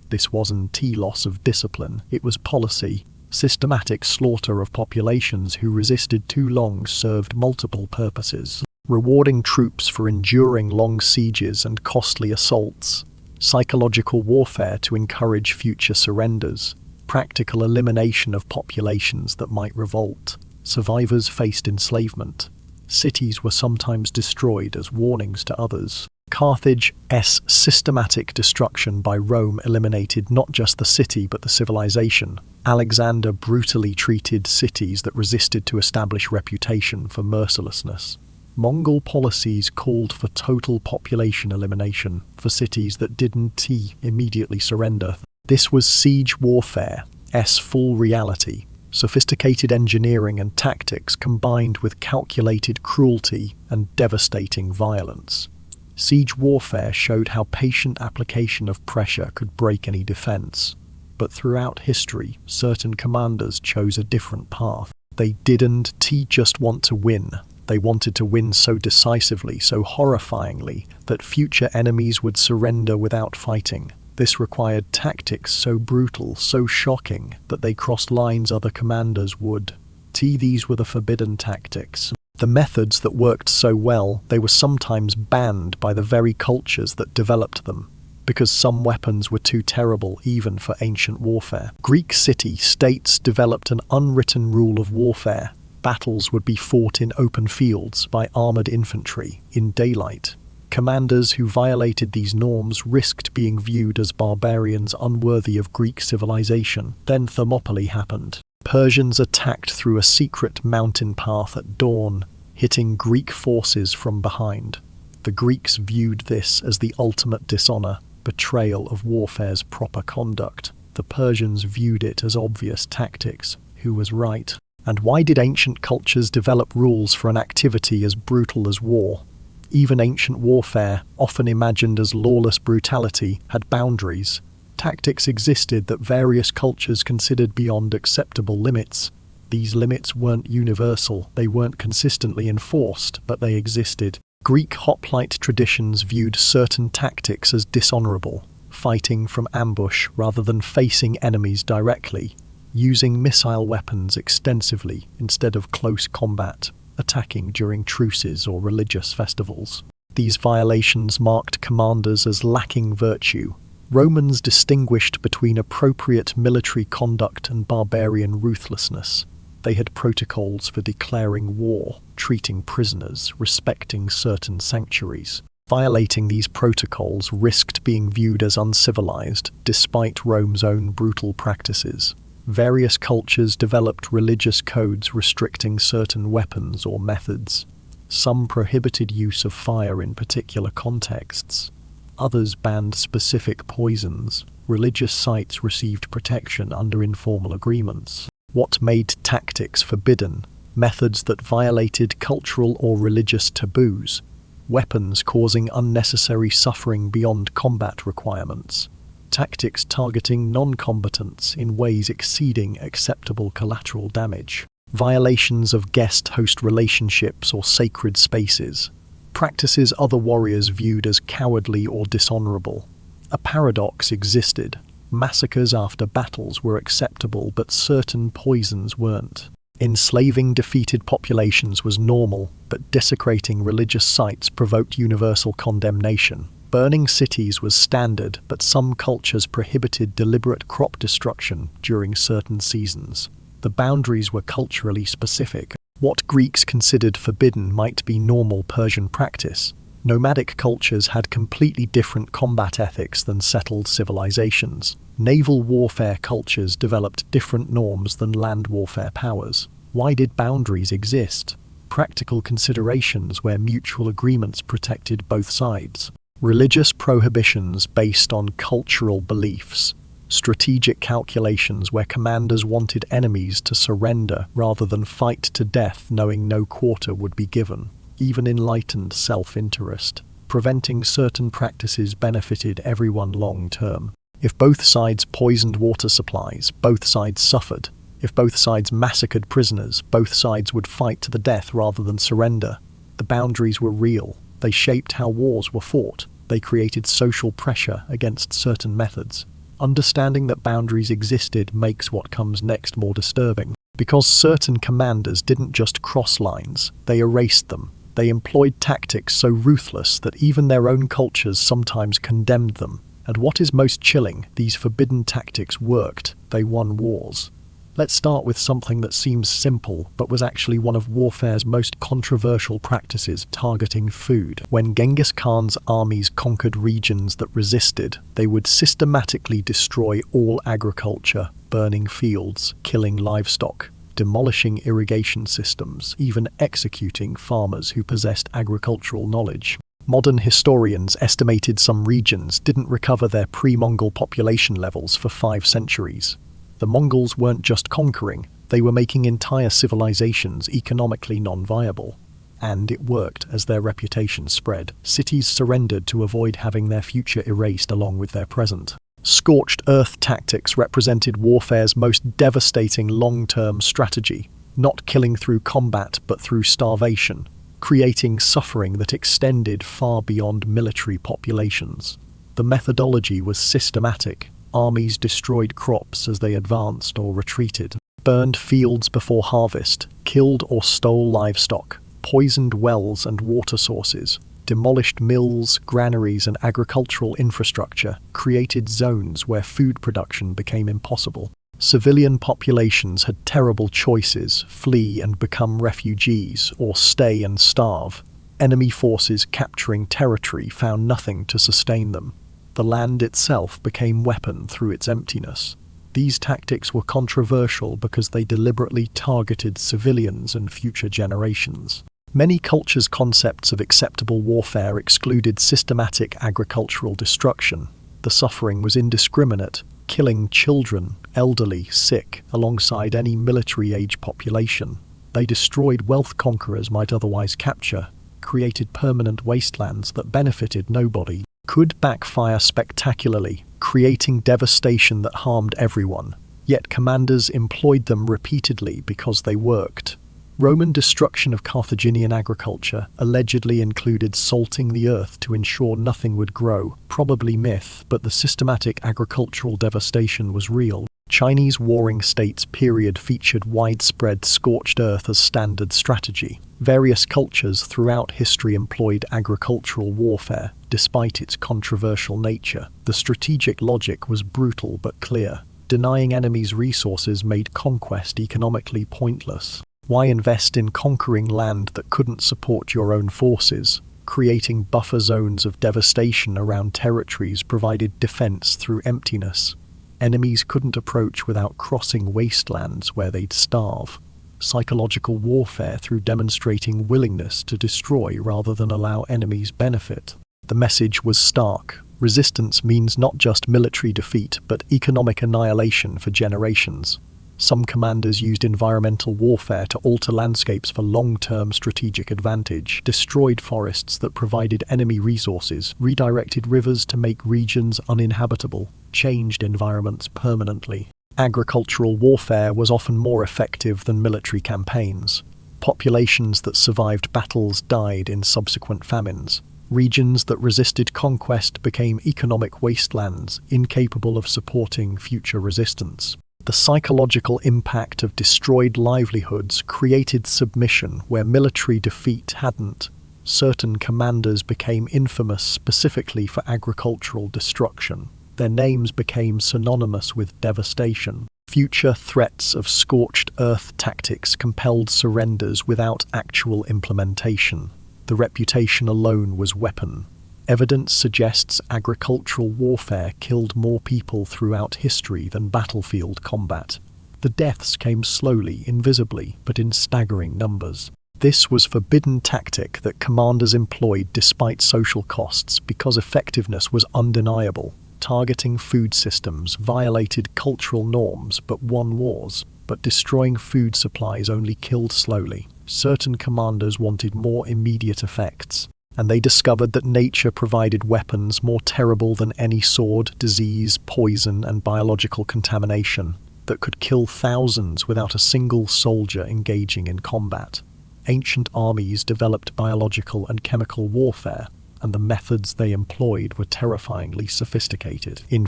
This wasn't loss of discipline, it was policy. Systematic slaughter of populations who resisted too long served multiple purposes. Rewarding troops for enduring long sieges and costly assaults. Psychological warfare to encourage future surrenders. Practical elimination of populations that might revolt. Survivors faced enslavement. Cities were sometimes destroyed as warnings to others. Carthage's systematic destruction by Rome eliminated not just the city but the civilization. Alexander brutally treated cities that resisted to establish reputation for mercilessness. Mongol policies called for total population elimination for cities that didn't immediately surrender. This was siege warfare's full reality. Sophisticated engineering and tactics combined with calculated cruelty and devastating violence. Siege warfare showed how patient application of pressure could break any defense. But throughout history, certain commanders chose a different path. They didn't just want to win. They wanted to win so decisively, so horrifyingly, that future enemies would surrender without fighting. This required tactics so brutal, so shocking, that they crossed lines other commanders would. These were the forbidden tactics. The methods that worked so well, they were sometimes banned by the very cultures that developed them, because some weapons were too terrible even for ancient warfare. Greek city-states developed an unwritten rule of warfare. Battles would be fought in open fields by armored infantry, in daylight. Commanders who violated these norms risked being viewed as barbarians unworthy of Greek civilization. Then Thermopylae happened. Persians attacked through a secret mountain path at dawn, hitting Greek forces from behind. The Greeks viewed this as the ultimate dishonor, betrayal of warfare's proper conduct. The Persians viewed it as obvious tactics. Who was right? And why did ancient cultures develop rules for an activity as brutal as war? Even ancient warfare, often imagined as lawless brutality, had boundaries. Tactics existed that various cultures considered beyond acceptable limits. These limits weren't universal, they weren't consistently enforced, but they existed. Greek hoplite traditions viewed certain tactics as dishonorable, fighting from ambush rather than facing enemies directly, using missile weapons extensively instead of close combat, attacking during truces or religious festivals. These violations marked commanders as lacking virtue. Romans distinguished between appropriate military conduct and barbarian ruthlessness. They had protocols for declaring war, treating prisoners, respecting certain sanctuaries. Violating these protocols risked being viewed as uncivilized, despite Rome's own brutal practices. Various cultures developed religious codes restricting certain weapons or methods. Some prohibited use of fire in particular contexts. Others banned specific poisons. Religious sites received protection under informal agreements. What made tactics forbidden? Methods that violated cultural or religious taboos. Weapons causing unnecessary suffering beyond combat requirements. Tactics targeting non-combatants in ways exceeding acceptable collateral damage. Violations of guest-host relationships or sacred spaces. Practices other warriors viewed as cowardly or dishonorable. A paradox existed. Massacres after battles were acceptable, but certain poisons weren't. Enslaving defeated populations was normal, but desecrating religious sites provoked universal condemnation. Burning cities was standard, but some cultures prohibited deliberate crop destruction during certain seasons. The boundaries were culturally specific. What Greeks considered forbidden might be normal Persian practice. Nomadic cultures had completely different combat ethics than settled civilizations. Naval warfare cultures developed different norms than land warfare powers. Why did boundaries exist? Practical considerations where mutual agreements protected both sides. Religious prohibitions based on cultural beliefs. Strategic calculations where commanders wanted enemies to surrender rather than fight to death knowing no quarter would be given. Even enlightened self-interest. Preventing certain practices benefited everyone long-term. If both sides poisoned water supplies, both sides suffered. If both sides massacred prisoners, both sides would fight to the death rather than surrender. The boundaries were real. They shaped how wars were fought. They created social pressure against certain methods. Understanding that boundaries existed makes what comes next more disturbing. Because certain commanders didn't just cross lines, they erased them. They employed tactics so ruthless that even their own cultures sometimes condemned them. And what is most chilling, these forbidden tactics worked. They won wars. Let's start with something that seems simple, but was actually one of warfare's most controversial practices, targeting food. When Genghis Khan's armies conquered regions that resisted, they would systematically destroy all agriculture, burning fields, killing livestock, demolishing irrigation systems, even executing farmers who possessed agricultural knowledge. Modern historians estimated some regions didn't recover their pre-Mongol population levels for 5 centuries. The Mongols weren't just conquering, they were making entire civilizations economically non-viable. And it worked as their reputation spread. Cities surrendered to avoid having their future erased along with their present. Scorched earth tactics represented warfare's most devastating long-term strategy, not killing through combat but through starvation, creating suffering that extended far beyond military populations. The methodology was systematic. Armies destroyed crops as they advanced or retreated, burned fields before harvest, killed or stole livestock, poisoned wells and water sources, demolished mills, granaries and agricultural infrastructure, created zones where food production became impossible. Civilian populations had terrible choices: flee and become refugees, or stay and starve. Enemy forces capturing territory found nothing to sustain them. The land itself became weapon through its emptiness. These tactics were controversial because they deliberately targeted civilians and future generations. Many cultures' concepts of acceptable warfare excluded systematic agricultural destruction. The suffering was indiscriminate, killing children, elderly, sick, alongside any military-age population. They destroyed wealth conquerors might otherwise capture, created permanent wastelands that benefited nobody, could backfire spectacularly, creating devastation that harmed everyone. Yet commanders employed them repeatedly because they worked. Roman destruction of Carthaginian agriculture allegedly included salting the earth to ensure nothing would grow. Probably myth, but the systematic agricultural devastation was real. Chinese warring states period featured widespread scorched earth as standard strategy. Various cultures throughout history employed agricultural warfare, despite its controversial nature. The strategic logic was brutal but clear. Denying enemies resources made conquest economically pointless. Why invest in conquering land that couldn't support your own forces? Creating buffer zones of devastation around territories provided defense through emptiness. Enemies couldn't approach without crossing wastelands where they'd starve. Psychological warfare through demonstrating willingness to destroy rather than allow enemies benefit. The message was stark. Resistance means not just military defeat, but economic annihilation for generations. Some commanders used environmental warfare to alter landscapes for long-term strategic advantage, destroyed forests that provided enemy resources, redirected rivers to make regions uninhabitable, changed environments permanently. Agricultural warfare was often more effective than military campaigns. Populations that survived battles died in subsequent famines. Regions that resisted conquest became economic wastelands, incapable of supporting future resistance. The psychological impact of destroyed livelihoods created submission where military defeat hadn't. Certain commanders became infamous specifically for agricultural destruction. Their names became synonymous with devastation. Future threats of scorched earth tactics compelled surrenders without actual implementation. The reputation alone was weapon. Evidence suggests agricultural warfare killed more people throughout history than battlefield combat. The deaths came slowly, invisibly, but in staggering numbers. This was forbidden tactic that commanders employed despite social costs because effectiveness was undeniable. Targeting food systems violated cultural norms but won wars, but destroying food supplies only killed slowly. Certain commanders wanted more immediate effects, and they discovered that nature provided weapons more terrible than any sword, disease, poison, and biological contamination that could kill thousands without a single soldier engaging in combat. Ancient armies developed biological and chemical warfare, and the methods they employed were terrifyingly sophisticated. In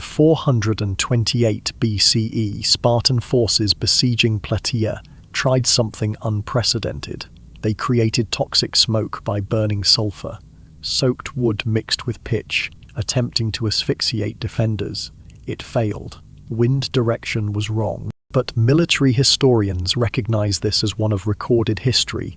428 BCE, Spartan forces besieging Plataea tried something unprecedented. They created toxic smoke by burning sulfur, soaked wood mixed with pitch, attempting to asphyxiate defenders. It failed. Wind direction was wrong. But military historians recognize this as one of recorded history's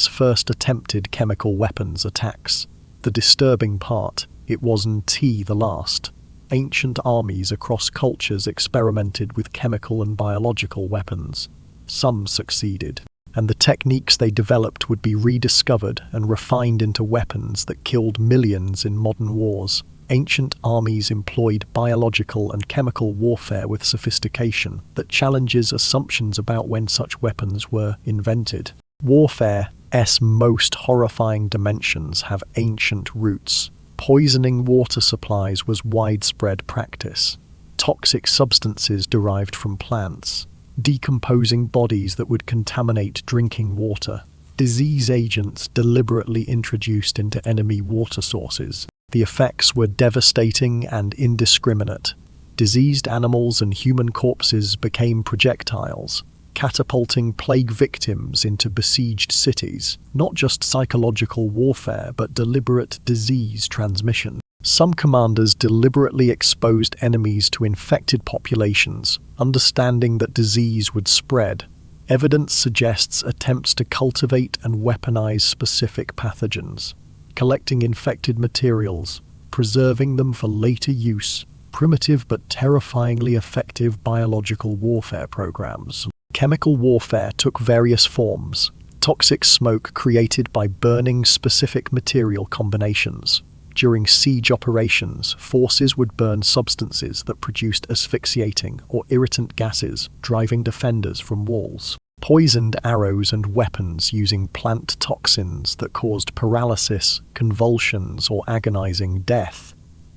first attempted chemical weapons attacks. The disturbing part, it wasn't the last. Ancient armies across cultures experimented with chemical and biological weapons. Some succeeded, and the techniques they developed would be rediscovered and refined into weapons that killed millions in modern wars. Ancient armies employed biological and chemical warfare with sophistication that challenges assumptions about when such weapons were invented. Warfare's most horrifying dimensions have ancient roots. Poisoning water supplies was widespread practice. Toxic substances derived from plants. Decomposing bodies that would contaminate drinking water. Disease agents deliberately introduced into enemy water sources. The effects were devastating and indiscriminate. Diseased animals and human corpses became projectiles, catapulting plague victims into besieged cities. Not just psychological warfare, but deliberate disease transmission. Some commanders deliberately exposed enemies to infected populations, understanding that disease would spread. Evidence suggests attempts to cultivate and weaponize specific pathogens, collecting infected materials, preserving them for later use. Primitive but terrifyingly effective biological warfare programs. Chemical warfare took various forms. Toxic smoke created by burning specific material combinations. During siege operations, forces would burn substances that produced asphyxiating or irritant gases, driving defenders from walls. poisoned arrows and weapons using plant toxins that caused paralysis, convulsions, or agonizing death.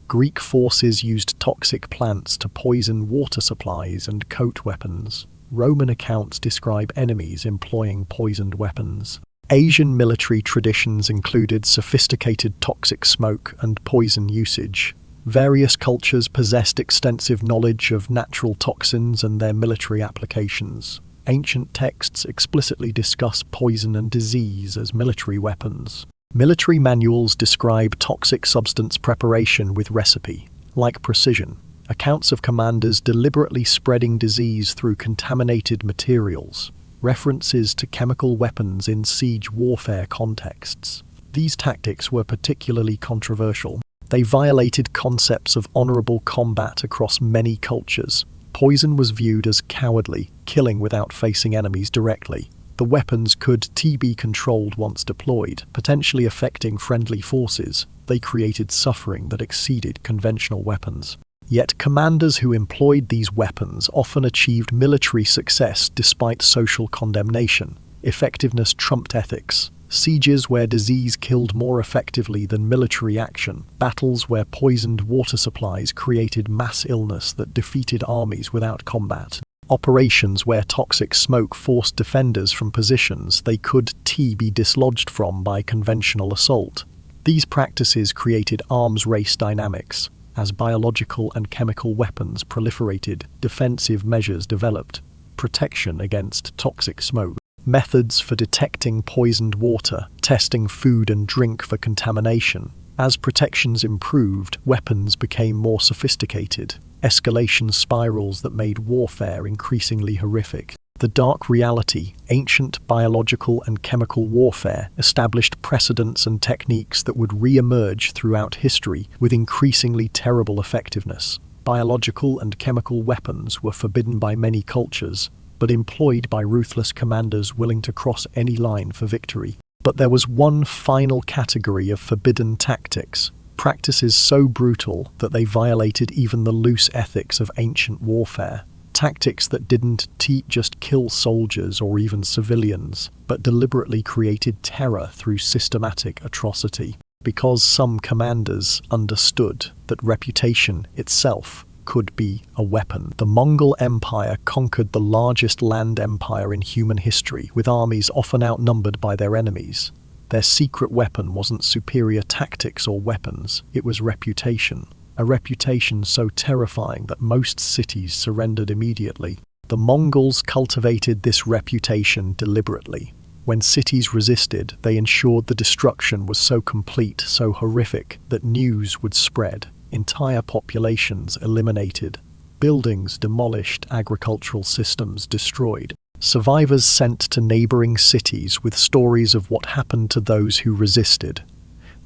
Greek forces used toxic plants to poison water supplies and coat weapons. Roman accounts describe enemies employing poisoned weapons. Asian military traditions included sophisticated toxic smoke and poison usage. Various cultures possessed extensive knowledge of natural toxins and their military applications. Ancient texts explicitly discuss poison and disease as military weapons. Military manuals describe toxic substance preparation with recipe, like precision. Accounts of commanders deliberately spreading disease through contaminated materials. References to chemical weapons in siege warfare contexts. These tactics were particularly controversial. They violated concepts of honorable combat across many cultures. Poison was viewed as cowardly, killing without facing enemies directly. The weapons could be controlled once deployed, potentially affecting friendly forces. They created suffering that exceeded conventional weapons. Yet commanders who employed these weapons often achieved military success despite social condemnation. Effectiveness trumped ethics. Sieges where disease killed more effectively than military action. Battles where poisoned water supplies created mass illness that defeated armies without combat. Operations where toxic smoke forced defenders from positions they could be dislodged from by conventional assault. These practices created arms race dynamics. As biological and chemical weapons proliferated, defensive measures developed. Protection against toxic smoke. Methods for detecting poisoned water, testing food and drink for contamination. As protections improved, weapons became more sophisticated. Escalation spirals that made warfare increasingly horrific. The dark reality, ancient biological and chemical warfare, established precedents and techniques that would re-emerge throughout history with increasingly terrible effectiveness. Biological and chemical weapons were forbidden by many cultures, but employed by ruthless commanders willing to cross any line for victory. But there was one final category of forbidden tactics, practices so brutal that they violated even the loose ethics of ancient warfare. Tactics that didn't just kill soldiers or even civilians, but deliberately created terror through systematic atrocity. Because some commanders understood that reputation itself could be a weapon. The Mongol Empire conquered the largest land empire in human history, with armies often outnumbered by their enemies. Their secret weapon wasn't superior tactics or weapons, it was reputation. A reputation so terrifying that most cities surrendered immediately. The Mongols cultivated this reputation deliberately. When cities resisted, they ensured the destruction was so complete, so horrific, that news would spread. Entire populations eliminated. Buildings demolished, agricultural systems destroyed. Survivors sent to neighboring cities with stories of what happened to those who resisted.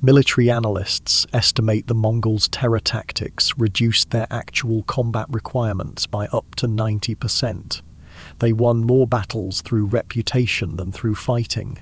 Military analysts estimate the Mongols' terror tactics reduced their actual combat requirements by up to 90%. They won more battles through reputation than through fighting.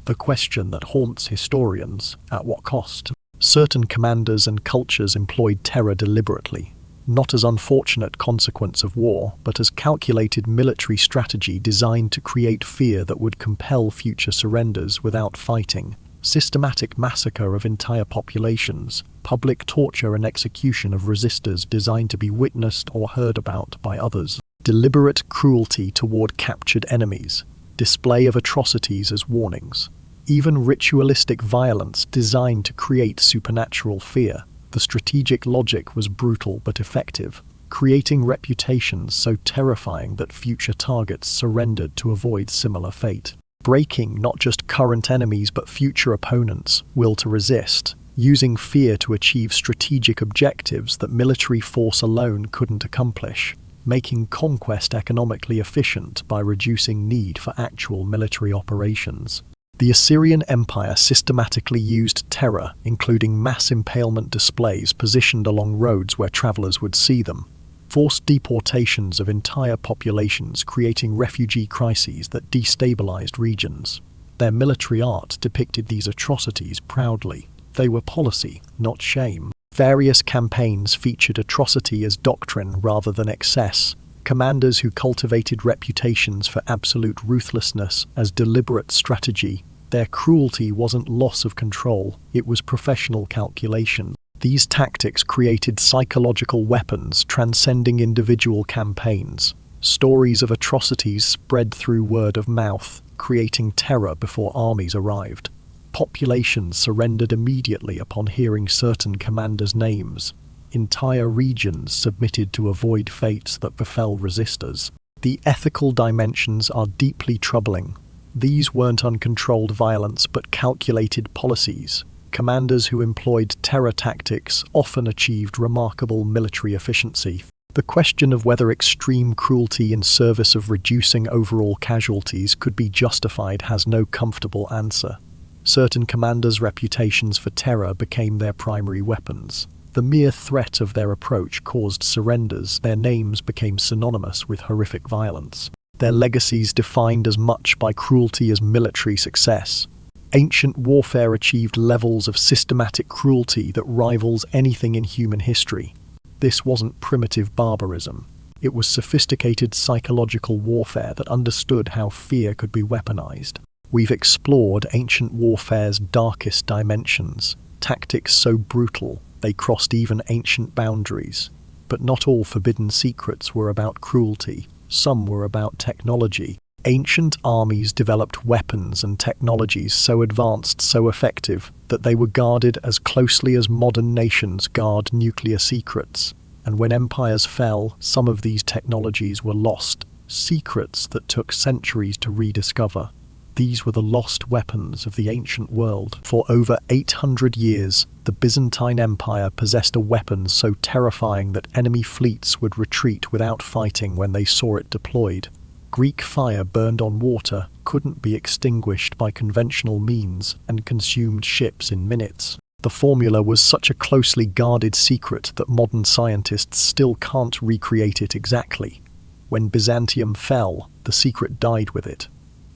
The question that haunts historians: at what cost? Certain commanders and cultures employed terror deliberately, not as unfortunate consequence of war, but as calculated military strategy designed to create fear that would compel future surrenders without fighting. Systematic massacre of entire populations, public torture and execution of resistors designed to be witnessed or heard about by others, deliberate cruelty toward captured enemies, display of atrocities as warnings, even ritualistic violence designed to create supernatural fear. The strategic logic was brutal but effective, creating reputations so terrifying that future targets surrendered to avoid similar fate. Breaking not just current enemies but future opponents' will to resist, using fear to achieve strategic objectives that military force alone couldn't accomplish, making conquest economically efficient by reducing need for actual military operations. The Assyrian Empire systematically used terror, including mass impalement displays positioned along roads where travelers would see them, forced deportations of entire populations, creating refugee crises that destabilized regions. Their military art depicted these atrocities proudly. They were policy, not shame. Various campaigns featured atrocity as doctrine rather than excess. Commanders who cultivated reputations for absolute ruthlessness as deliberate strategy. Their cruelty wasn't loss of control, it was professional calculation. These tactics created psychological weapons transcending individual campaigns. Stories of atrocities spread through word of mouth, creating terror before armies arrived. Populations surrendered immediately upon hearing certain commanders' names. Entire regions submitted to avoid fates that befell resistors. The ethical dimensions are deeply troubling. These weren't uncontrolled violence but calculated policies. Commanders who employed terror tactics often achieved remarkable military efficiency. The question of whether extreme cruelty in service of reducing overall casualties could be justified has no comfortable answer. Certain commanders' reputations for terror became their primary weapons. The mere threat of their approach caused surrenders. Their names became synonymous with horrific violence. Their legacies defined as much by cruelty as military success. Ancient warfare achieved levels of systematic cruelty that rivals anything in human history. This wasn't primitive barbarism. It was sophisticated psychological warfare that understood how fear could be weaponized. We've explored ancient warfare's darkest dimensions, tactics so brutal they crossed even ancient boundaries. But not all forbidden secrets were about cruelty. Some were about technology. Ancient armies developed weapons and technologies so advanced, so effective, that they were guarded as closely as modern nations guard nuclear secrets. And when empires fell, some of these technologies were lost, secrets that took centuries to rediscover. These were the lost weapons of the ancient world. For over 800 years, the Byzantine Empire possessed a weapon so terrifying that enemy fleets would retreat without fighting when they saw it deployed. Greek fire burned on water, couldn't be extinguished by conventional means, and consumed ships in minutes. The formula was such a closely guarded secret that modern scientists still can't recreate it exactly. When Byzantium fell, the secret died with it.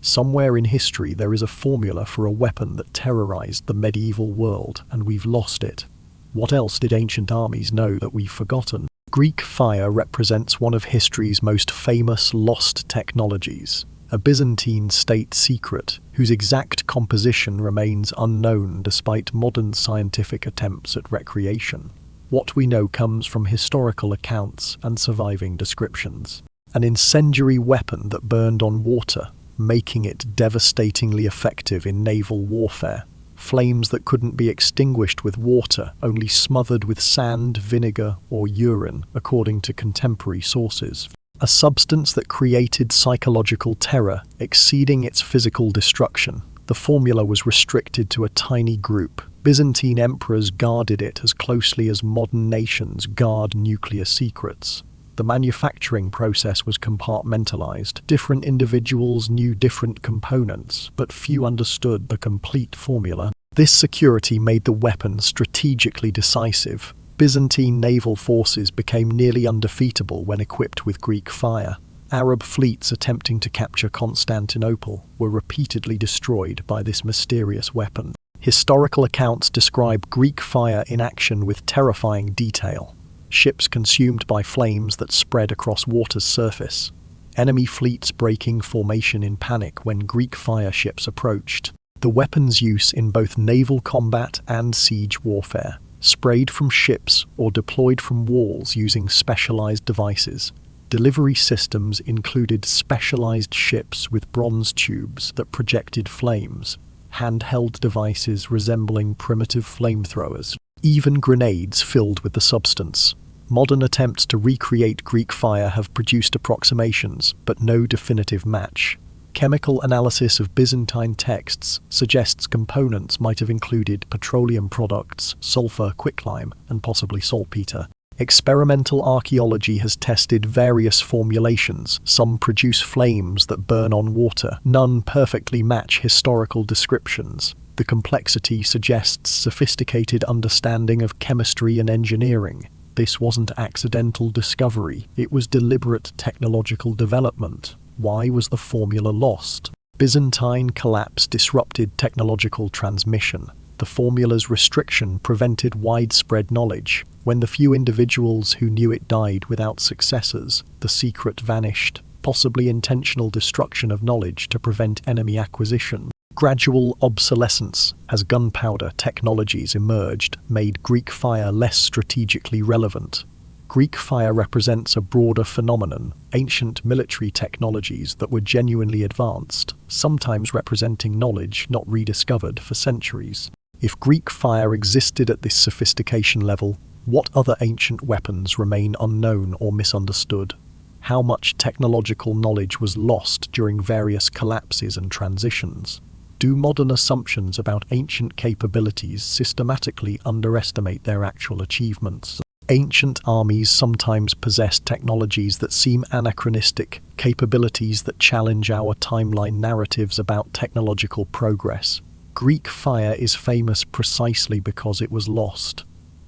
Somewhere in history there is a formula for a weapon that terrorized the medieval world, and we've lost it. What else did ancient armies know that we've forgotten? Greek fire represents one of history's most famous lost technologies, a Byzantine state secret whose exact composition remains unknown despite modern scientific attempts at recreation. What we know comes from historical accounts and surviving descriptions. An incendiary weapon that burned on water, making it devastatingly effective in naval warfare. Flames that couldn't be extinguished with water, only smothered with sand, vinegar, or urine, according to contemporary sources. A substance that created psychological terror, exceeding its physical destruction. The formula was restricted to a tiny group. Byzantine emperors guarded it as closely as modern nations guard nuclear secrets. The manufacturing process was compartmentalized. Different individuals knew different components, but few understood the complete formula. This security made the weapon strategically decisive. Byzantine naval forces became nearly undefeatable when equipped with Greek fire. Arab fleets attempting to capture Constantinople were repeatedly destroyed by this mysterious weapon. Historical accounts describe Greek fire in action with terrifying detail. Ships consumed by flames that spread across water's surface. Enemy fleets breaking formation in panic when Greek fire ships approached. The weapon's use in both naval combat and siege warfare. Sprayed from ships or deployed from walls using specialized devices. Delivery systems included specialized ships with bronze tubes that projected flames. Handheld devices resembling primitive flamethrowers. Even grenades filled with the substance. Modern attempts to recreate Greek fire have produced approximations, but no definitive match. Chemical analysis of Byzantine texts suggests components might have included petroleum products, sulfur, quicklime, and possibly saltpeter. Experimental archaeology has tested various formulations. Some produce flames that burn on water. None perfectly match historical descriptions. The complexity suggests sophisticated understanding of chemistry and engineering. This wasn't accidental discovery, it was deliberate technological development. Why was the formula lost? Byzantine collapse disrupted technological transmission. The formula's restriction prevented widespread knowledge. When the few individuals who knew it died without successors, the secret vanished, possibly intentional destruction of knowledge to prevent enemy acquisition. Gradual obsolescence as gunpowder technologies emerged made Greek fire less strategically relevant. Greek fire represents a broader phenomenon, ancient military technologies that were genuinely advanced, sometimes representing knowledge not rediscovered for centuries. If Greek fire existed at this sophistication level, what other ancient weapons remain unknown or misunderstood? How much technological knowledge was lost during various collapses and transitions? Do modern assumptions about ancient capabilities systematically underestimate their actual achievements? Ancient armies sometimes possessed technologies that seem anachronistic, capabilities that challenge our timeline narratives about technological progress. Greek fire is famous precisely because it was lost.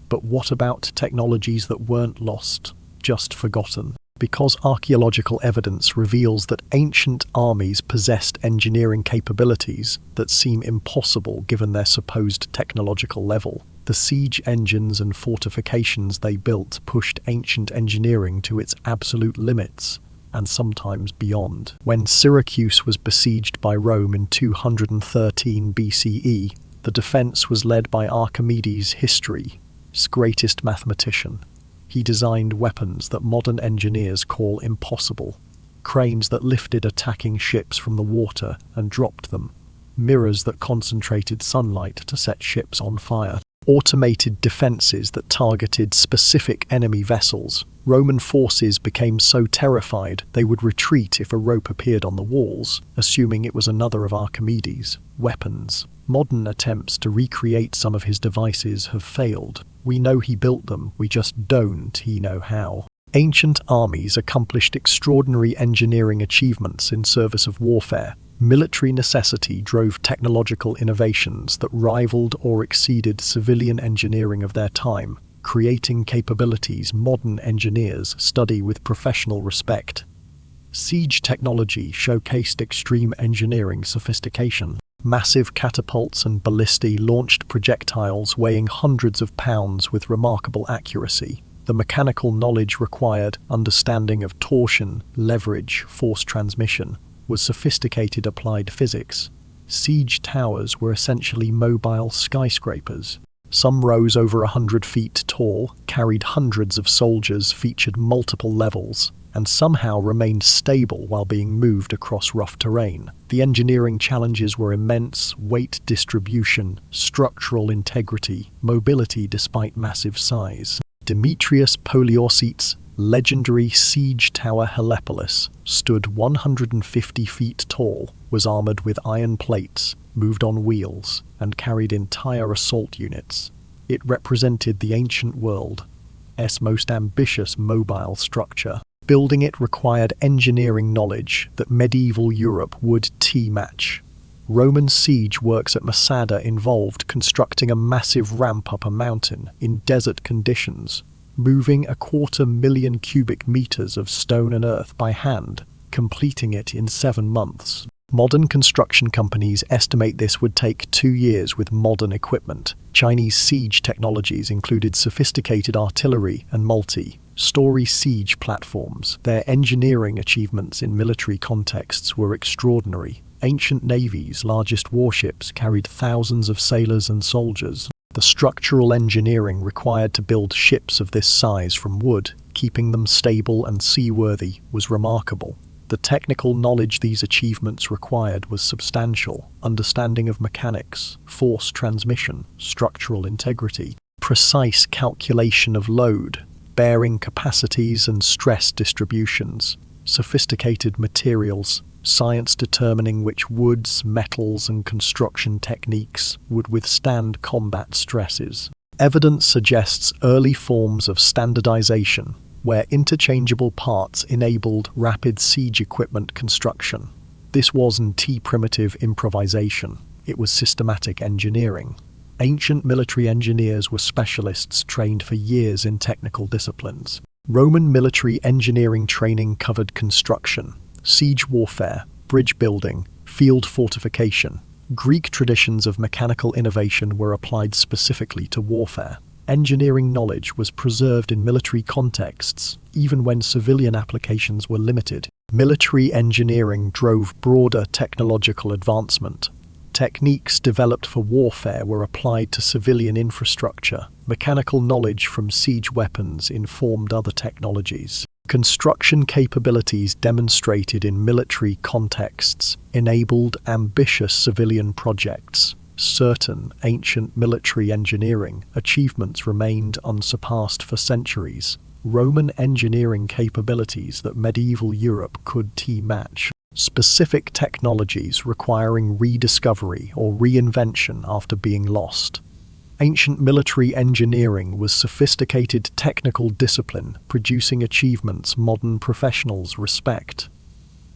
But what about technologies that weren't lost, just forgotten? Because archaeological evidence reveals that ancient armies possessed engineering capabilities that seem impossible given their supposed technological level. The siege engines and fortifications they built pushed ancient engineering to its absolute limits, and sometimes beyond. When Syracuse was besieged by Rome in 213 BCE, the defense was led by Archimedes, history's greatest mathematician. He designed weapons that modern engineers call impossible. Cranes that lifted attacking ships from the water and dropped them. Mirrors that concentrated sunlight to set ships on fire. Automated defenses that targeted specific enemy vessels. Roman forces became so terrified they would retreat if a rope appeared on the walls, assuming it was another of Archimedes' weapons. Modern attempts to recreate some of his devices have failed. We know he built them, we just don't know how. Ancient armies accomplished extraordinary engineering achievements in service of warfare. Military necessity drove technological innovations that rivaled or exceeded civilian engineering of their time, creating capabilities modern engineers study with professional respect. Siege technology showcased extreme engineering sophistication. Massive catapults and ballistae launched projectiles weighing hundreds of pounds with remarkable accuracy. The mechanical knowledge required, understanding of torsion, leverage, force transmission, was sophisticated applied physics. Siege towers were essentially mobile skyscrapers. Some rose over 100 feet tall, carried hundreds of soldiers, featured multiple levels, and somehow remained stable while being moved across rough terrain. The engineering challenges were immense: weight distribution, structural integrity, mobility despite massive size. Demetrius Poliorcetes' legendary siege tower Helepolis stood 150 feet tall, was armored with iron plates, moved on wheels, and carried entire assault units. It represented the ancient world's most ambitious mobile structure. Building it required engineering knowledge that medieval Europe would match. Roman siege works at Masada involved constructing a massive ramp up a mountain in desert conditions, moving 250,000 cubic meters of stone and earth by hand, completing it in 7 months. Modern construction companies estimate this would take 2 years with modern equipment. Chinese siege technologies included sophisticated artillery and multi-story siege platforms. Their engineering achievements in military contexts were extraordinary. Ancient navies' largest warships carried thousands of sailors and soldiers. The structural engineering required to build ships of this size from wood, keeping them stable and seaworthy, was remarkable. The technical knowledge these achievements required was substantial: understanding of mechanics, force transmission, structural integrity, precise calculation of load, bearing capacities and stress distributions, sophisticated materials, science determining which woods, metals, and construction techniques would withstand combat stresses. Evidence suggests early forms of standardization, where interchangeable parts enabled rapid siege equipment construction. This wasn't primitive improvisation, it was systematic engineering. Ancient military engineers were specialists trained for years in technical disciplines. Roman military engineering training covered construction, siege warfare, bridge building, field fortification. Greek traditions of mechanical innovation were applied specifically to warfare. Engineering knowledge was preserved in military contexts, even when civilian applications were limited. Military engineering drove broader technological advancement. Techniques developed for warfare were applied to civilian infrastructure. Mechanical knowledge from siege weapons informed other technologies. Construction capabilities demonstrated in military contexts enabled ambitious civilian projects. Certain ancient military engineering achievements remained unsurpassed for centuries. Roman engineering capabilities that medieval Europe could match. Specific technologies requiring rediscovery or reinvention after being lost. Ancient military engineering was sophisticated technical discipline, producing achievements modern professionals respect.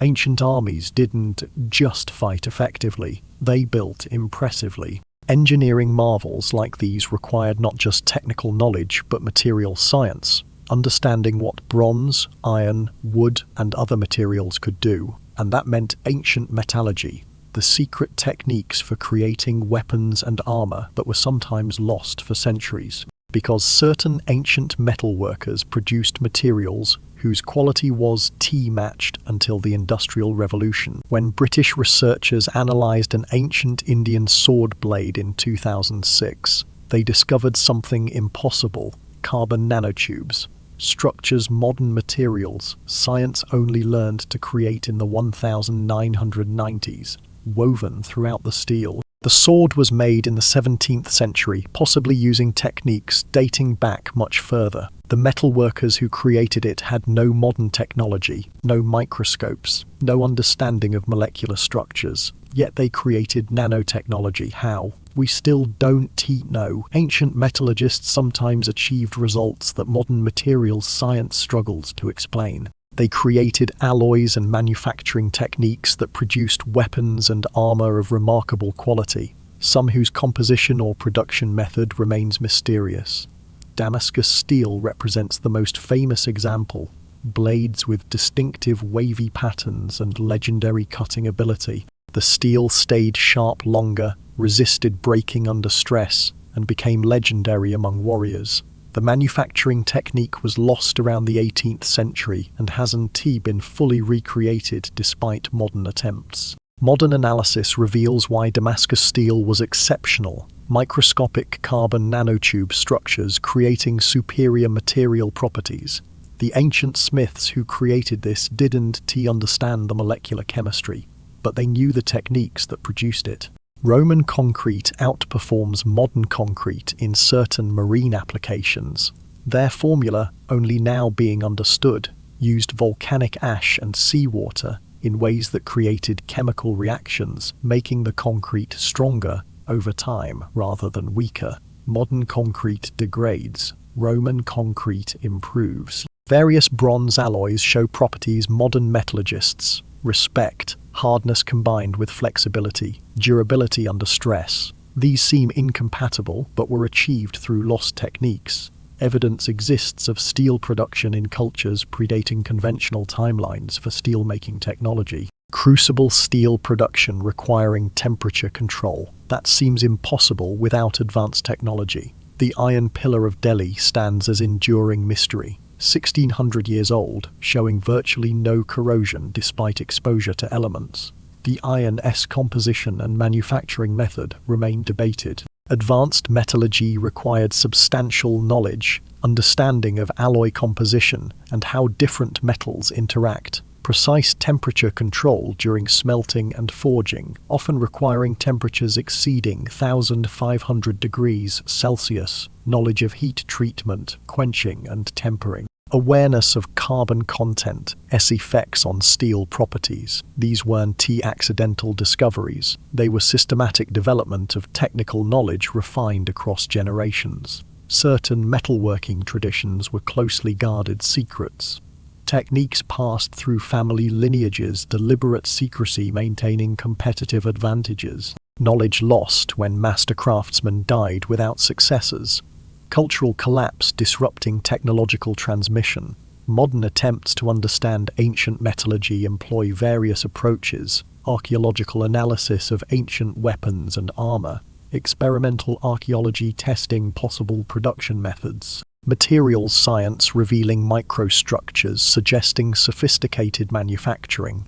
Ancient armies didn't just fight effectively, they built impressively. Engineering marvels like these required not just technical knowledge but material science, understanding what bronze, iron, wood, and other materials could do, and that meant ancient metallurgy, the secret techniques for creating weapons and armor that were sometimes lost for centuries, because certain ancient metalworkers produced materials whose quality was matched until the Industrial Revolution. When British researchers analysed an ancient Indian sword blade in 2006, they discovered something impossible: carbon nanotubes, structures modern materials science only learned to create in the 1990s, woven throughout the steel. The sword was made in the 17th century, possibly using techniques dating back much further. The metalworkers who created it had no modern technology, no microscopes, no understanding of molecular structures. Yet they created nanotechnology. How? We still don't know. Ancient metallurgists sometimes achieved results that modern materials science struggles to explain. They created alloys and manufacturing techniques that produced weapons and armor of remarkable quality, some whose composition or production method remains mysterious. Damascus steel represents the most famous example. Blades with distinctive wavy patterns and legendary cutting ability. The steel stayed sharp longer, resisted breaking under stress, and became legendary among warriors. The manufacturing technique was lost around the 18th century and hasn't been fully recreated despite modern attempts. Modern analysis reveals why Damascus steel was exceptional. Microscopic carbon nanotube structures creating superior material properties. The ancient smiths who created this didn't understand the molecular chemistry, but they knew the techniques that produced it. Roman concrete outperforms modern concrete in certain marine applications. Their formula, only now being understood, used volcanic ash and seawater in ways that created chemical reactions, making the concrete stronger over time rather than weaker. Modern concrete degrades. Roman concrete improves. Various bronze alloys show properties modern metallurgists respect: hardness combined with flexibility, durability under stress. These seem incompatible but were achieved through lost techniques. Evidence exists of steel production in cultures predating conventional timelines for steelmaking technology. Crucible steel production requiring temperature control. That seems impossible without advanced technology. The Iron Pillar of Delhi stands as enduring mystery. 1600 years old, showing virtually no corrosion despite exposure to elements. The iron's composition and manufacturing method remain debated. Advanced metallurgy required substantial knowledge, understanding of alloy composition and how different metals interact. Precise temperature control during smelting and forging, often requiring temperatures exceeding 1500 degrees Celsius. Knowledge of heat treatment, quenching and tempering. Awareness of carbon content, effects on steel properties. These weren't accidental discoveries. They were systematic development of technical knowledge refined across generations. Certain metalworking traditions were closely guarded secrets. Techniques passed through family lineages, deliberate secrecy maintaining competitive advantages. Knowledge lost when master craftsmen died without successors. Cultural collapse disrupting technological transmission. Modern attempts to understand ancient metallurgy employ various approaches, archaeological analysis of ancient weapons and armor, experimental archaeology testing possible production methods, materials science revealing microstructures suggesting sophisticated manufacturing,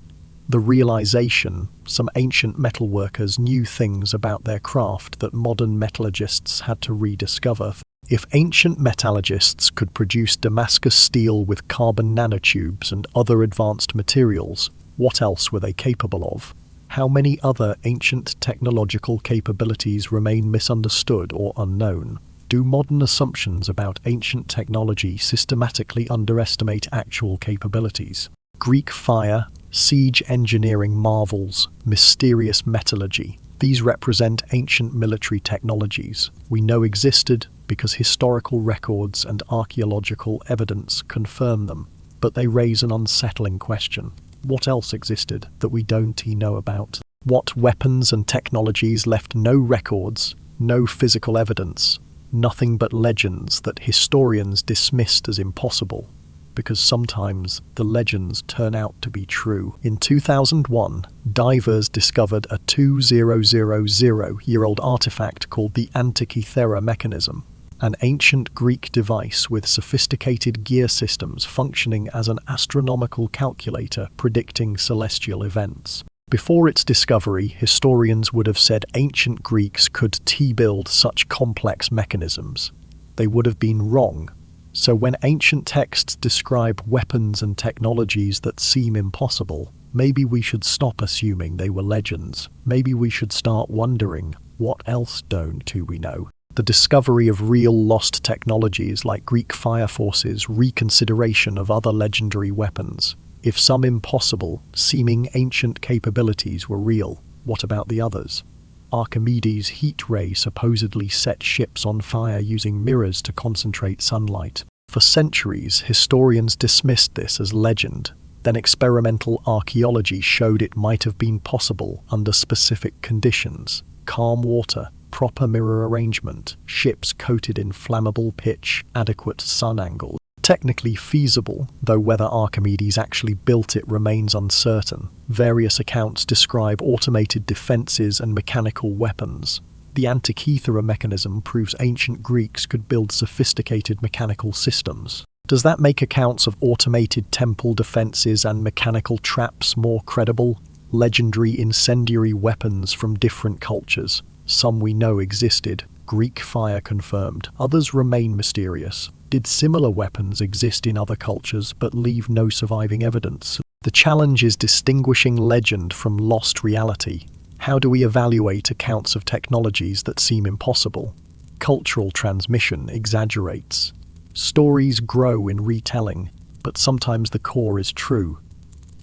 the realization some ancient metalworkers knew things about their craft that modern metallurgists had to rediscover. If ancient metallurgists could produce Damascus steel with carbon nanotubes and other advanced materials, what else were they capable of? How many other ancient technological capabilities remain misunderstood or unknown? Do modern assumptions about ancient technology systematically underestimate actual capabilities? Greek fire, siege engineering marvels, mysterious metallurgy. These represent ancient military technologies we know existed because historical records and archaeological evidence confirm them, but they raise an unsettling question. What else existed that we don't know about? What weapons and technologies left no records, no physical evidence, nothing but legends that historians dismissed as impossible? Because sometimes the legends turn out to be true. In 2001, divers discovered a 2000-year-old artifact called the Antikythera mechanism, an ancient Greek device with sophisticated gear systems functioning as an astronomical calculator predicting celestial events. Before its discovery, historians would have said ancient Greeks could build such complex mechanisms. They would have been wrong. So when ancient texts describe weapons and technologies that seem impossible, maybe we should stop assuming they were legends. Maybe we should start wondering, what else don't we know? The discovery of real lost technologies like Greek fire forces, reconsideration of other legendary weapons. If some impossible, seeming ancient capabilities were real, what about the others? Archimedes' heat ray supposedly set ships on fire using mirrors to concentrate sunlight. For centuries, historians dismissed this as legend. Then experimental archaeology showed it might have been possible under specific conditions: calm water, proper mirror arrangement, ships coated in flammable pitch, adequate sun angles. Technically feasible, though whether Archimedes actually built it remains uncertain. Various accounts describe automated defenses and mechanical weapons. The Antikythera mechanism proves ancient Greeks could build sophisticated mechanical systems. Does that make accounts of automated temple defenses and mechanical traps more credible? Legendary incendiary weapons from different cultures. Some we know existed. Greek fire confirmed. Others remain mysterious. Did similar weapons exist in other cultures but leave no surviving evidence? The challenge is distinguishing legend from lost reality. How do we evaluate accounts of technologies that seem impossible? Cultural transmission exaggerates. Stories grow in retelling, but sometimes the core is true.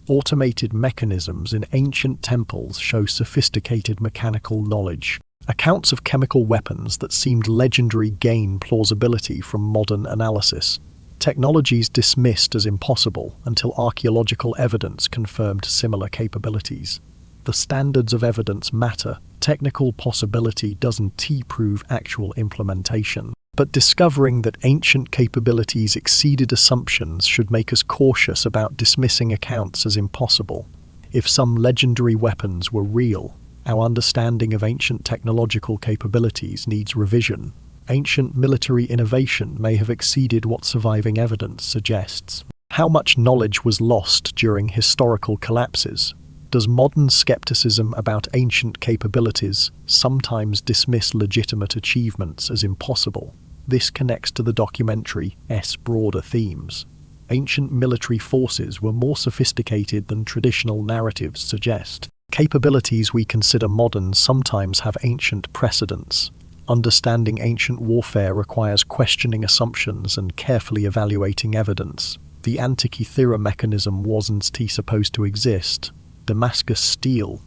Automated mechanisms in ancient temples show sophisticated mechanical knowledge. Accounts of chemical weapons that seemed legendary gain plausibility from modern analysis. Technologies dismissed as impossible until archaeological evidence confirmed similar capabilities. The standards of evidence matter. Technical possibility doesn't prove actual implementation. But discovering that ancient capabilities exceeded assumptions should make us cautious about dismissing accounts as impossible. If some legendary weapons were real, our understanding of ancient technological capabilities needs revision. Ancient military innovation may have exceeded what surviving evidence suggests. How much knowledge was lost during historical collapses? Does modern skepticism about ancient capabilities sometimes dismiss legitimate achievements as impossible? This connects to the documentary's broader themes. Ancient military forces were more sophisticated than traditional narratives suggest. Capabilities we consider modern sometimes have ancient precedents. Understanding ancient warfare requires questioning assumptions and carefully evaluating evidence. The Antikythera mechanism wasn't supposed to exist. Damascus steel's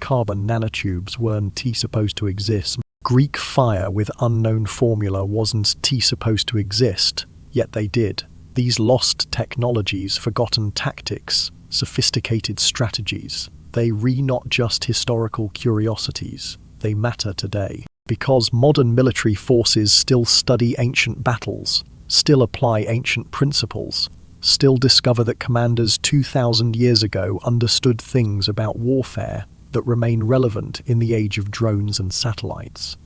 carbon nanotubes weren't supposed to exist. Greek fire with unknown formula wasn't supposed to exist, yet they did. These lost technologies, forgotten tactics, sophisticated strategies, they not just historical curiosities, they matter today. Because modern military forces still study ancient battles, still apply ancient principles, still discover that commanders 2,000 years ago understood things about warfare that remain relevant in the age of drones and satellites.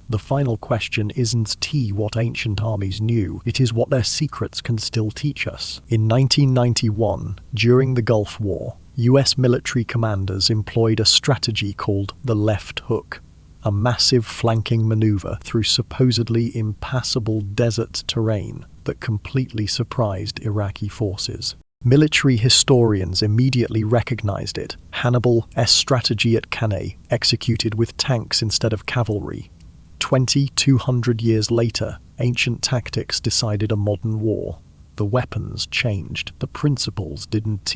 The final question isn't what ancient armies knew, it is what their secrets can still teach us. In 1991, during the Gulf War, US military commanders employed a strategy called the left hook, a massive flanking maneuver through supposedly impassable desert terrain that completely surprised Iraqi forces. Military historians immediately recognized it. Hannibal's strategy at Cannae, executed with tanks instead of cavalry. 200 years later, ancient tactics decided a modern war. The weapons changed, the principles didn't.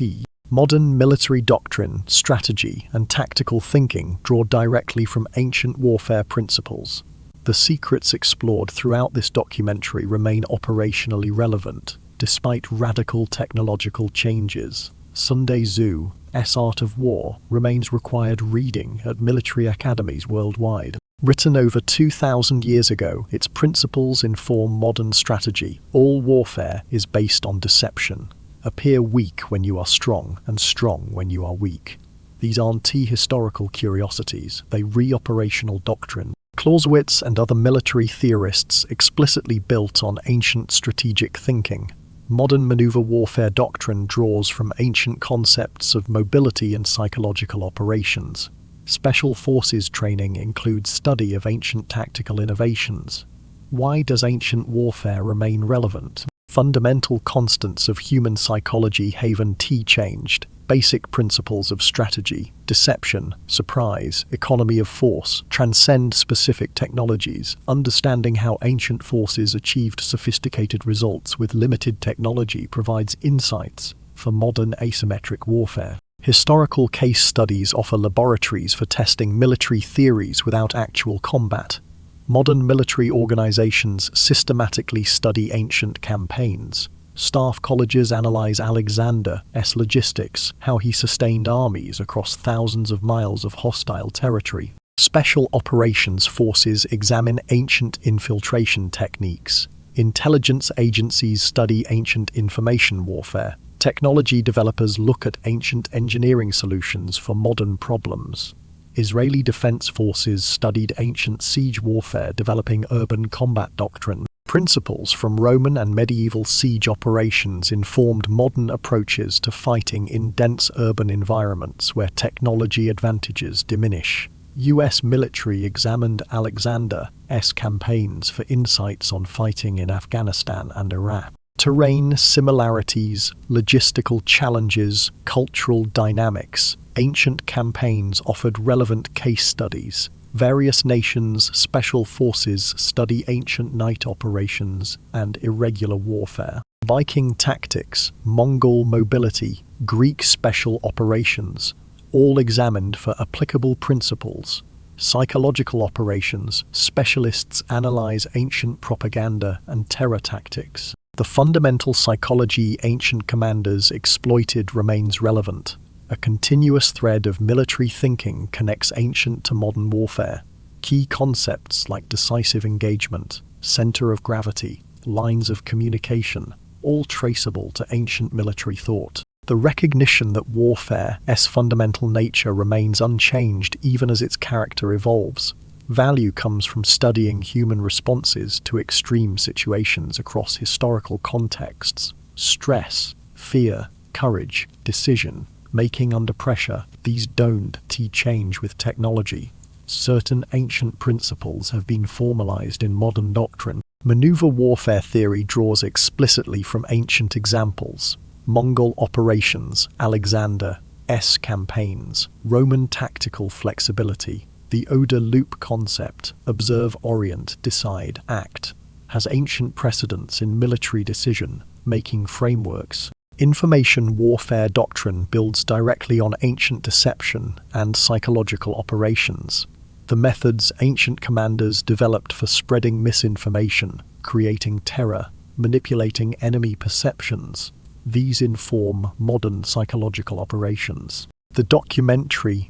Modern military doctrine, strategy, and tactical thinking draw directly from ancient warfare principles. The secrets explored throughout this documentary remain operationally relevant, despite radical technological changes. Sun Tzu's Art of War remains required reading at military academies worldwide. Written over 2,000 years ago, its principles inform modern strategy. All warfare is based on deception. Appear weak when you are strong, and strong when you are weak. These aren't historical curiosities, they re-operational doctrine. Clausewitz and other military theorists explicitly built on ancient strategic thinking. Modern maneuver warfare doctrine draws from ancient concepts of mobility and psychological operations. Special forces training includes study of ancient tactical innovations. Why does ancient warfare remain relevant? Fundamental constants of human psychology haven't changed. Basic principles of strategy, deception, surprise, economy of force transcend specific technologies. Understanding how ancient forces achieved sophisticated results with limited technology provides insights for modern asymmetric warfare. Historical case studies offer laboratories for testing military theories without actual combat. Modern military organizations systematically study ancient campaigns. Staff colleges analyze Alexander's logistics, how he sustained armies across thousands of miles of hostile territory. Special operations forces examine ancient infiltration techniques. Intelligence agencies study ancient information warfare. Technology developers look at ancient engineering solutions for modern problems. Israeli defense forces studied ancient siege warfare, developing urban combat doctrine. Principles from Roman and medieval siege operations informed modern approaches to fighting in dense urban environments where technology advantages diminish. US military examined Alexander's campaigns for insights on fighting in Afghanistan and Iraq. Terrain similarities, logistical challenges, cultural dynamics. Ancient campaigns offered relevant case studies. Various nations' special forces study ancient night operations and irregular warfare. Viking tactics, Mongol mobility, Greek special operations, all examined for applicable principles. Psychological operations, specialists analyze ancient propaganda and terror tactics. The fundamental psychology ancient commanders exploited remains relevant. A continuous thread of military thinking connects ancient to modern warfare. Key concepts like decisive engagement, center of gravity, lines of communication, all traceable to ancient military thought. The recognition that warfare's fundamental nature remains unchanged even as its character evolves. Value comes from studying human responses to extreme situations across historical contexts. Stress, fear, courage, decision, making under pressure, these don't change with technology. Certain ancient principles have been formalized in modern doctrine. Maneuver warfare theory draws explicitly from ancient examples. Mongol operations, Alexander's campaigns, Roman tactical flexibility. The ODA loop concept, observe, orient, decide, act, has ancient precedents in military decision-making frameworks. Information warfare doctrine builds directly on ancient deception and psychological operations. The methods ancient commanders developed for spreading misinformation, creating terror, manipulating enemy perceptions. These inform modern psychological operations. The documentary's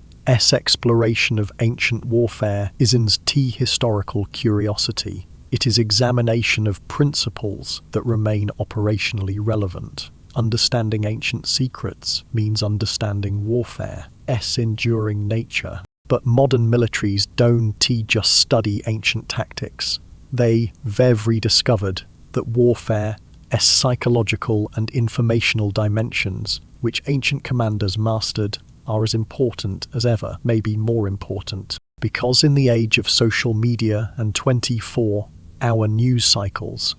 exploration of ancient warfare isn't historical curiosity. It is examination of principles that remain operationally relevant. Understanding ancient secrets means understanding warfare's enduring nature. But modern militaries don't just study ancient tactics. They've rediscovered that warfare's psychological and informational dimensions, which ancient commanders mastered, are as important as ever, maybe more important. Because in the age of social media and 24-hour news cycles,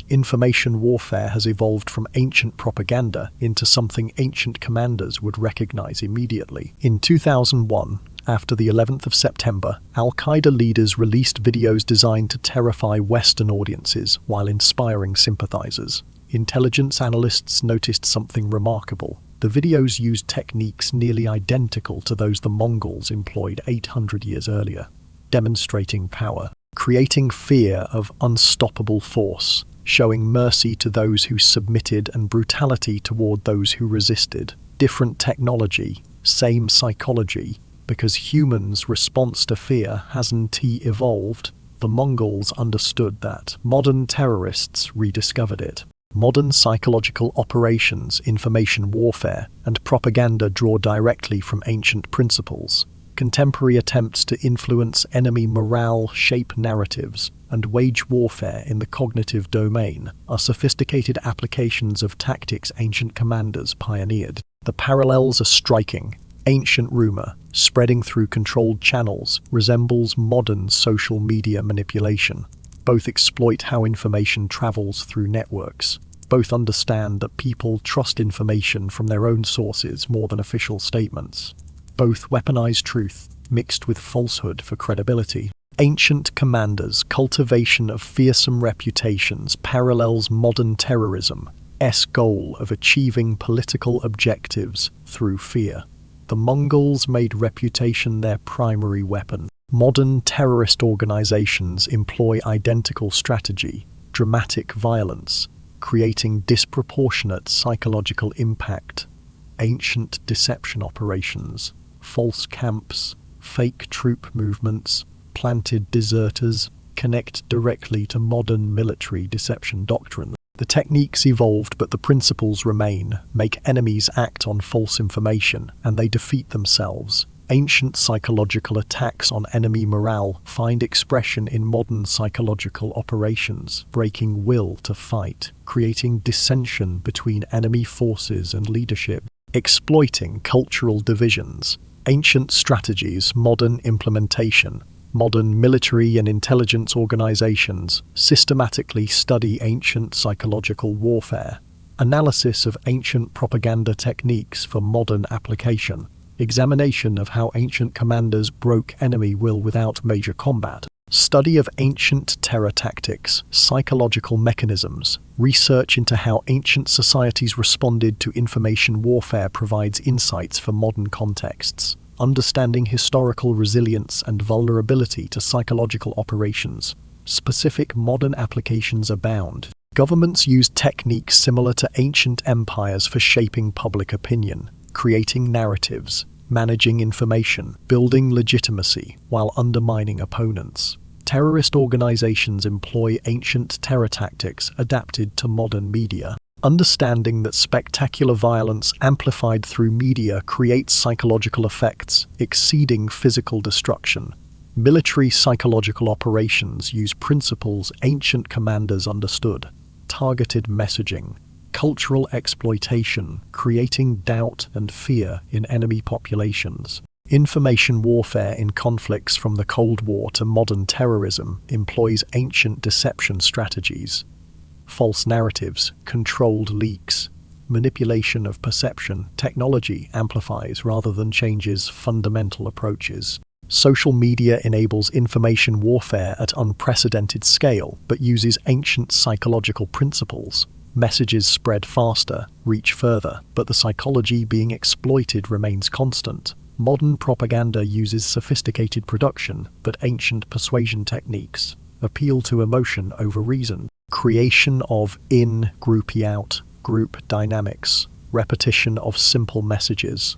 information warfare has evolved from ancient propaganda into something ancient commanders would recognize immediately. In 2001, after the 11th of September, Al-Qaeda leaders released videos designed to terrify Western audiences while inspiring sympathizers. Intelligence analysts noticed something remarkable. The videos used techniques nearly identical to those the Mongols employed 800 years earlier, demonstrating power, creating fear of unstoppable force, showing mercy to those who submitted and brutality toward those who resisted. Different technology, same psychology, because humans' response to fear hasn't evolved. The Mongols understood that. Modern terrorists rediscovered it. Modern psychological operations, information warfare, and propaganda draw directly from ancient principles. Contemporary attempts to influence enemy morale, shape narratives, and wage warfare in the cognitive domain are sophisticated applications of tactics ancient commanders pioneered. The parallels are striking. Ancient rumor, spreading through controlled channels, resembles modern social media manipulation. Both exploit how information travels through networks. Both understand that people trust information from their own sources more than official statements. Both weaponize truth, mixed with falsehood for credibility. Ancient commanders' cultivation of fearsome reputations parallels modern terrorism's goal of achieving political objectives through fear. The Mongols made reputation their primary weapon. Modern terrorist organizations employ identical strategy, dramatic violence, creating disproportionate psychological impact. Ancient deception operations, false camps, fake troop movements, planted deserters connect directly to modern military deception doctrine. The techniques evolved, but the principles remain. Make enemies act on false information, and they defeat themselves. Ancient psychological attacks on enemy morale find expression in modern psychological operations, breaking will to fight, creating dissension between enemy forces and leadership, exploiting cultural divisions. Ancient strategies, modern implementation. Modern military and intelligence organizations systematically study ancient psychological warfare. Analysis of ancient propaganda techniques for modern application. Examination of how ancient commanders broke enemy will without major combat. Study of ancient terror tactics, psychological mechanisms. Research into how ancient societies responded to information warfare provides insights for modern contexts. Understanding historical resilience and vulnerability to psychological operations. Specific modern applications abound. Governments use techniques similar to ancient empires for shaping public opinion, creating narratives, managing information, building legitimacy, while undermining opponents. Terrorist organizations employ ancient terror tactics adapted to modern media. Understanding that spectacular violence amplified through media creates psychological effects exceeding physical destruction. Military psychological operations use principles ancient commanders understood. Targeted messaging, cultural exploitation, creating doubt and fear in enemy populations. Information warfare in conflicts from the Cold War to modern terrorism employs ancient deception strategies. False narratives, controlled leaks, manipulation of perception. Technology amplifies rather than changes fundamental approaches. Social media enables information warfare at unprecedented scale, but uses ancient psychological principles. Messages spread faster, reach further, but the psychology being exploited remains constant. Modern propaganda uses sophisticated production, but ancient persuasion techniques appeal to emotion over reason. Creation of in, groupie out, group dynamics, repetition of simple messages.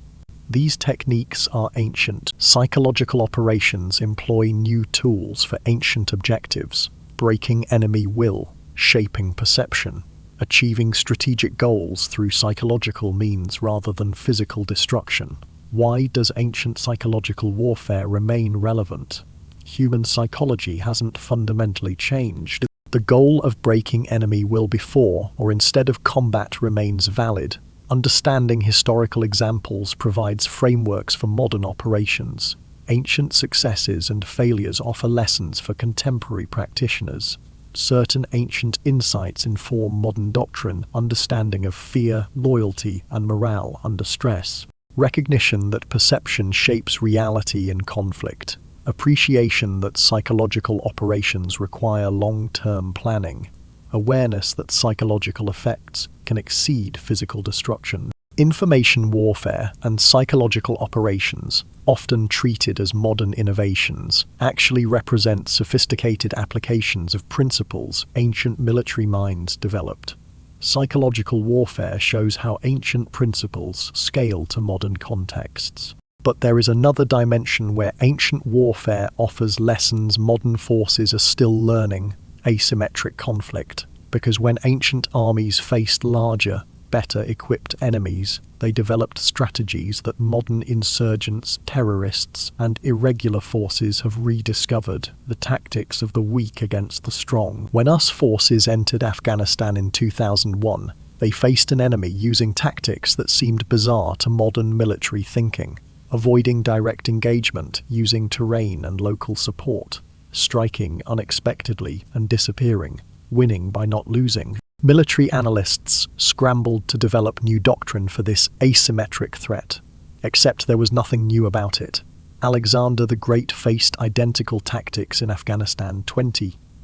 These techniques are ancient. Psychological operations employ new tools for ancient objectives, breaking enemy will, shaping perception, achieving strategic goals through psychological means rather than physical destruction. Why does ancient psychological warfare remain relevant? Human psychology hasn't fundamentally changed. The goal of breaking enemy will before or instead of combat remains valid. Understanding historical examples provides frameworks for modern operations. Ancient successes and failures offer lessons for contemporary practitioners. Certain ancient insights inform modern doctrine, understanding of fear, loyalty, and morale under stress. Recognition that perception shapes reality in conflict. Appreciation that psychological operations require long-term planning. Awareness that psychological effects can exceed physical destruction. Information warfare and psychological operations, often treated as modern innovations, actually represent sophisticated applications of principles ancient military minds developed. Psychological warfare shows how ancient principles scale to modern contexts. But there is another dimension where ancient warfare offers lessons modern forces are still learning: asymmetric conflict. Because when ancient armies faced larger, better equipped enemies, they developed strategies that modern insurgents, terrorists, and irregular forces have rediscovered: the tactics of the weak against the strong. When US forces entered Afghanistan in 2001, they faced an enemy using tactics that seemed bizarre to modern military thinking: avoiding direct engagement, using terrain and local support, striking unexpectedly and disappearing, winning by not losing. Military analysts scrambled to develop new doctrine for this asymmetric threat, except there was nothing new about it. Alexander the Great faced identical tactics in Afghanistan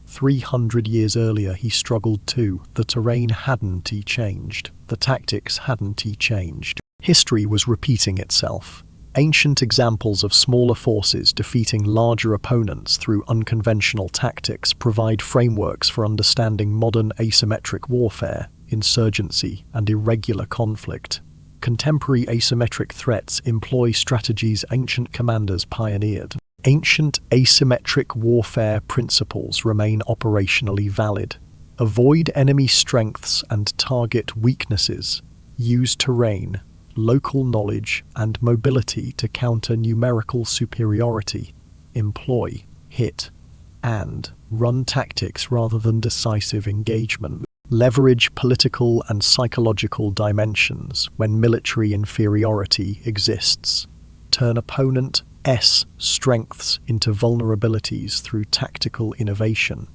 300 years earlier. He struggled too. The terrain hadn't changed. The tactics hadn't changed. History was repeating itself. Ancient examples of smaller forces defeating larger opponents through unconventional tactics provide frameworks for understanding modern asymmetric warfare, insurgency, and irregular conflict. Contemporary asymmetric threats employ strategies ancient commanders pioneered. Ancient asymmetric warfare principles remain operationally valid. Avoid enemy strengths and target weaknesses. Use terrain, local knowledge, and mobility to counter numerical superiority. Employ hit and run tactics rather than decisive engagement. Leverage political and psychological dimensions when military inferiority exists. Turn opponent's strengths into vulnerabilities through tactical innovation.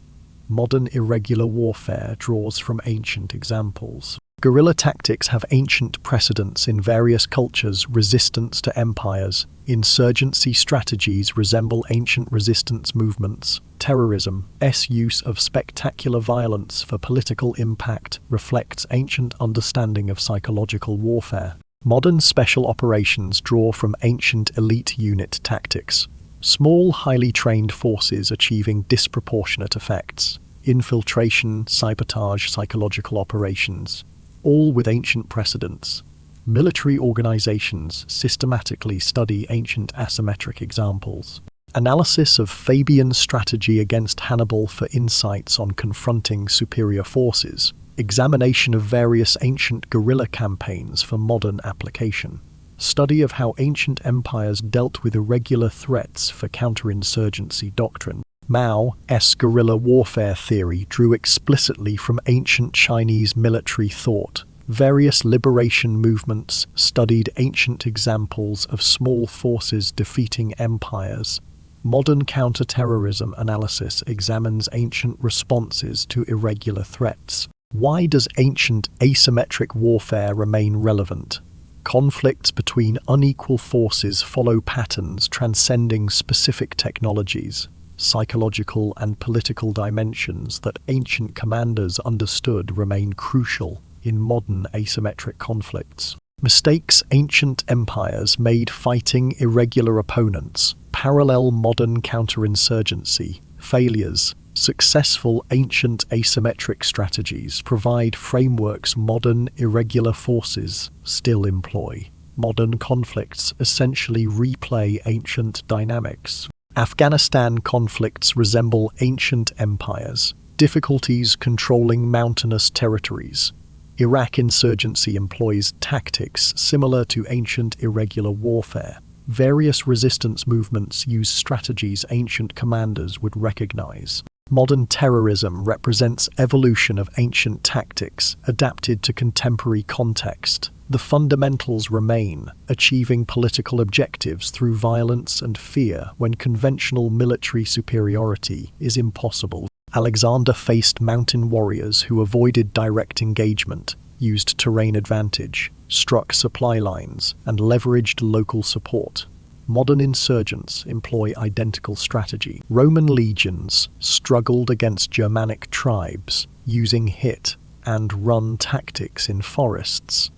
Modern irregular warfare draws from ancient examples. Guerrilla tactics have ancient precedents in various cultures: resistance to empires. Insurgency strategies resemble ancient resistance movements. Terrorism's use of spectacular violence for political impact reflects ancient understanding of psychological warfare. Modern special operations draw from ancient elite unit tactics. Small, highly trained forces achieving disproportionate effects. Infiltration, sabotage, psychological operations, all with ancient precedents. Military organizations systematically study ancient asymmetric examples. Analysis of Fabian's strategy against Hannibal for insights on confronting superior forces. Examination of various ancient guerrilla campaigns for modern application. Study of how ancient empires dealt with irregular threats for counterinsurgency doctrine. Mao's guerrilla warfare theory drew explicitly from ancient Chinese military thought. Various liberation movements studied ancient examples of small forces defeating empires. Modern counterterrorism analysis examines ancient responses to irregular threats. Why does ancient asymmetric warfare remain relevant? Conflicts between unequal forces follow patterns transcending specific technologies. Psychological and political dimensions that ancient commanders understood remain crucial in modern asymmetric conflicts. Mistakes ancient empires made fighting irregular opponents parallel modern counterinsurgency. Failures. Successful ancient asymmetric strategies provide frameworks modern irregular forces still employ. Modern conflicts essentially replay ancient dynamics. Afghanistan conflicts resemble ancient empires. Difficulties controlling mountainous territories. Iraq insurgency employs tactics similar to ancient irregular warfare. Various resistance movements use strategies ancient commanders would recognize. Modern terrorism represents evolution of ancient tactics adapted to contemporary context. The fundamentals remain, achieving political objectives through violence and fear when conventional military superiority is impossible. Alexander faced mountain warriors who avoided direct engagement, used terrain advantage, struck supply lines, and leveraged local support. Modern insurgents employ identical strategy. Roman legions struggled against Germanic tribes, using hit and run tactics in forests.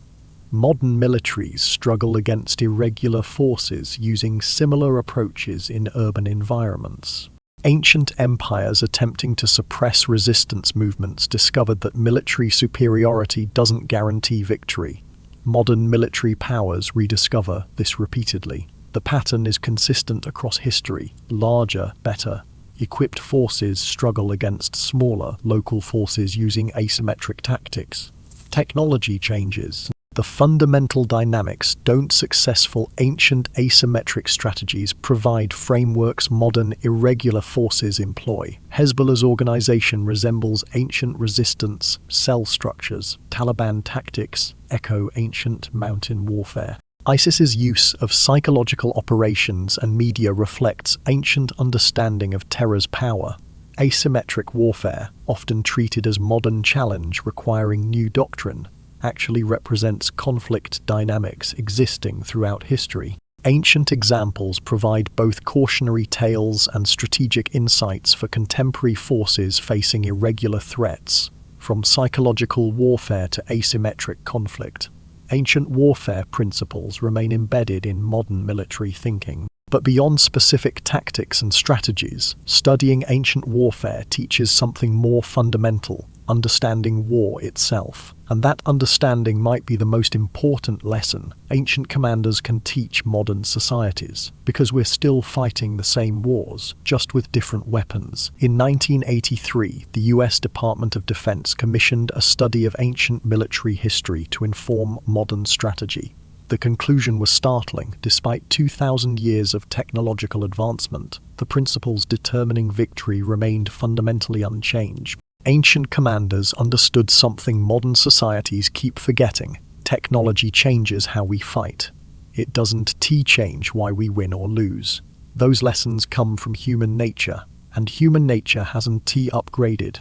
Modern militaries struggle against irregular forces using similar approaches in urban environments. Ancient empires attempting to suppress resistance movements discovered that military superiority doesn't guarantee victory. Modern military powers rediscover this repeatedly. The pattern is consistent across history. Larger, better equipped forces struggle against smaller, local forces using asymmetric tactics. Technology changes. The fundamental dynamics don't successful ancient asymmetric strategies provide frameworks modern irregular forces employ. Hezbollah's organization resembles ancient resistance cell structures. Taliban tactics echo ancient mountain warfare. ISIS's use of psychological operations and media reflects ancient understanding of terror's power. Asymmetric warfare, often treated as modern challenge requiring new doctrine, actually represents conflict dynamics existing throughout history. Ancient examples provide both cautionary tales and strategic insights for contemporary forces facing irregular threats, from psychological warfare to asymmetric conflict. Ancient warfare principles remain embedded in modern military thinking. But beyond specific tactics and strategies, studying ancient warfare teaches something more fundamental: understanding war itself. And that understanding might be the most important lesson ancient commanders can teach modern societies, because we're still fighting the same wars, just with different weapons. In 1983, the US Department of Defense commissioned a study of ancient military history to inform modern strategy. The conclusion was startling. Despite 2,000 years of technological advancement, the principles determining victory remained fundamentally unchanged. Ancient commanders understood something modern societies keep forgetting: technology changes how we fight. It doesn't change why we win or lose. Those lessons come from human nature, and human nature hasn't upgraded.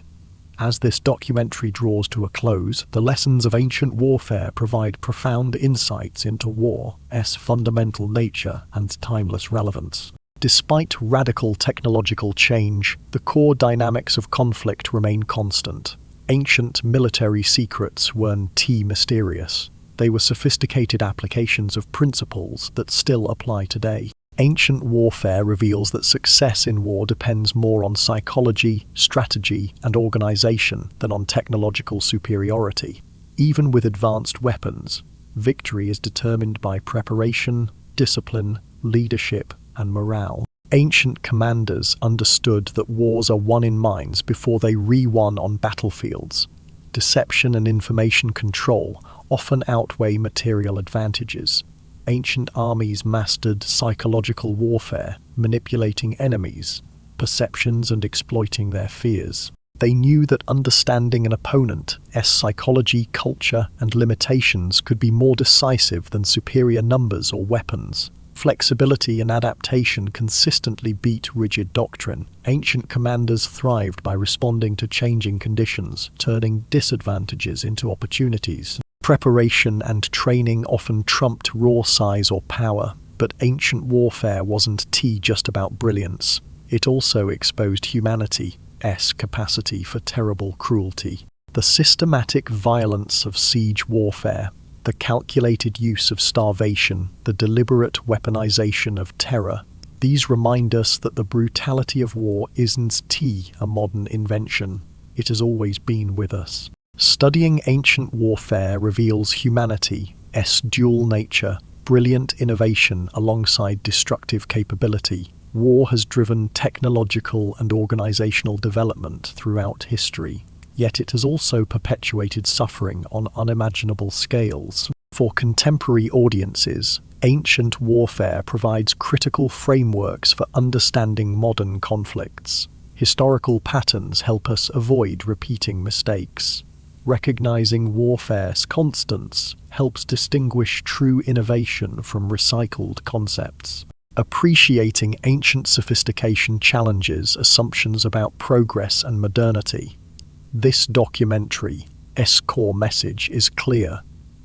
As this documentary draws to a close, the lessons of ancient warfare provide profound insights into war's fundamental nature and timeless relevance. Despite radical technological change, the core dynamics of conflict remain constant. Ancient military secrets weren't mysterious. They were sophisticated applications of principles that still apply today. Ancient warfare reveals that success in war depends more on psychology, strategy, and organization than on technological superiority. Even with advanced weapons, victory is determined by preparation, discipline, leadership, and morale. Ancient commanders understood that wars are won in minds before they re-won on battlefields. Deception and information control often outweigh material advantages. Ancient armies mastered psychological warfare, manipulating enemies' perceptions and exploiting their fears. They knew that understanding an opponent's psychology, culture, and limitations could be more decisive than superior numbers or weapons. Flexibility and adaptation consistently beat rigid doctrine. Ancient commanders thrived by responding to changing conditions, turning disadvantages into opportunities. Preparation and training often trumped raw size or power, but ancient warfare wasn't just about brilliance. It also exposed humanity's capacity for terrible cruelty. The systematic violence of siege warfare, the calculated use of starvation, the deliberate weaponization of terror, these remind us that the brutality of war isn't a modern invention. It has always been with us. Studying ancient warfare reveals humanity's dual nature: brilliant innovation alongside destructive capability. War has driven technological and organizational development throughout history, yet it has also perpetuated suffering on unimaginable scales. For contemporary audiences, ancient warfare provides critical frameworks for understanding modern conflicts. Historical patterns help us avoid repeating mistakes. Recognizing warfare's constants helps distinguish true innovation from recycled concepts. Appreciating ancient sophistication challenges assumptions about progress and modernity. This documentary's core message is clear.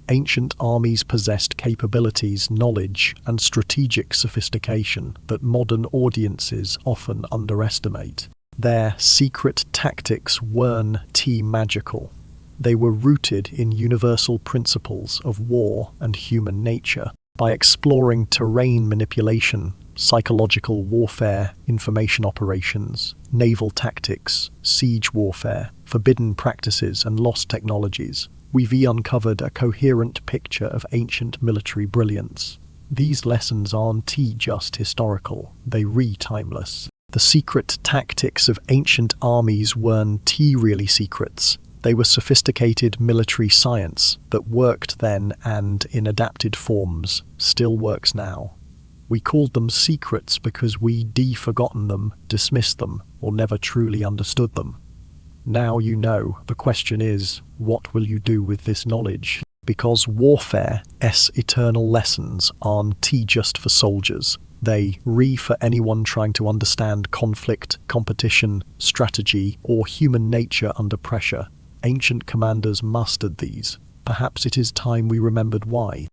Ancient armies possessed capabilities, knowledge, and strategic sophistication that modern audiences often underestimate. Their secret tactics weren't magical. They were rooted in universal principles of war and human nature. By exploring terrain manipulation, psychological warfare, information operations, naval tactics, siege warfare, forbidden practices, and lost technologies, we've uncovered a coherent picture of ancient military brilliance. These lessons aren't just historical, they're timeless. The secret tactics of ancient armies weren't really secrets. They were sophisticated military science that worked then and in adapted forms still works now. We called them secrets because we'd forgotten them, dismissed them, or never truly understood them. Now you know. The question is, what will you do with this knowledge? Because warfare's eternal lessons aren't just for soldiers. They for anyone trying to understand conflict, competition, strategy, or human nature under pressure. Ancient commanders mastered these. Perhaps it is time we remembered why.